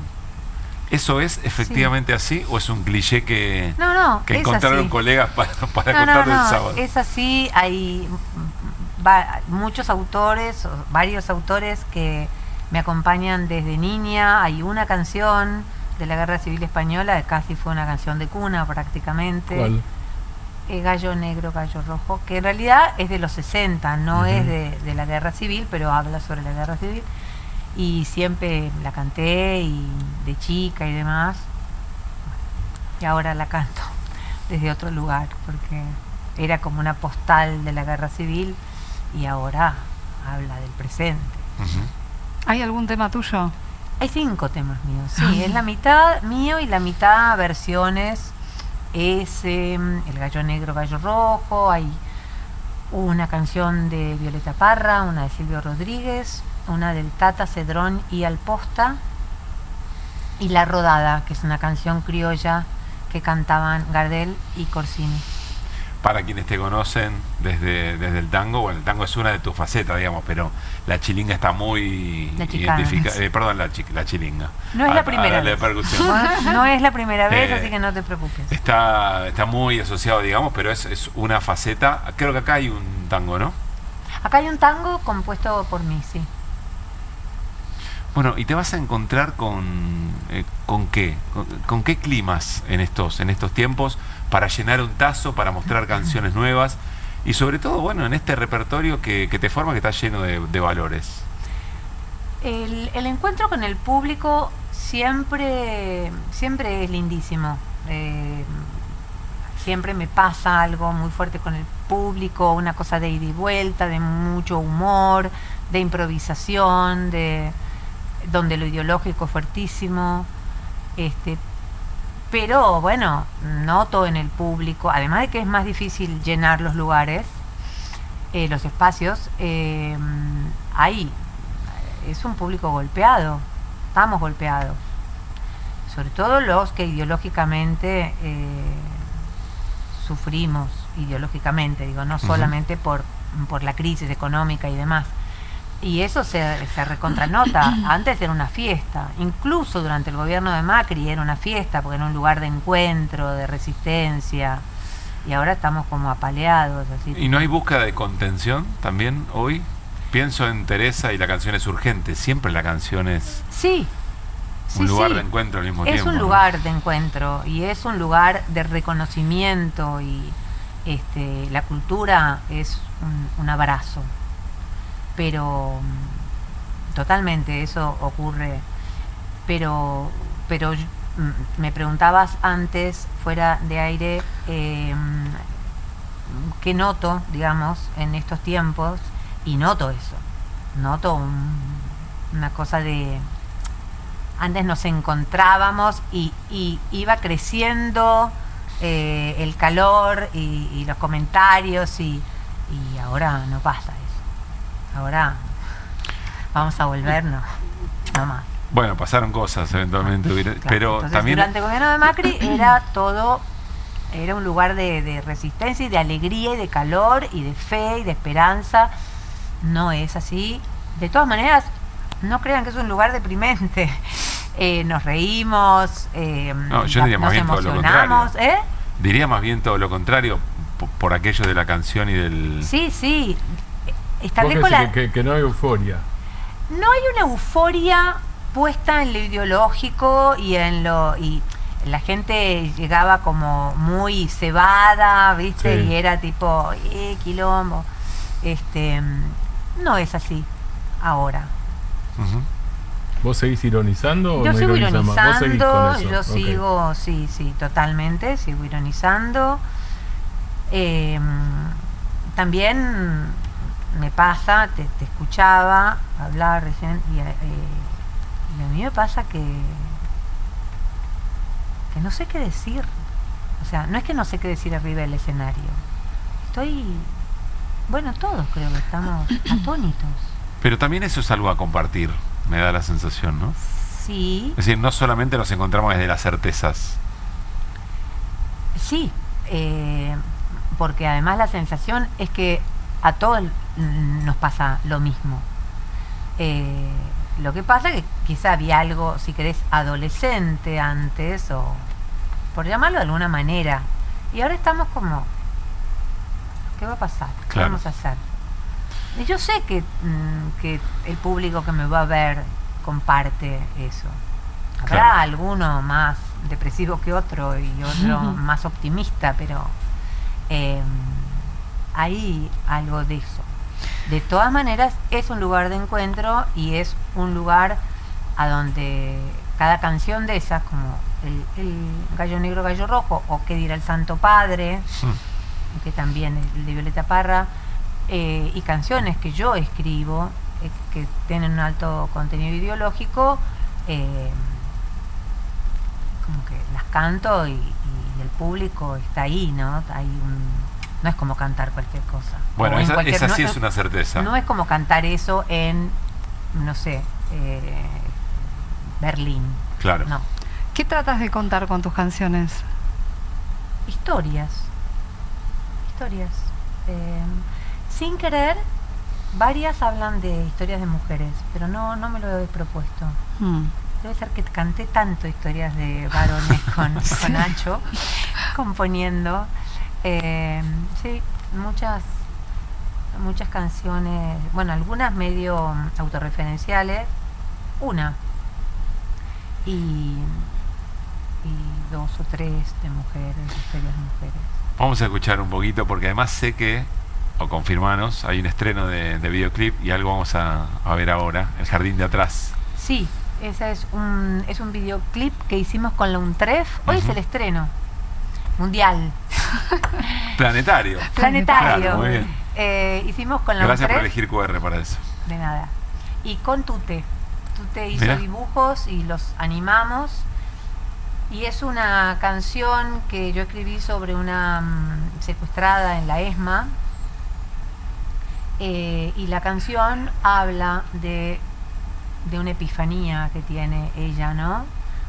[SPEAKER 1] ¿Eso es efectivamente así o es un cliché que,
[SPEAKER 27] No,
[SPEAKER 1] que
[SPEAKER 27] es
[SPEAKER 1] encontraron
[SPEAKER 27] así.
[SPEAKER 1] colegas para
[SPEAKER 27] No,
[SPEAKER 1] contar del
[SPEAKER 27] no,
[SPEAKER 1] sábado?
[SPEAKER 27] es así. Hay muchos autores, o varios autores que me acompañan desde niña. Hay una canción de la Guerra Civil Española, que casi fue una canción de cuna prácticamente.
[SPEAKER 4] ¿Cuál?
[SPEAKER 27] Gallo Negro, Gallo Rojo, que en realidad es de los 60, no es de la Guerra Civil, pero habla sobre la Guerra Civil. Y siempre la canté y de chica y demás. Y ahora la canto. desde otro lugar, porque era como una postal de la guerra civil y ahora habla del presente.
[SPEAKER 9] ¿Hay algún tema tuyo?
[SPEAKER 27] Hay 5 temas míos, sí, es la mitad mío y la mitad versiones. Es El gallo negro, gallo rojo, hay una canción de Violeta Parra, una de Silvio Rodríguez, una del Tata Cedrón y Alposta, y La Rodada, que es una canción criolla que cantaban Gardel y Corsini.
[SPEAKER 1] Para quienes te conocen desde el tango, bueno, el tango es una de tus facetas, digamos, pero la chilinga está muy identificada. Perdón, la chilinga.
[SPEAKER 27] No es la primera vez.
[SPEAKER 1] Percusión.
[SPEAKER 27] No es la primera vez, así que no te preocupes.
[SPEAKER 1] Está muy asociado, digamos, pero es una faceta. Creo que acá hay un tango, ¿no?
[SPEAKER 27] Acá hay un tango compuesto por mí, sí.
[SPEAKER 1] Bueno, y te vas a encontrar con qué climas en estos tiempos para llenar un tazo, para mostrar canciones nuevas y sobre todo, bueno, en este repertorio que te forma, que está lleno de valores.
[SPEAKER 27] El encuentro con el público siempre es lindísimo. Siempre me pasa algo muy fuerte con el público, una cosa de ida y vuelta, de mucho humor, de improvisación, donde lo ideológico es fuertísimo, pero bueno, noto en el público, además de que es más difícil llenar los lugares, los espacios, es un público golpeado, estamos golpeados, sobre todo los que ideológicamente sufrimos, ideológicamente, digo, no solamente por la crisis económica y demás. Y eso se recontranota. Antes era una fiesta, incluso durante el gobierno de Macri era una fiesta, porque era un lugar de encuentro, de resistencia, y ahora estamos como apaleados. Así.
[SPEAKER 1] ¿Y no hay búsqueda de contención también hoy? Pienso en Teresa y la canción es urgente, siempre la canción es un lugar de encuentro al mismo tiempo.
[SPEAKER 27] Es un lugar de encuentro y es un lugar de reconocimiento y la cultura es un abrazo. Pero totalmente eso ocurre, pero me preguntabas antes fuera de aire qué noto, digamos, en estos tiempos, y noto eso, noto una cosa de antes nos encontrábamos y iba creciendo el calor y los comentarios y ahora no pasa eso. Ahora vamos a volvernos, no más.
[SPEAKER 1] Bueno, pasaron cosas eventualmente, claro, pero
[SPEAKER 27] entonces,
[SPEAKER 1] también
[SPEAKER 27] durante el gobierno de Macri era un lugar de resistencia y de alegría y de calor y de fe y de esperanza. No es así. De todas maneras, no crean que es un lugar deprimente. Nos reímos,
[SPEAKER 1] no, yo diría más bien todo lo contrario. Diría más bien todo lo contrario por aquello de la canción y del...
[SPEAKER 27] Sí.
[SPEAKER 4] Que no hay euforia.
[SPEAKER 27] No hay una euforia puesta en lo ideológico y la gente llegaba como muy cebada, ¿viste? Sí. Y era tipo, quilombo. No es así ahora.
[SPEAKER 4] ¿Vos seguís ironizando o
[SPEAKER 27] yo
[SPEAKER 4] no
[SPEAKER 27] sigo
[SPEAKER 4] ironizás más? ¿Vos seguís con eso?
[SPEAKER 27] Yo sigo, sí, totalmente, sigo ironizando. También me pasa, te escuchaba hablar recién y a mí me pasa que no sé qué decir. O sea, no es que no sé qué decir arriba del escenario. Todos creo que estamos atónitos.
[SPEAKER 1] Pero también eso es algo a compartir, me da la sensación, ¿no?
[SPEAKER 27] Sí.
[SPEAKER 1] Es decir, no solamente nos encontramos desde las certezas.
[SPEAKER 27] Sí, porque además la sensación es que a todos nos pasa lo mismo. Lo que pasa es que quizá había algo, si querés, adolescente antes, o por llamarlo de alguna manera, y ahora estamos como, ¿qué va a pasar? ¿Qué vamos a hacer? Y yo sé que el público que me va a ver comparte eso. Habrá alguno más depresivo que otro y otro más optimista, pero hay algo de eso. De todas maneras, es un lugar de encuentro y es un lugar a donde cada canción de esas, como el Gallo Negro, Gallo Rojo, o Qué dirá el Santo Padre, que también es el de Violeta Parra, y canciones que yo escribo, que tienen un alto contenido ideológico, como que las canto y el público está ahí, ¿no? No es como cantar cualquier cosa.
[SPEAKER 1] Bueno, esa sí es una certeza.
[SPEAKER 27] No es como cantar eso en, no sé, Berlín.
[SPEAKER 1] Claro.
[SPEAKER 27] No.
[SPEAKER 9] ¿Qué tratas de contar con tus canciones?
[SPEAKER 27] Historias. Sin querer, varias hablan de historias de mujeres, pero no me lo he propuesto. Debe ser que canté tanto historias de varones con Nacho, componiendo. Sí, muchas canciones, bueno, algunas medio autorreferenciales, una, y 2 o 3 de mujeres, historias de mujeres.
[SPEAKER 1] Vamos a escuchar un poquito, porque además sé que, o confirmanos, hay un estreno de videoclip y algo vamos a ver ahora, El Jardín de Atrás.
[SPEAKER 27] Sí, ese es un videoclip que hicimos con la UNTREF. Hoy es el estreno mundial.
[SPEAKER 1] Planetario.
[SPEAKER 27] Claro,
[SPEAKER 1] muy bien.
[SPEAKER 27] Hicimos con la
[SPEAKER 1] Gracias
[SPEAKER 27] UNTREF.
[SPEAKER 1] por elegir QR para eso.
[SPEAKER 27] De nada. Y con Tute hizo
[SPEAKER 1] Mirá.
[SPEAKER 27] dibujos y los animamos. Y es una canción que yo escribí sobre una secuestrada en la ESMA. Y la canción habla de una epifanía que tiene ella, ¿no?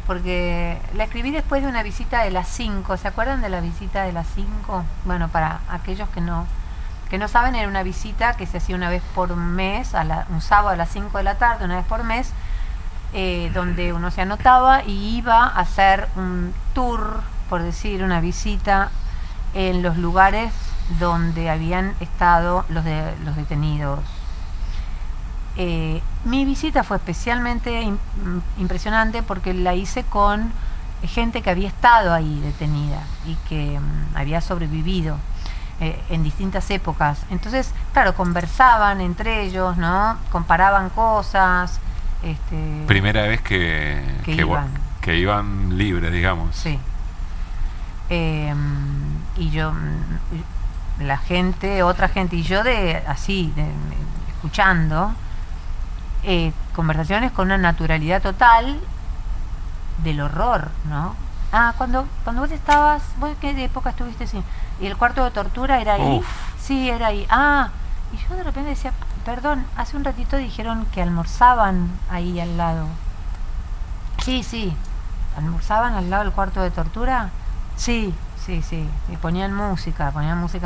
[SPEAKER 27] Porque la escribí después de una visita de las 5. ¿Se acuerdan de la visita de las 5? Bueno, para aquellos que no saben, era una visita que se hacía una vez por mes, un sábado a las 5 de la tarde, una vez por mes, donde uno se anotaba y iba a hacer un tour, por decir, una visita en los lugares donde habían estado los detenidos. Mi visita fue especialmente impresionante porque la hice con gente que había estado ahí detenida y que había sobrevivido en distintas épocas. Entonces, claro, conversaban entre ellos, ¿no? Comparaban cosas.
[SPEAKER 1] Primera vez que iban libres, digamos.
[SPEAKER 27] Sí. Y yo, la gente, otra gente, y yo escuchando conversaciones con una naturalidad total del horror, ¿no? Cuando vos estabas, ¿vos qué época estuviste? Sí. ¿Y el cuarto de tortura era ahí?
[SPEAKER 1] Uf.
[SPEAKER 27] Sí, era ahí. Y yo de repente decía, perdón, hace un ratito dijeron que almorzaban ahí al lado. Sí, ¿almorzaban al lado del cuarto de tortura? Sí, y ponían música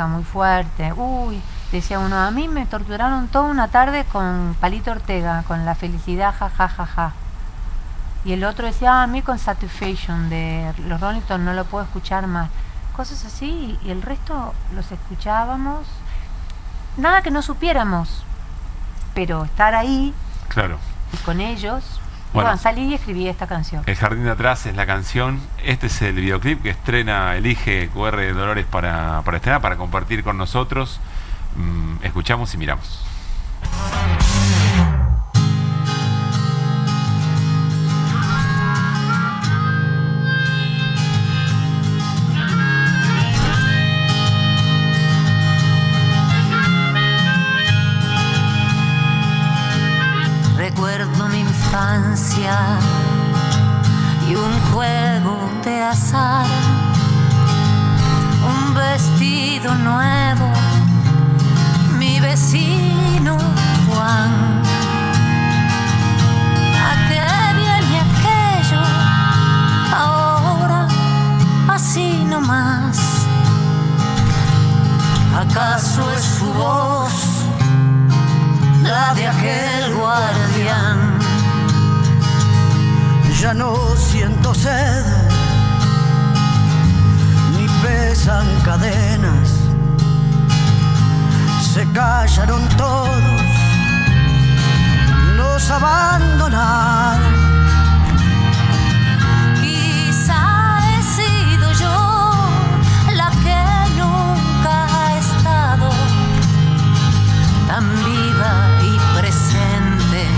[SPEAKER 27] muy fuerte. Uy, decía uno, a mí me torturaron toda una tarde con Palito Ortega, con La Felicidad, ja. Y el otro decía, a mí con Satisfaction de los Rolling Stones, no lo puedo escuchar más. Cosas así, y el resto los escuchábamos. Nada que no supiéramos, pero estar ahí,
[SPEAKER 1] claro,
[SPEAKER 27] y con ellos.
[SPEAKER 1] Bueno,
[SPEAKER 27] Salí y escribí esta canción.
[SPEAKER 1] El Jardín de Atrás es la canción. Este es el videoclip que elige QR de Dolores para estrenar, para compartir con nosotros. Escuchamos y miramos.
[SPEAKER 2] Recuerdo mi infancia y un juego de azar, un vestido nuevo, mi vecino Juan. ¿A qué viene aquello ahora así nomás? ¿Acaso es su voz la de aquel guardián?
[SPEAKER 17] Ya no siento sed, ni pesan cadenas, se callaron todos, nos abandonaron.
[SPEAKER 2] Quizá he sido yo la que nunca ha estado tan viva y presente,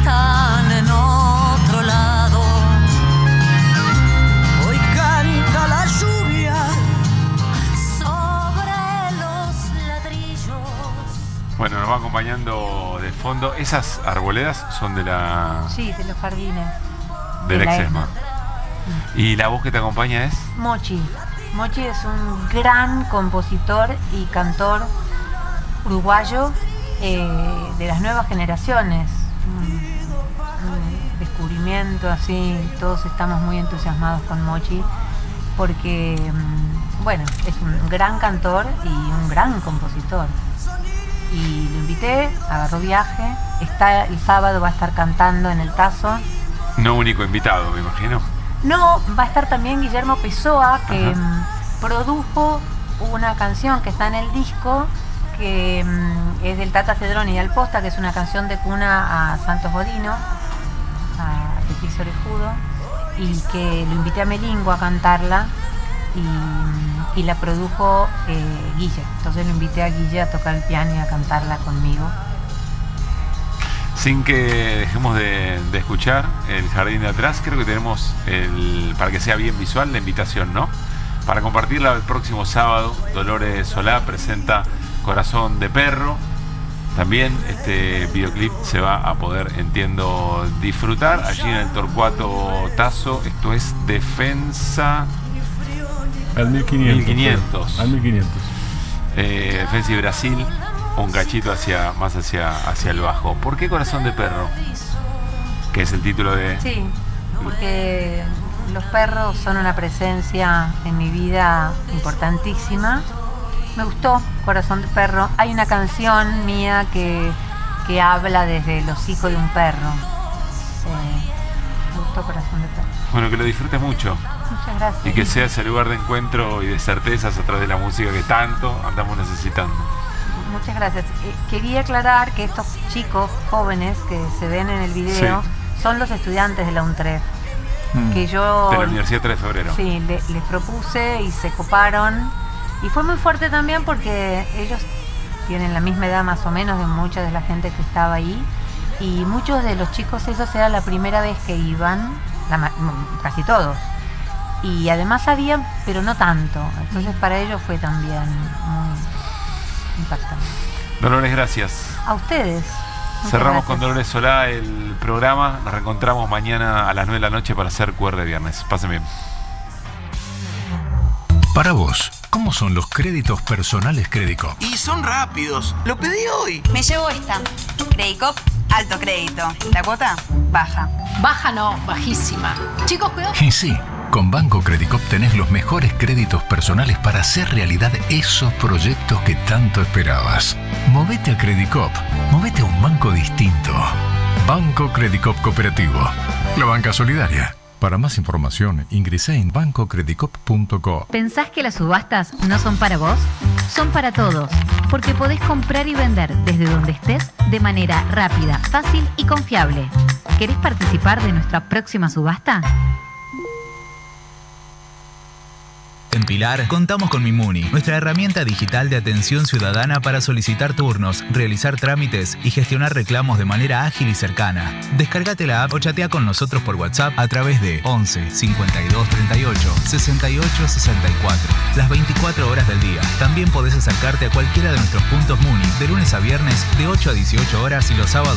[SPEAKER 2] tan en otro lado.
[SPEAKER 1] Bueno, nos va acompañando de fondo. Esas arboledas son de la...
[SPEAKER 27] Sí, de los jardines.
[SPEAKER 1] Del Exesma. ¿Y la voz que te acompaña es?
[SPEAKER 27] Mochi. Mochi es un gran compositor y cantor uruguayo de las nuevas generaciones. Un descubrimiento así, todos estamos muy entusiasmados con Mochi porque, bueno, es un gran cantor y un gran compositor. Y lo invité, agarró viaje, el sábado va a estar cantando en el Tazo.
[SPEAKER 1] No único invitado, me imagino.
[SPEAKER 27] No, va a estar también Guillermo Pessoa, que produjo una canción que está en el disco, que es del Tata Cedrón y Alposta, que es una canción de cuna a Santos Godino, a Patricio Orejudo, y que lo invité a Melingo a cantarla, y la produjo Guille. Entonces lo invité a Guille a tocar el piano y a cantarla conmigo.
[SPEAKER 1] Sin que dejemos de escuchar el jardín de atrás, creo que tenemos, para que sea bien visual, la invitación, ¿no? Para compartirla el próximo sábado, Dolores Solá presenta Corazón de Perro. También este videoclip se va a poder, entiendo, disfrutar allí en el Torcuato Tazo. Esto es Defensa...
[SPEAKER 4] Al 1500.
[SPEAKER 1] Al 1500. Defensa y Brasil, un cachito más hacia el bajo. ¿Por qué Corazón de Perro? Que es el título de...
[SPEAKER 27] Sí, porque los perros son una presencia en mi vida importantísima. Me gustó Corazón de Perro. Hay una canción mía que habla desde el hocico de un perro. Me gustó Corazón de Perro.
[SPEAKER 1] Bueno, que lo disfrutes mucho.
[SPEAKER 27] Muchas gracias.
[SPEAKER 1] Y que sea ese lugar de encuentro y de certezas a través de la música que tanto andamos necesitando.
[SPEAKER 27] Muchas gracias. Quería aclarar que estos chicos jóvenes que se ven en el video son los estudiantes de la UNTREF. Que yo...
[SPEAKER 1] De la Universidad 3 de Febrero.
[SPEAKER 27] Sí, les propuse y se coparon. Y fue muy fuerte también porque ellos tienen la misma edad más o menos de mucha de la gente que estaba ahí. Y muchos de los chicos esos era la primera vez que iban, casi todos. Y además sabían, pero no tanto. Entonces para ellos fue también muy impactante.
[SPEAKER 1] Dolores, gracias.
[SPEAKER 27] A ustedes.
[SPEAKER 1] Cerramos con Dolores Solá el programa. Nos reencontramos mañana a las 9 de la noche para hacer QR de viernes. Pasen bien.
[SPEAKER 10] Para vos, ¿cómo son los créditos personales Credicop?
[SPEAKER 6] Y son rápidos. Lo pedí hoy.
[SPEAKER 16] Me llevo esta. Credicop, alto crédito. La cuota, baja.
[SPEAKER 19] Baja no, bajísima. Chicos, cuidado.
[SPEAKER 10] Y sí, con Banco Credicop tenés los mejores créditos personales para hacer realidad esos proyectos que tanto esperabas. Movete a Credicop. Movete a un banco distinto. Banco Credicop Cooperativo. La banca solidaria. Para más información, ingresá en bancocredicop.co.
[SPEAKER 11] ¿Pensás que las subastas no son para vos? Son para todos, porque podés comprar y vender desde donde estés de manera rápida, fácil y confiable. ¿Querés participar de nuestra próxima subasta?
[SPEAKER 12] En Pilar contamos con Mimuni, nuestra herramienta digital de atención ciudadana para solicitar turnos, realizar trámites y gestionar reclamos de manera ágil y cercana. Descárgate la app o chatea con nosotros por WhatsApp a través de 11 52 38 68 64. Las 24 horas del día. También podés acercarte a cualquiera de nuestros puntos Muni de lunes a viernes de 8 a 18 horas y los sábados